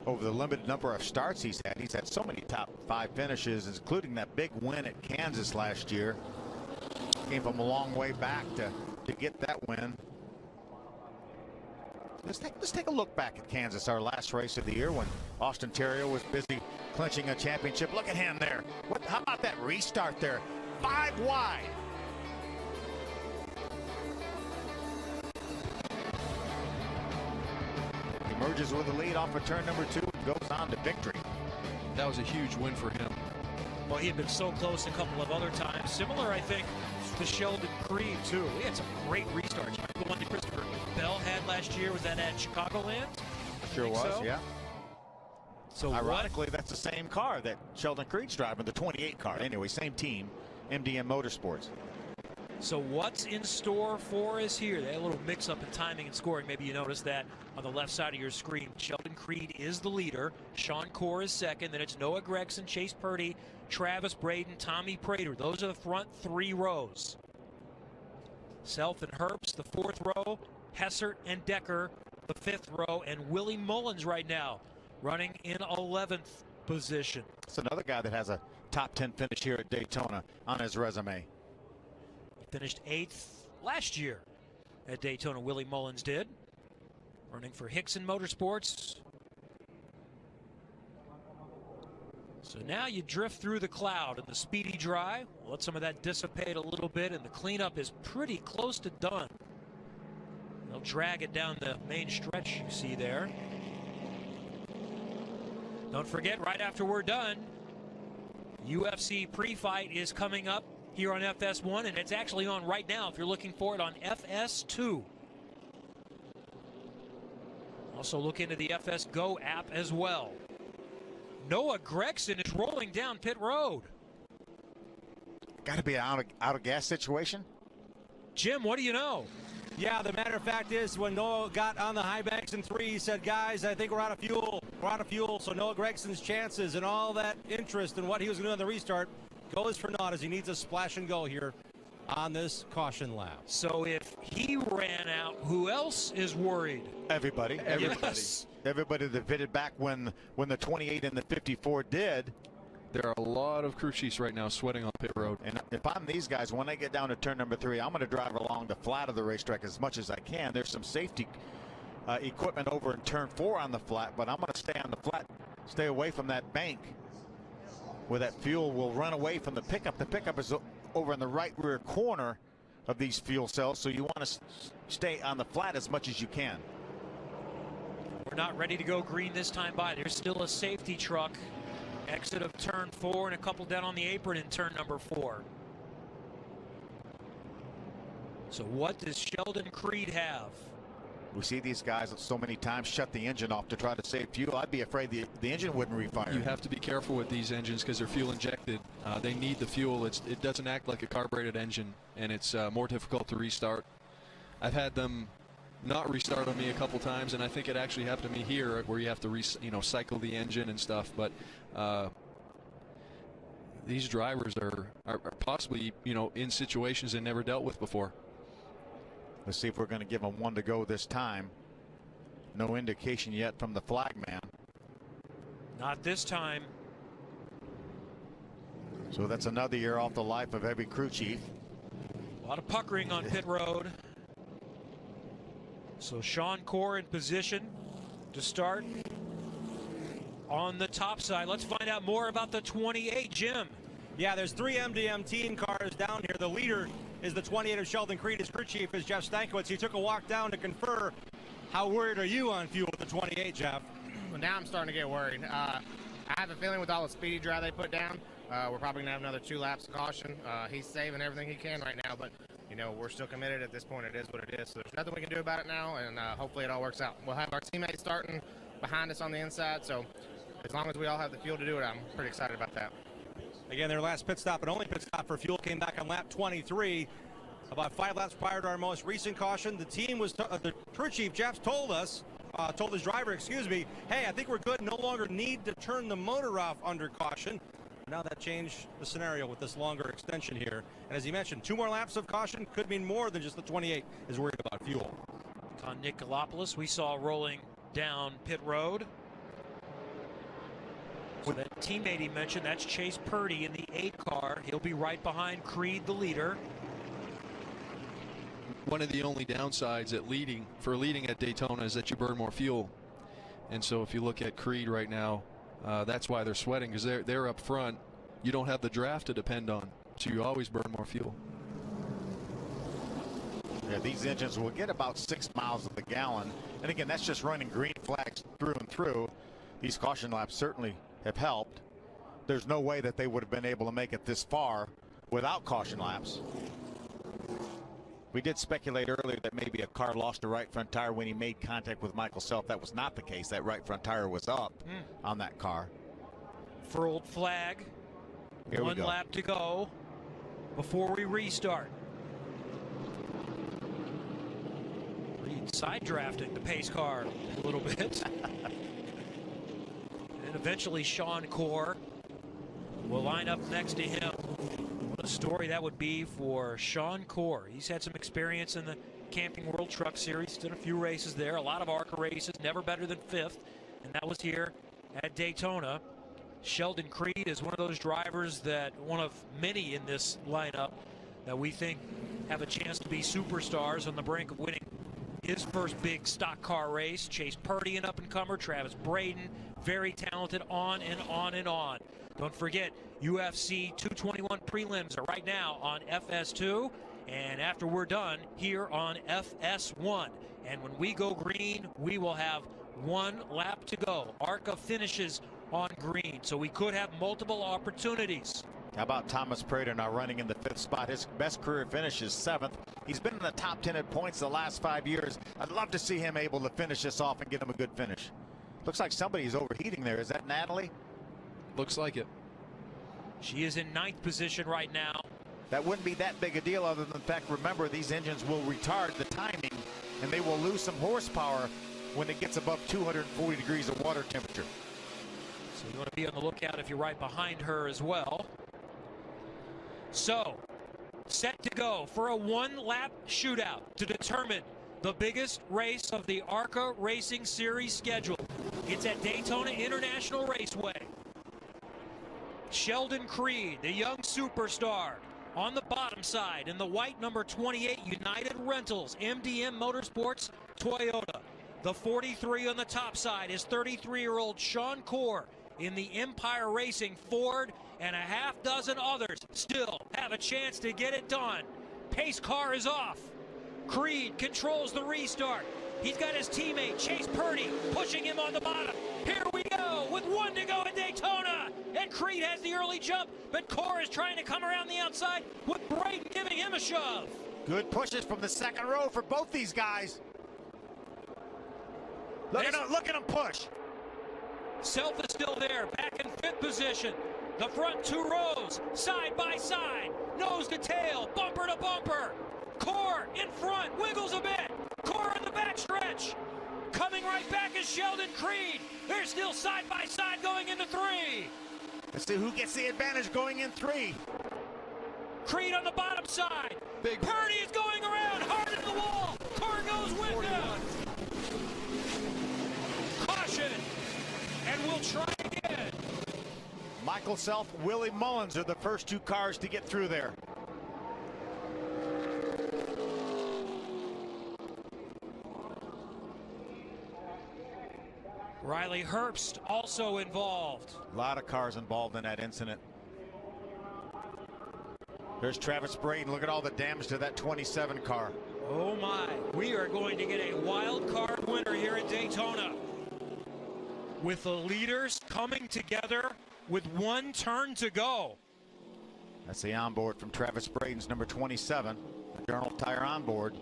Over the limited number of starts he's had so many top 5 finishes, including that big win at Kansas last year. Came from a long way back to get that win. Let's take a look back at Kansas, our last race of the year, when Austin Theriault was busy clinching a championship. Look at him there. How about that restart there? 5 wide. Emerges with the lead off of turn number 2 and goes on to victory. That was a huge win for him. Well, he had been so close a couple of other times. Similar, I think, to Sheldon Creed, too. We had some great restarts. The one that Christopher Bell had last year, was that at Chicagoland? Sure was, so. Yeah. So ironically, that's the same car that Sheldon Creed's driving, the 28 car. Anyway, same team, MDM Motorsports. So what's in store for us here? They had a little mix-up in timing and scoring. Maybe you noticed that on the left side of your screen. Sheldon Creed is the leader. Sean Core is second. Then it's Noah Gregson, Chase Purdy, Travis Braden, Tommy Prater. Those are the front 3 rows. Self and Herbst, the 4th row. Hessert and Decker, the 5th row. And Willie Mullins right now running in 11th position. It's another guy that has a top 10 finish here at Daytona on his resume. Finished 8th last year at Daytona. Willie Mullins did. Running for Hickson Motorsports. So now you drift through the cloud in the speedy dry. We'll let some of that dissipate a little bit, and the cleanup is pretty close to done. They'll drag it down the main stretch you see there. Don't forget, right after we're done, UFC pre-fight is coming up here on FS1, and it's actually on right now if you're looking for it on FS2. Also look into the FS Go app as well. Noah Gregson is rolling down pit road. Got to be an out of gas situation. Jim, what do you know? Yeah, the matter of fact is when Noah got on the high banks in 3, he said, guys, I think we're out of fuel. We're out of fuel. So Noah Gregson's chances and all that interest in what he was going to do on the restart goes for naught, as he needs a splash and go here on this caution lap. So if he ran out, who else is worried? Everybody. Yes. Everybody that pitted back when the 28 and the 54 did. There are a lot of crew chiefs right now sweating on pit road. And if I'm these guys, when they get down to turn number 3, I'm going to drive along the flat of the racetrack as much as I can. There's some safety equipment over in turn 4 on the flat, but I'm going to stay on the flat, stay away from that bank where that fuel will run away from the pickup. The pickup is over in the right rear corner of these fuel cells, so you want to stay on the flat as much as you can. We're not ready to go green this time by. There's still a safety truck. Exit of turn 4 and a couple down on the apron in turn number 4. So what does Sheldon Creed have? We see these guys so many times shut the engine off to try to save fuel. I'd be afraid the engine wouldn't refire. You have to be careful with these engines because they're fuel injected. They need the fuel. It doesn't act like a carbureted engine, and it's more difficult to restart. I've had them not restart on me a couple times, and I think it actually happened to me here where you have to cycle the engine and stuff. But these drivers are possibly in situations they never dealt with before. Let's see if we're going to give them 1 to go this time. No indication yet from the flag man. Not this time. So that's another year off the life of every crew chief. A lot of puckering on pit road. So Sean Corr in position to start on the top side. Let's find out more about the 28, Jim. Yeah, there's 3 MDM team cars down here. The leader is the 28 of Sheldon Creed. His crew chief is Jeff Stankiewicz. He took a walk down to confer. How worried are you on fuel with the 28, Jeff? Well, now I'm starting to get worried. I have a feeling with all the speedy dry they put down, we're probably going to have another 2 laps of caution. He's saving everything he can right now, but we're still committed at this point. It is what it is. So there's nothing we can do about it now, and hopefully it all works out. We'll have our teammates starting behind us on the inside, so as long as we all have the fuel to do it, I'm pretty excited about that. Again, their last pit stop and only pit stop for fuel came back on lap 23. About 5 laps prior to our most recent caution. The team was, the crew chief, Jeff, told his driver, hey, I think we're good. No longer need to turn the motor off under caution. Now that changed the scenario with this longer extension here. And as he mentioned, 2 more laps of caution could mean more than just the 28 is worried about fuel. On Nick Galopoulos, we saw rolling down pit road. So that teammate he mentioned, that's Chase Purdy in the 8 car. He'll be right behind Creed, the leader. One of the only downsides for leading at Daytona is that you burn more fuel. And so if you look at Creed right now, that's why they're sweating, because they're up front. You don't have the draft to depend on, so you always burn more fuel. Yeah, these engines will get about 6 miles of the gallon. And again, that's just running green flags through and through. These caution laps certainly have helped. There's no way that they would have been able to make it this far without caution laps. We did speculate earlier that maybe a car lost a right front tire when he made contact with Michael Self. That was not the case. That right front tire was up on that car. Furled flag. Here 1 lap to go before we restart. Reed side drafting the pace car a little bit. And eventually Sean Corr will line up next to him. What a story that would be for Sean Corr. He's had some experience in the Camping World Truck Series, did a few races there, a lot of Arca races, never better than 5th, and that was here at Daytona. Sheldon Creed is one of those drivers one of many in this lineup that we think have a chance to be superstars on the brink of winning his first big stock car race. Chase Purdy, an up-and-comer, Travis Braden, very talented, on and on and on. Don't forget, UFC 221 prelims are right now on FS2, and after we're done, here on FS1. And when we go green, we will have 1 lap to go. Arca finishes on green, so we could have multiple opportunities. How about Thomas Prater now running in the 5th spot? His best career finish is 7th. He's been in the top 10 at points the last 5 years. I'd love to see him able to finish this off and get him a good finish. Looks like somebody's overheating there. Is that Natalie? Looks like it. She is in 9th position right now. That wouldn't be that big a deal other than the fact, remember, these engines will retard the timing and they will lose some horsepower when it gets above 240 degrees of water temperature. So you want to be on the lookout if you're right behind her as well. So, set to go for a 1-lap shootout to determine the biggest race of the Arca Racing Series schedule. It's at Daytona International Raceway. Sheldon Creed, the young superstar, on the bottom side in the white number 28 United Rentals, MDM Motorsports Toyota. The 43 on the top side is 33-year-old Sean Corr in the Empire Racing Ford, and a half dozen others still have a chance to get it done. Pace car is off. Creed controls the restart. He's got his teammate Chase Purdy pushing him on the bottom. Here we go with 1 to go at Daytona. And Creed has the early jump, but Corr is trying to come around the outside with Brayton giving him a shove. Good pushes from the second row for both these guys. Look at him push. Self is still there, back in 5th position. The front 2 rows, side by side, nose to tail, bumper to bumper. Corr in front, wiggles a bit. Corr in the backstretch. Coming right back is Sheldon Creed. They're still side by side going into 3. Let's see who gets the advantage going in 3. Creed on the bottom side. Purdy is going around, hard into the wall. Corr goes with him. Caution, and we'll try again. Michael Self, Willie Mullins are the first 2 cars to get through there. Riley Herbst also involved. A lot of cars involved in that incident. There's Travis Brayton. Look at all the damage to that 27 car. Oh my, we are going to get a wild card winner here at Daytona. With the leaders coming together with 1 turn to go. That's the onboard from Travis Brayton's number 27, the Journal Tire onboard.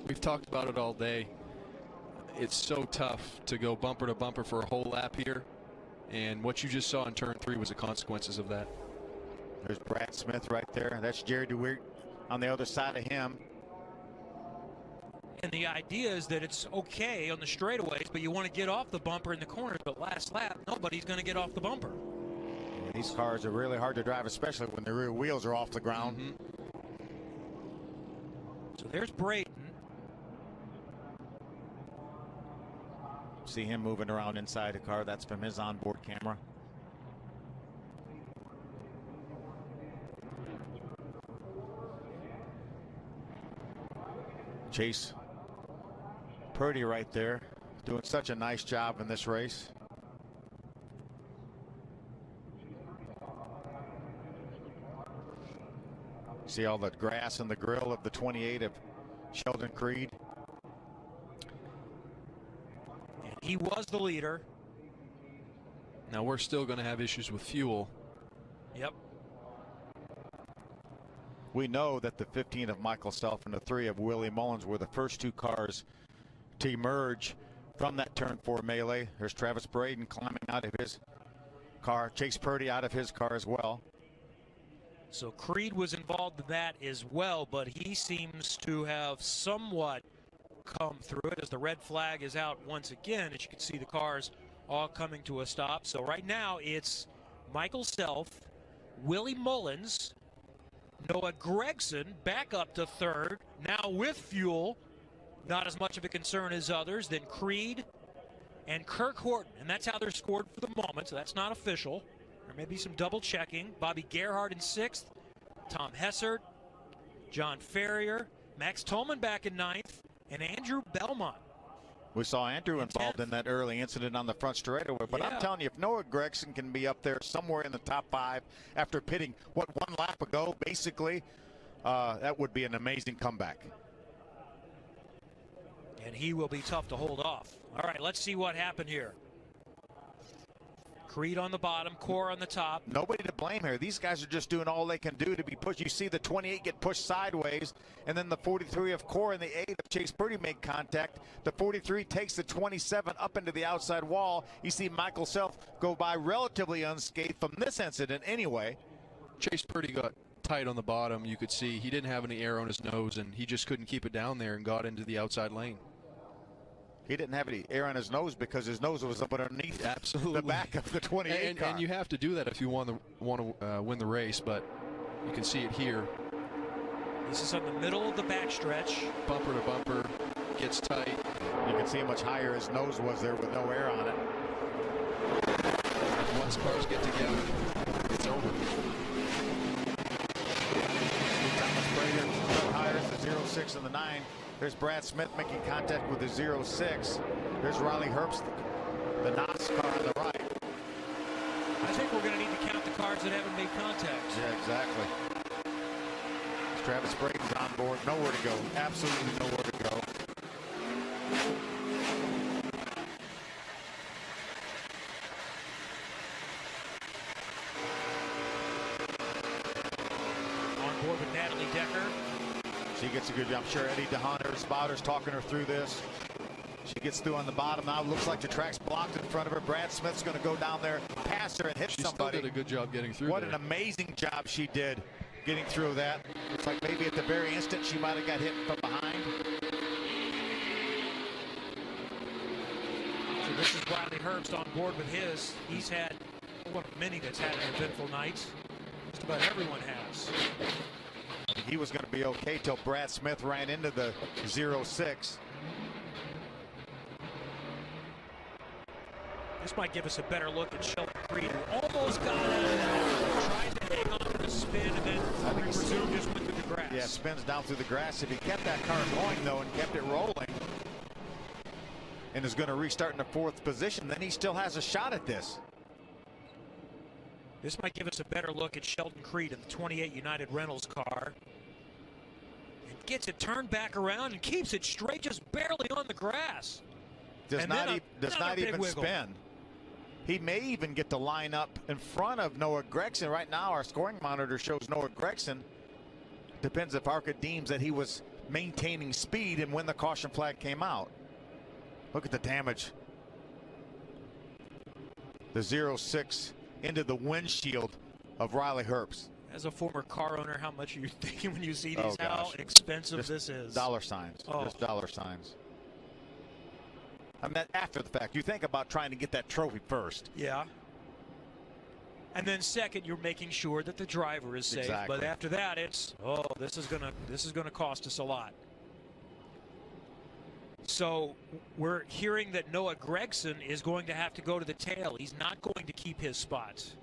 We've talked about it all day. It's so tough to go bumper to bumper for a whole lap here, and what you just saw in turn 3 was the consequences of that. There's Brad Smith right there. That's Jerry DeWeert on the other side of him. And the idea is that it's okay on the straightaways, but you want to get off the bumper in the corners. But last lap, nobody's going to get off the bumper. Yeah, these cars are really hard to drive, especially when the rear wheels are off the ground. So there's Brayton. See him moving around inside the car. That's from his onboard camera. Chase Purdy right there doing such a nice job in this race. See all the grass and the grill of the 28 of Sheldon Creed. And he was the leader. Now we're still going to have issues with fuel. Yep. We know that the 15 of Michael Self and the 3 of Willie Mullins were the first 2 cars to emerge from that turn 4 melee. There's Travis Brayton climbing out of his car. Chase Purdy out of his car as well. So Creed was involved in that as well, but he seems to have somewhat come through it as the red flag is out once again. As you can see, the cars all coming to a stop. So right now it's Michael Self, Willie Mullins, Noah Gregson back up to 3rd, now with fuel. Not as much of a concern as others. Then Creed and Kirk Horton, and that's how they're scored for the moment, so that's not official. There may be some double checking. Bobby Gerhardt in 6th, Tom Hessert, John Ferrier, Max Tolman back in 9th, and Andrew Belmont. We saw Andrew involved in that early incident on the front straightaway, but I'm telling you, if Noah Gregson can be up there somewhere in the top 5 after pitting, 1 lap ago, basically, that would be an amazing comeback. And he will be tough to hold off. All right, let's see what happened here. Creed on the bottom, Corr on the top. Nobody to blame here. These guys are just doing all they can do to be pushed. You see the 28 get pushed sideways, and then the 43 of Corr and the 8 of Chase Purdy make contact. The 43 takes the 27 up into the outside wall. You see Michael Self go by relatively unscathed from this incident anyway. Chase Purdy got tight on the bottom. You could see he didn't have any air on his nose, and he just couldn't keep it down there and got into the outside lane. He didn't have any air on his nose because his nose was up underneath the back of the 28 car. And you have to do that if you want to win the race, but you can see it here. This is on the middle of the backstretch. Bumper to bumper, gets tight. You can see how much higher his nose was there with no air on it. once cars get together, it's over. Thomas Prater hires the 06 and the 9. There's Brad Smith making contact with the 06. There's Riley Herbst, the NOS car on the right. I think we're going to need to count the cars that haven't made contact. Yeah, exactly. Travis Braden's on board. Nowhere to go. Absolutely nowhere to go. On board with Natalie Decker. She gets a good job. I'm sure Eddie DeHaan, her spotter's talking her through this. She gets through on the bottom. Now looks like the track's blocked in front of her. Brad Smith's going to go down there, pass her, and hit somebody. She still did a good job getting through. What there. an amazing job she did getting through that. It's like maybe at the very instant she might have got hit from behind. So this is Riley Herbst on board with his. He's had one of many that's had an eventful night. Just about everyone has. He was going to be okay till Brad Smith ran into the 06. This might give us a better look at Sheldon Creed, who almost got it, tried to hang on to the spin, and then we presume just went through the grass. Yeah, spins down through the grass. If he kept that car going, though, and kept it rolling, and is going to restart in the 4th position, then he still has a shot at this. This might give us a better look at Sheldon Creed in the 28 United Rentals car. And gets it turned back around and keeps it straight, just barely on the grass. Does not even wiggle. spin. He may even get to line up in front of Noah Gregson. Right now, our scoring monitor shows Noah Gregson. Depends if Arca deems that he was maintaining speed and when the caution flag came out. Look at the damage. The 06 into the windshield of Riley Herbst. As a former car owner, how much are you thinking when you see these? Oh, how gosh. expensive Just this is? Dollar signs. Oh. Just dollar signs. I mean, after the fact, you think about trying to get that trophy first. Yeah. And then second, you're making sure that the driver is safe. Exactly. But after that, it's this is gonna cost us a lot. So we're hearing that Noah Gregson is going to have to go to the tail. He's not going to keep his spots.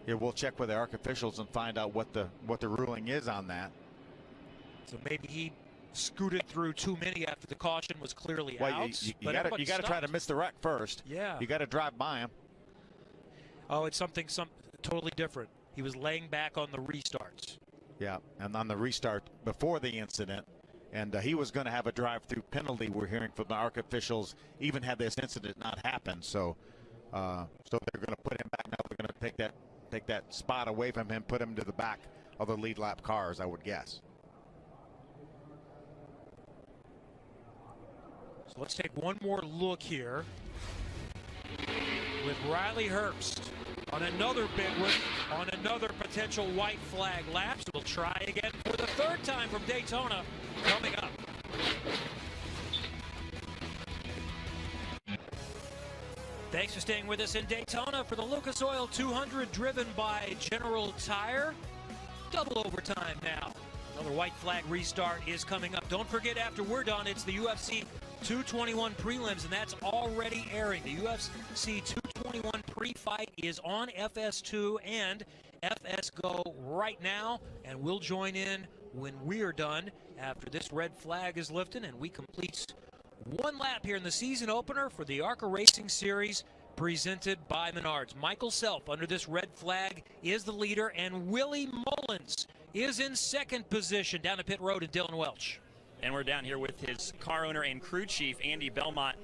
Yeah, we'll check with the ARC officials and find out what the ruling is on that. So maybe he scooted through too many after the caution was clearly Well, out. you got to try to miss the wreck first. Yeah. You got to drive by him. Oh, it's something totally different. He was laying back on the restarts. Yeah, and on the restart before the incident, and he was going to have a drive-through penalty. We're hearing from the ARC officials, even had this incident not happened. So, so they're going to put him back now. They're going to take that spot away from him, put him to the back of the lead lap cars, I would guess. So let's take one more look here with Riley Herbst on another big one, on another potential white flag lap. So we'll try again for the 3rd time from Daytona coming up. Thanks for staying with us in Daytona for the Lucas Oil 200 driven by General Tire. Double overtime now. Another white flag restart is coming up. Don't forget, after we're done, it's the UFC 221 prelims, and that's already airing. The UFC 221 pre-fight is on FS2 and FS Go right now, and we'll join in when we're done after this red flag is lifted and we complete one lap here in the season opener for the Arca Racing Series presented by Menards. Michael Self under this red flag is the leader, and Willie Mullins is in 2nd position down at pit road in Dillon Welch. And we're down here with his car owner and crew chief, Andy Belmont.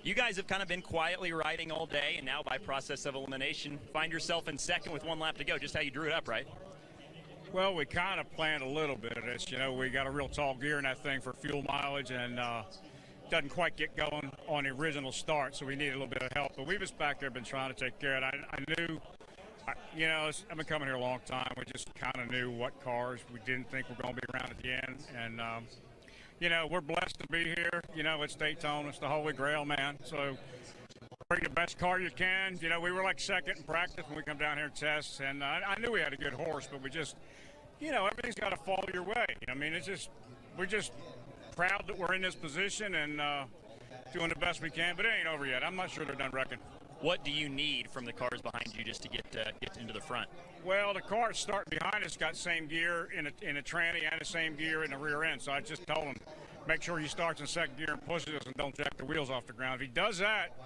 You guys have kind of been quietly riding all day, and now by process of elimination, find yourself in 2nd with 1 lap to go. Just how you drew it up, right? Well, we kind of planned a little bit of this. You know, we got a real tall gear in that thing for fuel mileage, and doesn't quite get going on the original start, so we needed a little bit of help. But we was back there been trying to take care of it. I knew, you know, I've been coming here a long time. We just kind of knew what cars we didn't think were going to be around at the end. And, you know, we're blessed to be here. You know, it's Daytona. It's the Holy Grail, man. So bring the best car you can. You know, we were like 2nd in practice when we come down here and test. And I knew we had a good horse, but we just, you know, everything's got to fall your way. I mean, we're just proud that we're in this position and doing the best we can, but it ain't over yet. I'm not sure they're done wrecking. What do you need from the cars behind you just to get into the front? Well, the car starting behind us got same gear in a tranny and the same gear in the rear end. So I just told him, make sure he starts in second gear and pushes us and don't jack the wheels off the ground. If he does that,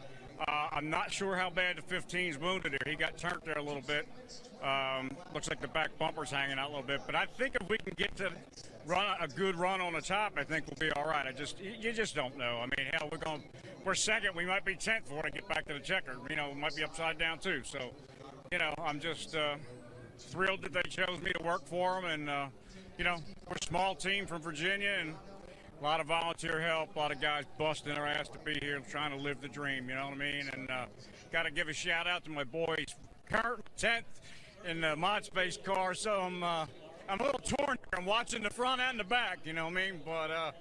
I'm not sure how bad the 15's wounded there. He got turned there a little bit. Looks like the back bumper's hanging out a little bit. But I think if we can get to run a good run on the top, I think we'll be all right. You just don't know. I mean, hell, we're second. We might be 10th before I get back to the checker. You know, we might be upside down too. So, you know, I'm just thrilled that they chose me to work for them. And, you know, we're a small team from Virginia and a lot of volunteer help, a lot of guys busting their ass to be here trying to live the dream, you know what I mean? And got to give a shout out to my boys, current 10th in the Mod Space car. So I'm a little torn. I'm watching the front and the back, you know what I mean? But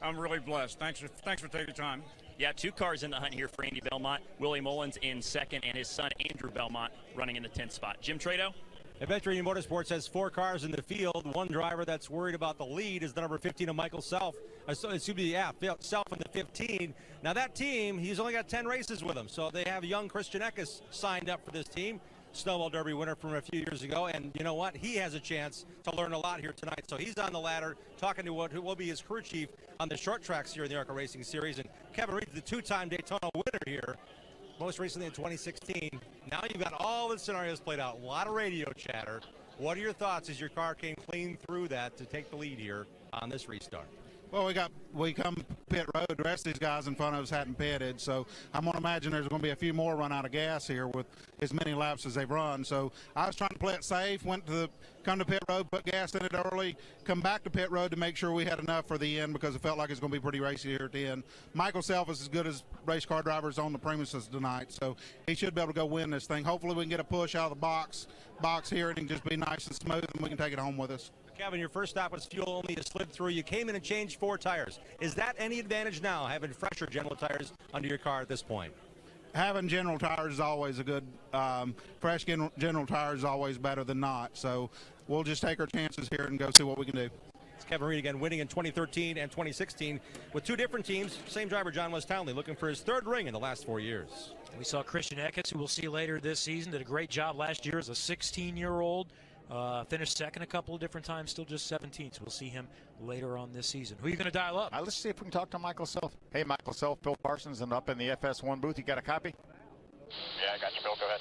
I'm really blessed. Thanks for taking the time. Yeah, 2 cars in the hunt here for Andy Belmont. Willie Mullins in second, and his son Andrew Belmont running in the 10th spot. Jim Trado? Adventure Motorsports has 4 cars in the field. One driver that's worried about the lead is the number 15 of Michael Self. Self in the 15. Now that team, he's only got 10 races with him, so they have young Christian Eckes signed up for this team. Snowball Derby winner from a few years ago, and you know what? He has a chance to learn a lot here tonight. So he's on the ladder talking to who will be his crew chief on the short tracks here in the Arca Racing Series. And Kevin Reed, the 2-time Daytona winner here, most recently in 2016. Now you've got all the scenarios played out, a lot of radio chatter. What are your thoughts as your car came clean through that to take the lead here on this restart? Well, we come pit road. The rest of these guys in front of us hadn't pitted, so I'm going to imagine there's going to be a few more run out of gas here with as many laps as they've run. So I was trying to play it safe, come to pit road, put gas in it early, come back to pit road to make sure we had enough for the end because it felt like it's going to be pretty racy here at the end. Michael Self is as good as race car drivers on the premises tonight, so he should be able to go win this thing. Hopefully we can get a push out of the box here and it can just be nice and smooth and we can take it home with us. Kevin, your first stop was fuel only. You slid through. You came in and changed 4 tires. Is that any advantage now, having fresher general tires under your car at this point? Having general tires is always a good, fresh general tires is always better than not. So we'll just take our chances here and go see what we can do. It's Kevin Reed again, winning in 2013 and 2016 with 2 different teams. Same driver, John West Townley, looking for his 3rd ring in the last 4 years. We saw Christian Eckes, who we'll see later this season, did a great job last year as a 16-year-old. Finished second a couple of different times, still just 17th. So we'll see him later on this season. Who are you going to dial up? Let's see if we can talk to Michael Self. Hey, Michael Self, Bill Parsons, and up in the FS1 booth. You got a copy? Yeah, I got you, Bill. Go ahead.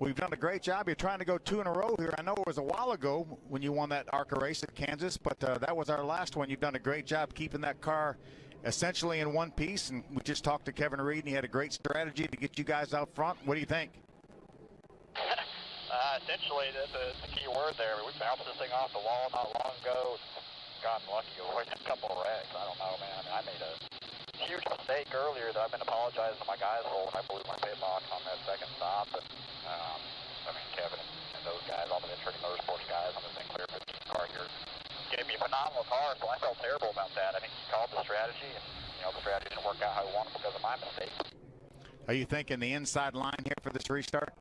We've done a great job. You're trying to go 2 in a row here. I know it was a while ago when you won that Arca race at Kansas, but that was our last one. You've done a great job keeping that car essentially in one piece, and we just talked to Kevin Reed, and he had a great strategy to get you guys out front. What do you think? Essentially, that's the key word there. We bounced this thing off the wall not long ago. Gotten lucky to avoid a couple of wrecks. I don't know, man. I made a huge mistake earlier that I've been apologizing to my guys for when I blew my pit box on that second stop. But, I mean, Kevin and those guys, all the Adventure Motorsports guys on the Sinclair 15 car here, gave me a phenomenal car, so I felt terrible about that. I think he called the strategy, and, you know, the strategy didn't work out how he wanted because of my mistake. Are you thinking the inside line here for this restart?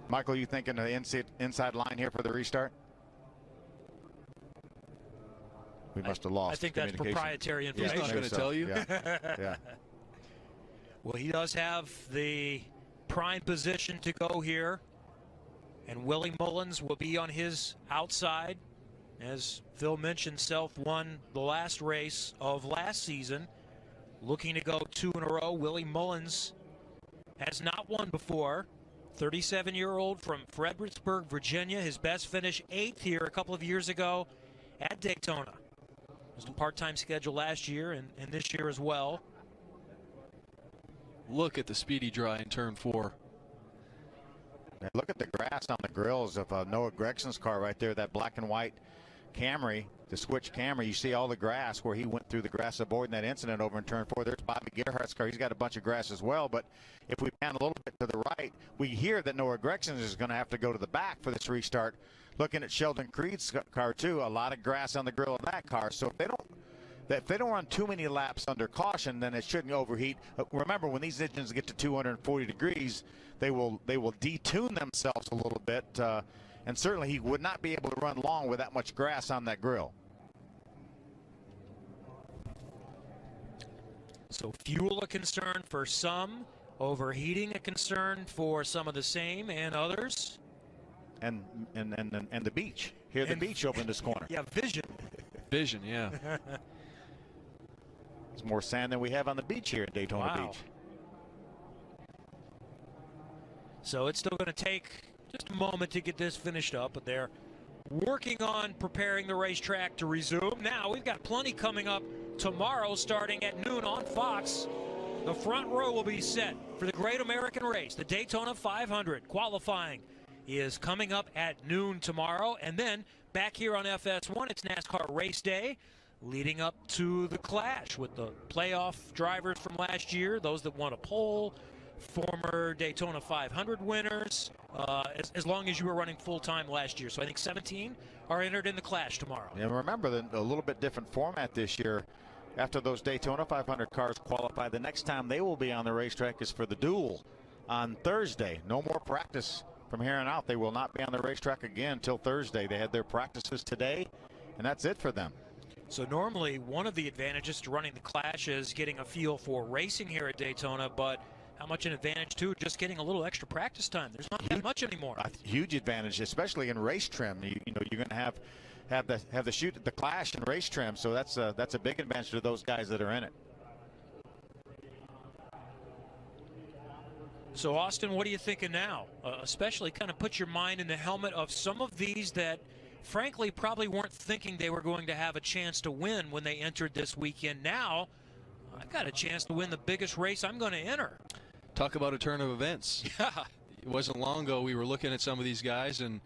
Michael, you thinking the inside line here for the restart? We must have lost. I think that's proprietary information. He's not going to tell you. Yeah. Well, he does have the prime position to go here, and Willie Mullins will be on his outside. As Phil mentioned, Self won the last race of last season, looking to go 2 in a row. Willie Mullins has not won before. 37-year-old from Fredericksburg, Virginia. His best finish 8th here a couple of years ago at Daytona. It was a part-time schedule last year and this year as well. Look at the speedy dry in turn 4. Now look at the grass on the grills of Noah Gregson's car right there, that black and white Camry, the switch Camry. You see all the grass where he went through the grass avoiding that incident over in turn 4. There's Bobby Gerhardt's car. He's got a bunch of grass as well, but if we pan a little bit to the right, we hear that Noah Gregson is going to have to go to the back for this restart. Looking at Sheldon Creed's car too, a lot of grass on the grill of that car. So if they don't run too many laps under caution, then it shouldn't overheat. Remember, when these engines get to 240 degrees, they will detune themselves a little bit, and certainly he would not be able to run long with that much grass on that grill. So fuel a concern for some, overheating a concern for some of the same and others. And the beach. Here, the beach over in this corner. Yeah, vision. Vision, yeah. There's more sand than we have on the beach here at Daytona Beach. So it's still going to take just a moment to get this finished up, but they're working on preparing the racetrack to resume. Now, we've got plenty coming up tomorrow starting at noon on Fox. The front row will be set for the Great American Race, the Daytona 500. Qualifying is coming up at noon tomorrow, and then back here on FS1, it's NASCAR Race Day, leading up to the Clash with the playoff drivers from last year, those that won a pole, former Daytona 500 winners, as long as you were running full-time last year. So I think 17 are entered in the Clash tomorrow. And remember, a little bit different format this year. After those Daytona 500 cars qualify, the next time they will be on the racetrack is for the duel on Thursday. No more practice from here on out. They will not be on the racetrack again until Thursday. They had their practices today, and that's it for them. So normally one of the advantages to running the Clash is getting a feel for racing here at Daytona, but how much an advantage too, just getting a little extra practice time. There's not that much anymore. A huge advantage, especially in race trim. You know, you're going to have the Clash and race trim, so that's a big advantage to those guys that are in it. So Austin, what are you thinking now? Especially kind of put your mind in the helmet of some of these that frankly probably weren't thinking they were going to have a chance to win when they entered this weekend. Now I've got a chance to win the biggest race I'm going to enter. Talk about a turn of events. Yeah. It wasn't long ago we were looking at some of these guys and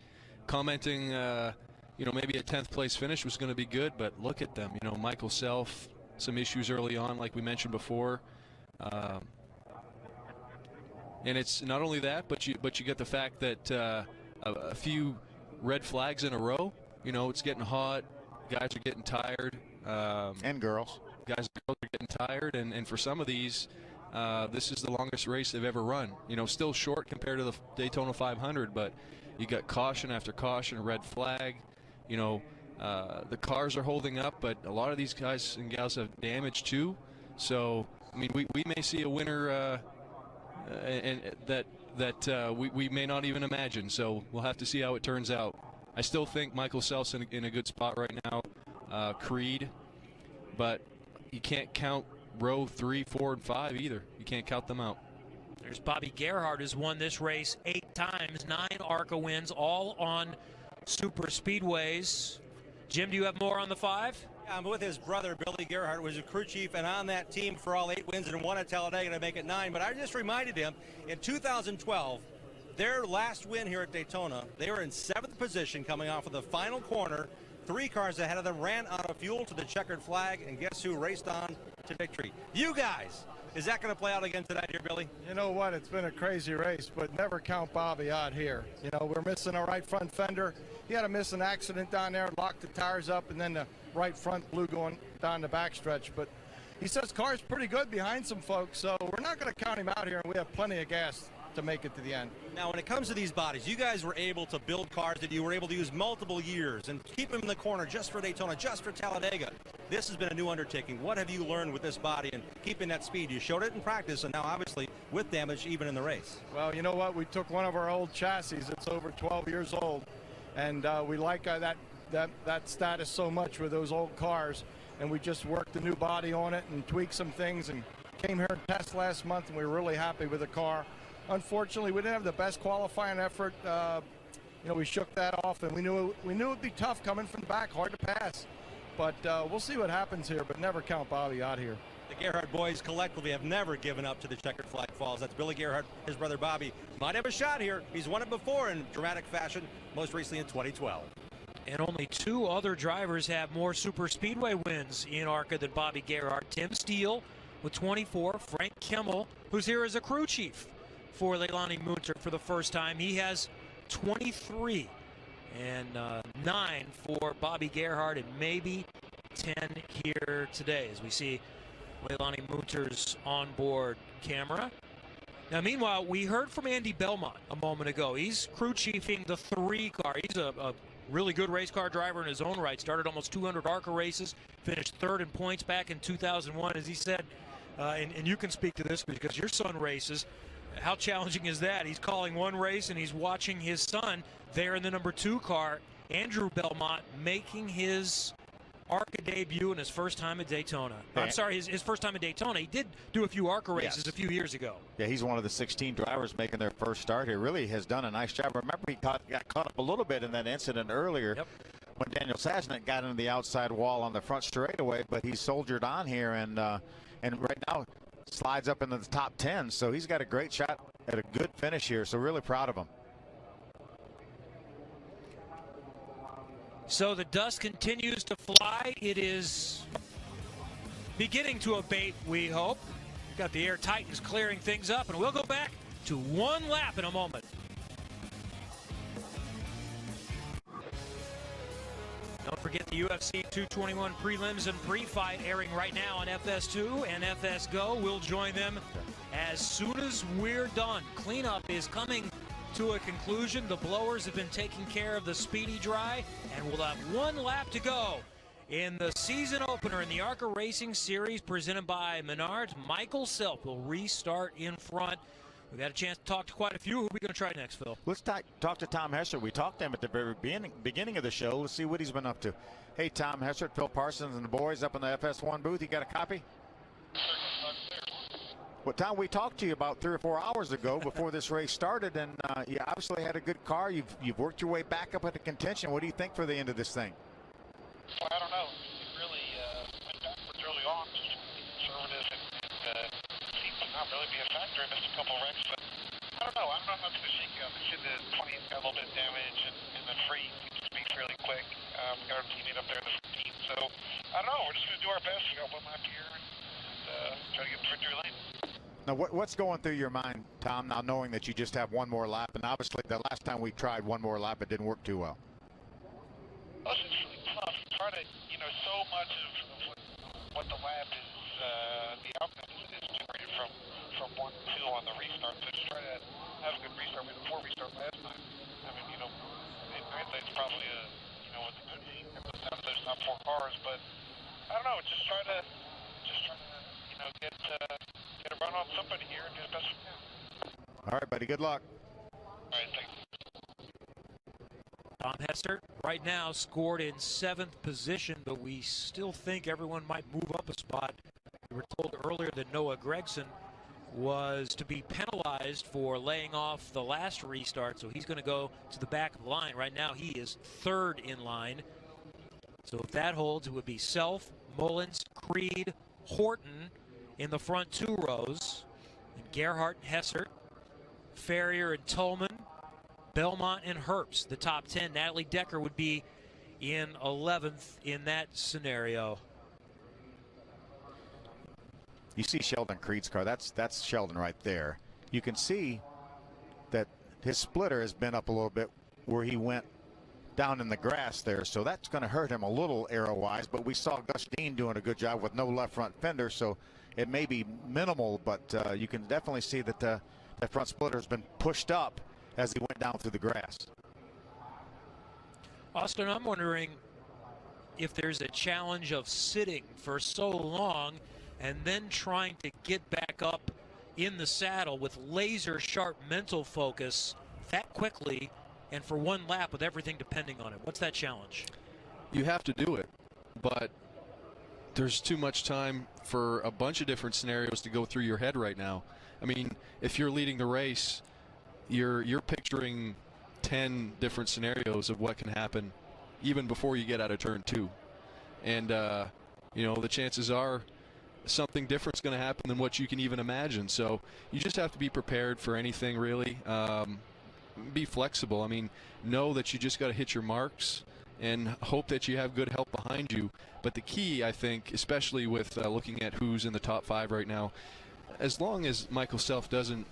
commenting, maybe a 10th place finish was going to be good, but look at them. You know, Michael Self, some issues early on, like we mentioned before. And it's not only that, but you get the fact that a few red flags in a row. You know, it's getting hot. Guys are getting tired. And girls. Guys and girls are getting tired. And for some of these, this is the longest race they've ever run. You know, still short compared to the Daytona 500, but you got caution after caution, red flag. You know, the cars are holding up, but a lot of these guys and gals have damage too. So, I mean, we may see a winner and that we may not even imagine. So we'll have to see how it turns out. I still think Michael Self's in a good spot right now. Creed, but you can't count row 3, 4, and 5 either. You can't count them out. There's Bobby Gerhardt, who's won this race 8 times, 9 Arca wins, all on super speedways. Jim, do you have more on the 5? I'm with his brother, Billy Gerhardt, who was a crew chief and on that team for all 8 wins and won at Talladega to make it 9. But I just reminded him, in 2012, their last win here at Daytona, they were in 7th position coming off of the final corner. 3 cars ahead of them ran out of fuel to the checkered flag, and guess who raced on to victory? You guys! Is that going to play out again tonight here, Billy? You know what? It's been a crazy race, but never count Bobby out here. You know, we're missing our right front fender. He had a missing accident down there, locked the tires up, and then the right front blew going down the backstretch. But he says car's pretty good behind some folks, so we're not going to count him out here, and we have plenty of gas to make it to the end. Now, when it comes to these bodies, you guys were able to build cars that you were able to use multiple years and keep them in the corner just for Daytona, just for Talladega. This has been a new undertaking. What have you learned with this body and keeping that speed? You showed it in practice, and now obviously with damage even in the race. Well, you know what? We took one of our old chassis. It's over 12 years old, and we like that status so much with those old cars, and we just worked the new body on it and tweaked some things and came here and tested last month, and we were really happy with the car. Unfortunately, we didn't have the best qualifying effort. We shook that off, and we knew it'd be tough coming from the back, hard to pass. But we'll see what happens here, but never count Bobby out here. The Gerhardt boys collectively have never given up to the checkered flag falls. That's Billy Gerhardt, his brother Bobby. Might have a shot here. He's won it before in dramatic fashion, most recently in 2012. And only 2 other drivers have more super speedway wins in Arca than Bobby Gerhardt. Tim Steele with 24, Frank Kimmel, who's here as a crew chief for Leilani Munter for the first time. He has 23, and 9 for Bobby Gerhardt, and maybe 10 here today as we see Leilani Munter's onboard camera. Now, meanwhile, we heard from Andy Belmont a moment ago. He's crew chiefing the 3 car. He's a really good race car driver in his own right. Started almost 200 Arca races, finished 3rd in points back in 2001. As he said, and you can speak to this because your son races. How challenging is that? He's calling one race and he's watching his son there in the number 2 car, Andrew Belmont, making his Arca debut in his first time at Daytona. I'm sorry, his first time at Daytona. He did do a few Arca races a few years ago. Yeah, he's one of the 16 drivers making their first start here. Really has done a nice job. Remember, he got caught up a little bit in that incident earlier when Daniel Sasnick got into the outside wall on the front straightaway, but he soldiered on here and right now slides up into the top 10. So he's got a great shot at a good finish here. So really proud of him. So the dust continues to fly. It is beginning to abate, we hope. Got the Air Titans clearing things up, and we'll go back to one lap in a moment. Don't forget the UFC 221 prelims and pre-fight airing right now on FS2 and FS Go. We'll join them as soon as we're done. Cleanup is coming to a conclusion. The blowers have been taking care of the speedy dry, and we'll have one lap to go in the season opener in the Arca Racing Series presented by Menards. Michael Self will restart in front. We've had a chance to talk to quite a few. Who are we going to try next, Phil? Let's talk to Tom Hessert. We talked to him at the very beginning of the show. Let's see what he's been up to. Hey, Tom Hessert, Phil Parsons and the boys up in the FS1 booth. You got a copy? Well, Tom, we talked to you about 3 or 4 hours ago before this race started, and you obviously had a good car. You've worked your way back up into contention. What do you think for the end of this thing? Well, I don't know. It really went backwards early on. Just conservative and seemed to not really be a factor. I missed a couple of wrecks, but I don't know. I don't know how it's going to shake out. They said the 20's got a little bit of damage, and the free seems to be fairly quick. We got our teammate up there in the 15, so I don't know. We're just going to do our best. We got one lap here and try to get the victory lane. Now, what's going through your mind, Tom, now knowing that you just have one more lap? And obviously, the last time we tried one more lap, it didn't work too well. Well, it's just really tough. You try to, so much of what the lap is, the outcome is generated from 1-2 on the restart. So just try to have a good restart. We had a poor restart last time. I mean, in hindsight, it's probably with the good team, it was down to those top 4 cars. But I don't know. Just try to get a run on somebody here and do the best we can. All right, buddy. Good luck. All right, thanks. Tom Hessert right now scored in 7th position, but we still think everyone might move up a spot. We were told earlier that Noah Gregson was to be penalized for laying off the last restart, so he's going to go to the back of the line. Right now he is 3rd in line. So if that holds, it would be Self, Mullins, Creed, Horton in the front 2 rows, and Gerhardt and Hessert, Ferrier and Tolman, Belmont and Herbst, the top 10. Natalie Decker would be in 11th in that scenario. You see Sheldon Creed's car. That's Sheldon right there. You can see that his splitter has been up a little bit where he went down in the grass there, so that's going to hurt him a little aero-wise, but we saw Gus Dean doing a good job with no left front fender, so it may be minimal, but you can definitely see that the front splitter has been pushed up as he went down through the grass. Austin, I'm wondering if there's a challenge of sitting for so long and then trying to get back up in the saddle with laser sharp mental focus that quickly and for one lap with everything depending on it. What's that challenge? You have to do it, but there's too much time for a bunch of different scenarios to go through your head right now. I mean, if you're leading the race, you're picturing 10 different scenarios of what can happen even before you get out of turn 2. And, the chances are something different's going to happen than what you can even imagine. So you just have to be prepared for anything, really. Be flexible. I mean, know that you just got to hit your marks and hope that you have good help behind you. But the key, I think, especially with looking at who's in the top 5 right now, as long as Michael Self doesn't,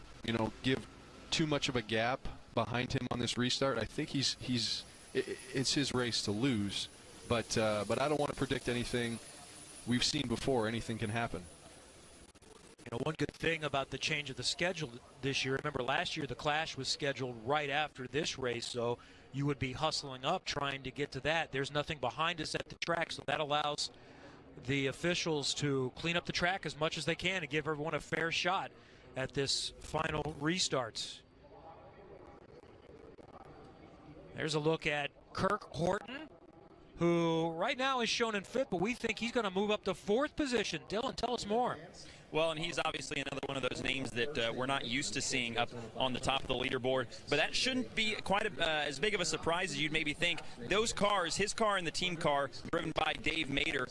give too much of a gap behind him on this restart, I think it's his race to lose. But I don't want to predict anything. We've seen before, anything can happen. One good thing about the change of the schedule this year, remember last year the Clash was scheduled right after this race, so you would be hustling up trying to get to that. There's nothing behind us at the track, so that allows the officials to clean up the track as much as they can and give everyone a fair shot at this final restart. There's a look at Kirk Horton, who right now is shown in fifth, but we think he's going to move up to fourth position. Dylan, tell us more. Well, and he's obviously another one of those names that we're not used to seeing up on the top of the leaderboard. But that shouldn't be quite as big of a surprise as you'd maybe think. Those cars, his car and the team car, driven by Dave Mader,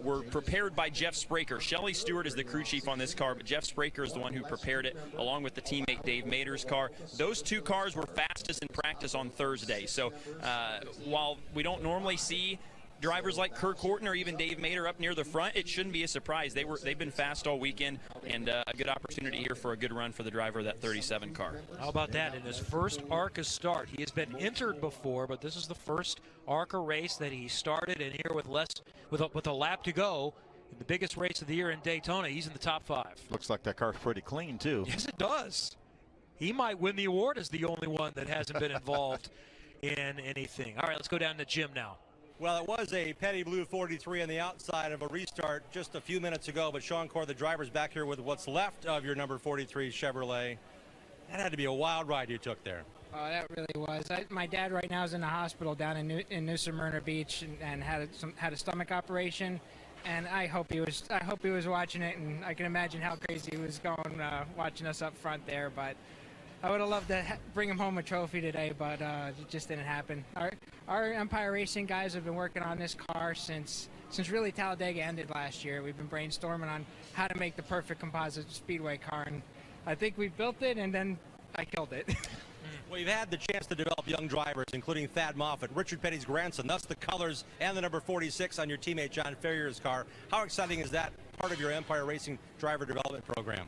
were prepared by Jeff Spraker. Shelley Stewart is the crew chief on this car, but Jeff Spraker is the one who prepared it, along with the teammate Dave Mader's car. Those two cars were fastest in practice on Thursday. So while we don't normally see drivers like Kirk Horton or even Dave Mader up near the front, it shouldn't be a surprise. They've been fast all weekend, and a good opportunity here for a good run for the driver of that 37 car. How about that? In his first ARCA start, he has been entered before, but this is the first ARCA race that he started, and here with a lap to go, in the biggest race of the year in Daytona, he's in the top 5. Looks like that car's pretty clean too. Yes, it does. He might win the award as the only one that hasn't been involved in anything. All right, let's go down to Jim now. Well, it was a Petty Blue 43 on the outside of a restart just a few minutes ago, but Sean Corr, the driver's back here with what's left of your number 43 Chevrolet. That had to be a wild ride you took there. Oh, that really was. My dad right now is in the hospital down in New Smyrna Beach and had a stomach operation, and I hope he was watching it, and I can imagine how crazy he was going watching us up front there, but I would have loved to bring him home a trophy today, but it just didn't happen. Our Empire Racing guys have been working on this car since really Talladega ended last year. We've been brainstorming on how to make the perfect composite Speedway car, and I think we built it, and then I killed it. Well, you've had the chance to develop young drivers, including Thad Moffitt, Richard Petty's grandson, thus the colors and the number 46 on your teammate John Ferrier's car. How exciting is that part of your Empire Racing driver development program?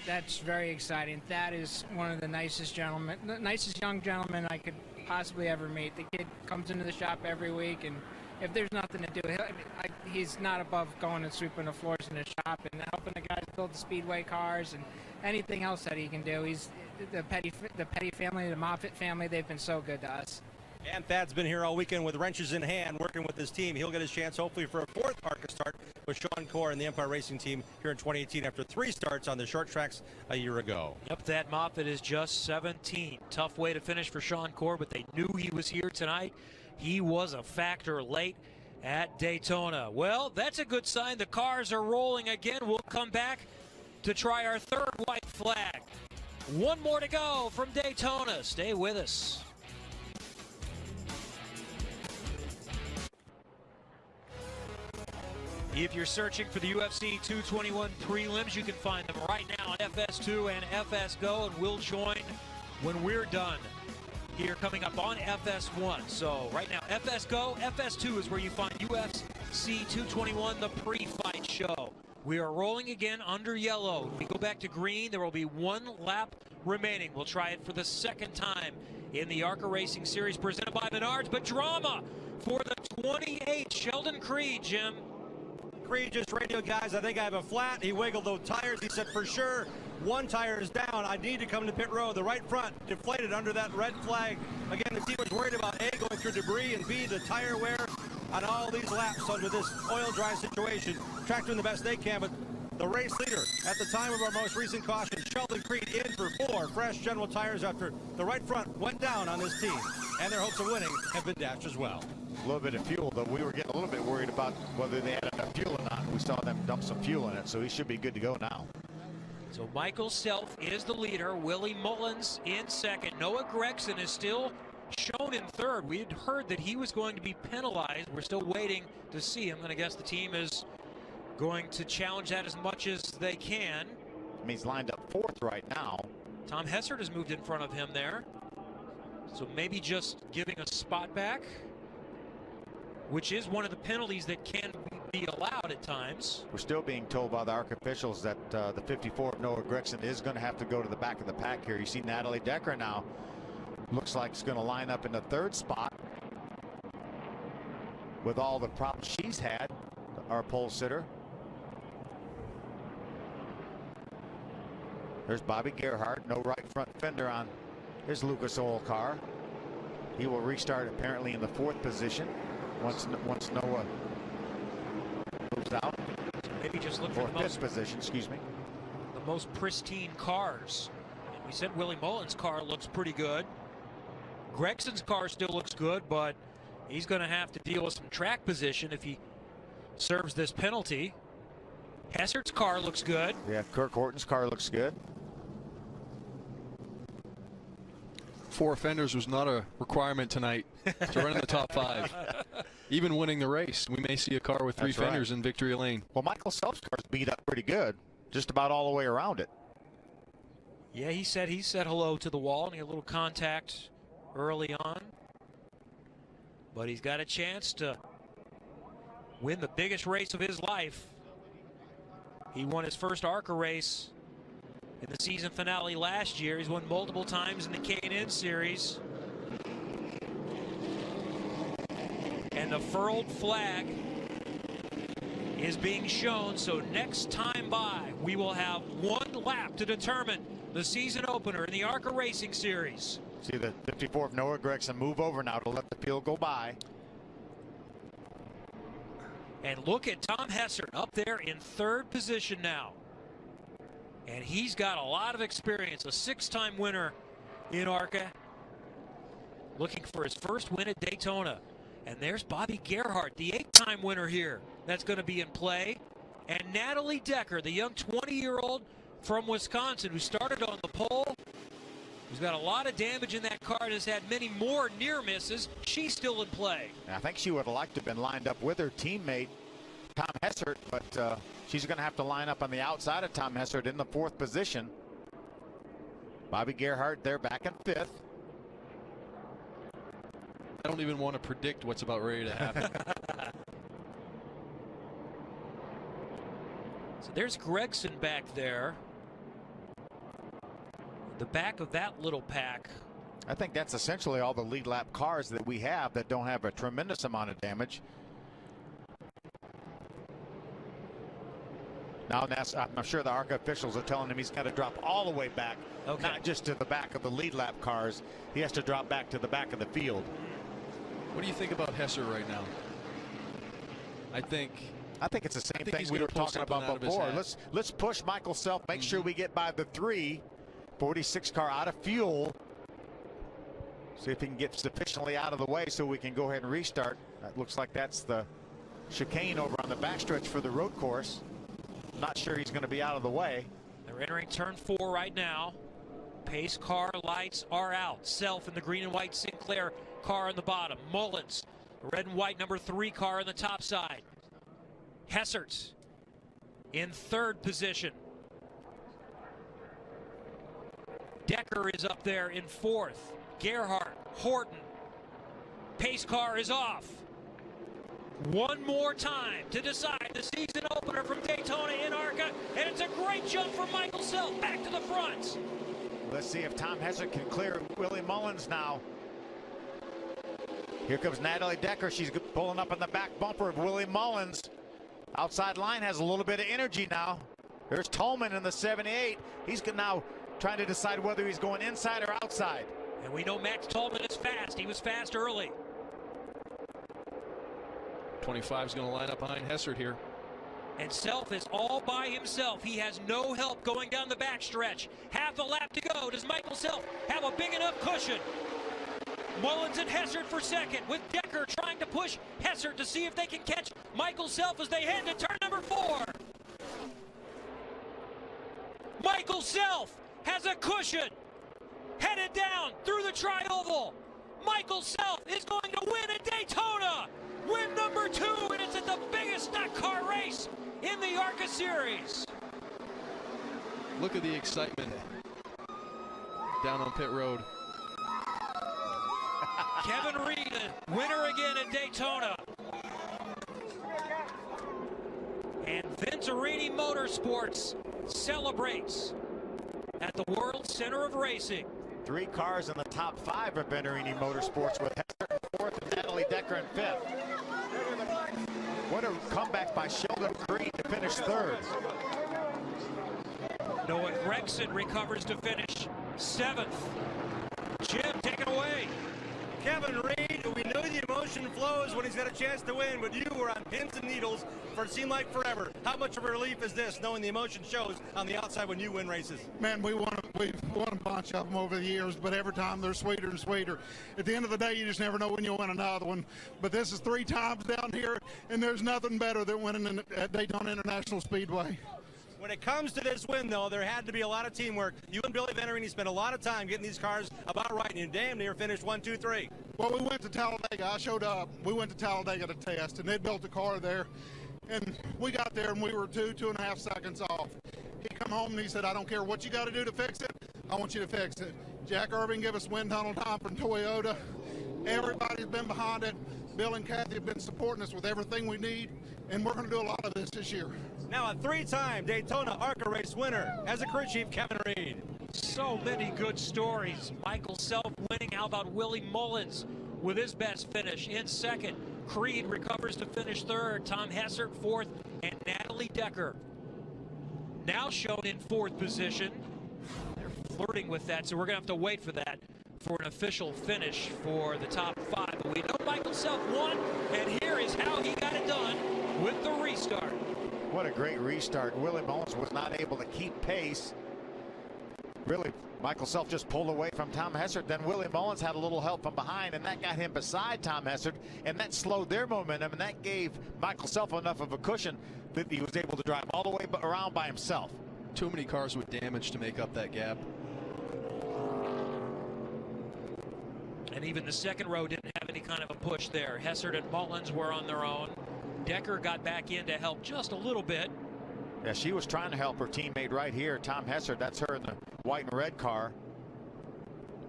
That's very exciting. Thad is one of the nicest young gentlemen I could possibly ever meet. The kid comes into the shop every week, and if there's nothing to do, he's not above going and sweeping the floors in the shop and helping the guys build the Speedway cars and anything else that he can do. He's the Petty family, the Moffitt family. They've been so good to us. And Thad's been here all weekend with wrenches in hand, working with his team. He'll get his chance, hopefully, for a fourth ARCA start with Sean Corr and the Empire Racing team here in 2018 after 3 starts on the short tracks a year ago. Yep, Thad Moffitt is just 17. Tough way to finish for Sean Corr, but they knew he was here tonight. He was a factor late at Daytona. Well, that's a good sign. The cars are rolling again. We'll come back to try our third white flag. One more to go from Daytona. Stay with us. If you're searching for the UFC 221 prelims, you can find them right now on FS2 and FS Go, and we'll join when we're done here coming up on FS1. So right now, FS Go, FS2 is where you find UFC 221, the pre-fight show. We are rolling again under yellow. When we go back to green, there will be 1 lap remaining. We'll try it for the second time in the ARCA Racing Series presented by Menards, but drama for the 28th Sheldon Creed, Jim. Creed just radio, guys, I think I have a flat. He wiggled those tires. He said, for sure, 1 tire is down. I need to come to pit road. The right front deflated under that red flag. Again, the team was worried about A, going through debris, and B, the tire wear on all these laps under this oil dry situation. Track doing the best they can, but the race leader at the time of our most recent caution, Sheldon Creed, in for 4 fresh General tires after the right front went down on this team. And their hopes of winning have been dashed as well. A little bit of fuel, though. We were getting a little bit worried about whether they had enough fuel or not. We saw them dump some fuel in it, so he should be good to go now. So Michael Self is the leader. Willie Mullins in second. Noah Gregson is still shown in third. We had heard that he was going to be penalized. We're still waiting to see. I'm going to guess the team is going to challenge that as much as they can. I mean, he's lined up 4th right now. Tom Hessert has moved in front of him there. So maybe just giving a spot back, which is one of the penalties that can be allowed at times. We're still being told by the ARC officials that the 54 of Noah Gregson is going to have to go to the back of the pack here. You see Natalie Decker now. Looks like it's going to line up in the 3rd spot with all the problems she's had, our pole sitter. There's Bobby Gerhardt, no right front fender on his Lucas Oil car. He will restart apparently in the 4th position once Noah moves out. Maybe just look for Or the most fifth position, excuse me. the most pristine cars. And we said Willie Mullins' car looks pretty good. Gregson's car still looks good, but he's going to have to deal with some track position if he serves this penalty. Hessert's car looks good. Yeah, Kirk Horton's car looks good. 4 offenders was not a requirement tonight to run in the top 5. Even winning the race, we may see a car with 3 That's right. fenders in victory lane. Well, Michael Self's car's beat up pretty good, just about all the way around it. Yeah, he said hello to the wall and he had a little contact early on. But he's got a chance to win the biggest race of his life. He won his first Arca race in the season finale last year. He's won multiple times in the K&N Series. And the furled flag is being shown, so next time by, we will have 1 lap to determine the season opener in the Arca Racing Series. See the 54 of Noah Gragson move over now to let the field go by. And look at Tom Hessert up there in 3rd position now. And he's got a lot of experience, a 6-time winner in Arca, looking for his first win at Daytona. And there's Bobby Gerhardt, the 8-time winner here, that's going to be in play. And Natalie Decker, the young 20-year-old from Wisconsin who started on the pole, who's got a lot of damage in that car and has had many more near misses. She's still in play. And I think she would have liked to have been lined up with her teammate, Tom Hessert, but she's going to have to line up on the outside of Tom Hessert in the 4th position. Bobby Gerhardt there back in 5th. I don't even want to predict what's about ready to happen. So there's Gregson back there. The back of that little pack. I think that's essentially all the lead lap cars that we have that don't have a tremendous amount of damage. Now, I'm sure the Arca officials are telling him he's got to drop all the way back, not just to the back of the lead lap cars. He has to drop back to the back of the field. What do you think about Hesser right now? I think it's the same thing we were talking about before. Let's push Michael Self, make sure we get by the 46 car out of fuel. See if he can get sufficiently out of the way so we can go ahead and restart. That looks like that's the chicane over on the backstretch for the road course. Not sure he's going to be out of the way. They're entering turn 4 right now. Pace car lights are out. Self in the green and white Sinclair car on the bottom. Mullins, red and white number 3 car on the top side. Hessert in 3rd position. Decker is up there in 4th. Gerhardt, Horton. Pace car is off. One more time to decide the season opener from Daytona in Arca, and it's a great jump from Michael Self back to the front. Let's see if Tom Hessert can clear Willie Mullins now. Here comes Natalie Decker. She's pulling up in the back bumper of Willie Mullins. Outside line has a little bit of energy now. There's Tolman in the 78. He's now trying to decide whether he's going inside or outside. And we know Max Tolman is fast. He was fast early. 25 is going to line up behind Hessert here. And Self is all by himself. He has no help going down the backstretch. Half a lap to go. Does Michael Self have a big enough cushion? Mullins and Hessert for 2nd, with Decker trying to push Hessert to see if they can catch Michael Self as they head to turn number 4. Michael Self has a cushion. Headed down through the tri-oval. Michael Self is going to win at Daytona. Win number 2, and it's at the biggest stock car race in the Arca Series. Look at the excitement down on pit road. Kevin Reed, winner again at Daytona. And Venturini Motorsports celebrates at the World Center of Racing. 3 cars in the top 5 of Venturini Motorsports, with Hessert in 4th and Natalie Decker in 5th. What a comeback by Sheldon Creed to finish 3rd. Noah Gregson recovers to finish 7th. Jim, take it away. Kevin Reed we know the emotion flows when he's got a chance to win, but you were on pins and needles for it seemed like forever. How much of a relief is this, knowing the emotion shows on the outside when you win races? Man, we've won a bunch of them over the years, but every time they're sweeter and sweeter. At the end of the day, you just never know when you'll win another one. But this is 3 times down here, and there's nothing better than winning at Daytona International Speedway. When it comes to this win, though, there had to be a lot of teamwork. You and Billy Venturini spent a lot of time getting these cars about right, and you damn near finished 1, 2, 3. Well, we went to Talladega. I showed up. We went to Talladega to test, and they built a car there. And we got there, and we were 2.5 seconds off. He come home, and he said, I don't care what you got to do to fix it. I want you to fix it. Jack Irving gave us wind tunnel time from Toyota. Everybody's been behind it. Bill and Kathy have been supporting us with everything we need, and we're going to do a lot of this year. Now a 3-time Daytona Arca race winner as a crew chief, Kevin Reed. So many good stories. Michael Self winning. How about Willie Mullins with his best finish in second? Creed recovers to finish third. Tom Hessert fourth, and Natalie Decker now shown in fourth position. They're flirting with that, so we're going to have to wait for that for an official finish for the top 5. But we know Michael Self won, and here is how he got it done with the restart. What a great restart. Willie Mullins was not able to keep pace. Really, Michael Self just pulled away from Tom Hessert. Then Willie Mullins had a little help from behind, and that got him beside Tom Hessert, and that slowed their momentum, and that gave Michael Self enough of a cushion that he was able to drive all the way around by himself. Too many cars with damage to make up that gap. And even the second row didn't have any kind of a push there. Hessert and Mullins were on their own. Decker got back in to help just a little bit. Yeah, she was trying to help her teammate right here, Tom Hessert. That's her in the white and red car.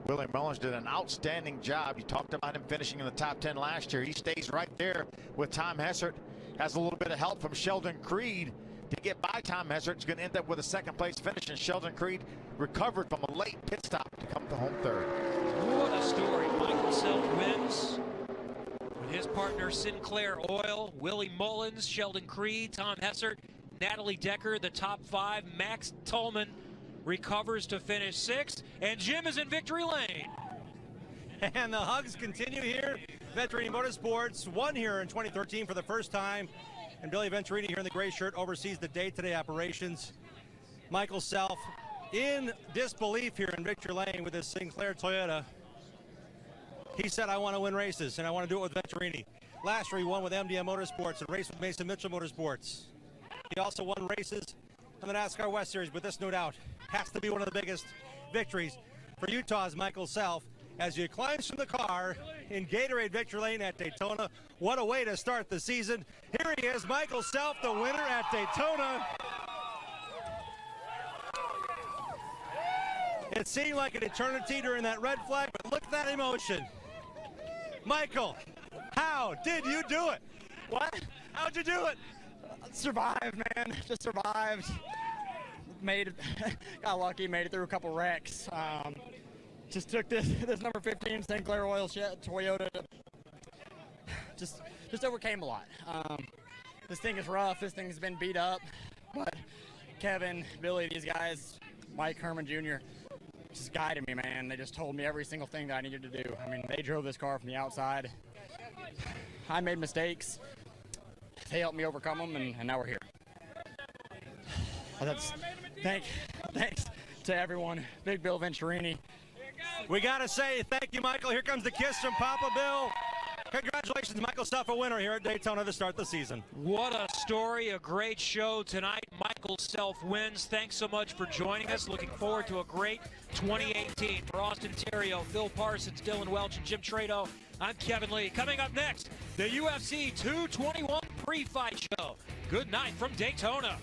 Willie Mullins did an outstanding job. You talked about him finishing in the top 10 last year. He stays right there with Tom Hessert. Has a little bit of help from Sheldon Creed to get by Tom Hessert. He's going to end up with a second place finish, and Sheldon Creed recovered from a late pit stop to come to home third. What a story. Michael Self wins with his partner Sinclair Oil, Willie Mullins, Sheldon Creed, Tom Hessert, Natalie Decker, the top 5. Max Tolman recovers to finish 6th, and Jim is in victory lane. And the hugs continue here. Venturini Motorsports won here in 2013 for the first time, and Billy Venturini here in the gray shirt oversees the day-to-day operations. Michael Self in disbelief here in victory lane with his Sinclair Toyota. He said, I want to win races, and I want to do it with Venturini. Last year he won with MDM Motorsports and raced with Mason Mitchell Motorsports. He also won races in the NASCAR West Series, but this, no doubt, has to be one of the biggest victories for Utah's Michael Self as he climbs from the car in Gatorade victory lane at Daytona. What a way to start the season. Here he is, Michael Self, the winner at Daytona. It seemed like an eternity during that red flag, but look at that emotion. Michael, how did you do it? What? How'd you do it? Survived, man. Just survived. Got lucky, made it through a couple wrecks. Just took this number 15 Sinclair Oil Toyota. Just overcame a lot. This thing is rough. This thing has been beat up. But Kevin, Billy, these guys, Mike Herman Jr., just guided me, man. They just told me every single thing that I needed to do. I mean, they drove this car from the outside. I made mistakes. They helped me overcome them, and now we're here. Thanks to everyone. Big Bill Venturini. We got to say thank you, Michael. Here comes the kiss from Papa Bill. Congratulations, Michael Self, a winner here at Daytona to start the season. What a story, a great show tonight. Michael Self wins. Thanks so much for joining us. Looking forward to a great 2018. For Austin Terrio, Phil Parsons, Dylan Welch, and Jim Trado, I'm Kevin Lee. Coming up next, the UFC 221 pre-fight show. Good night from Daytona.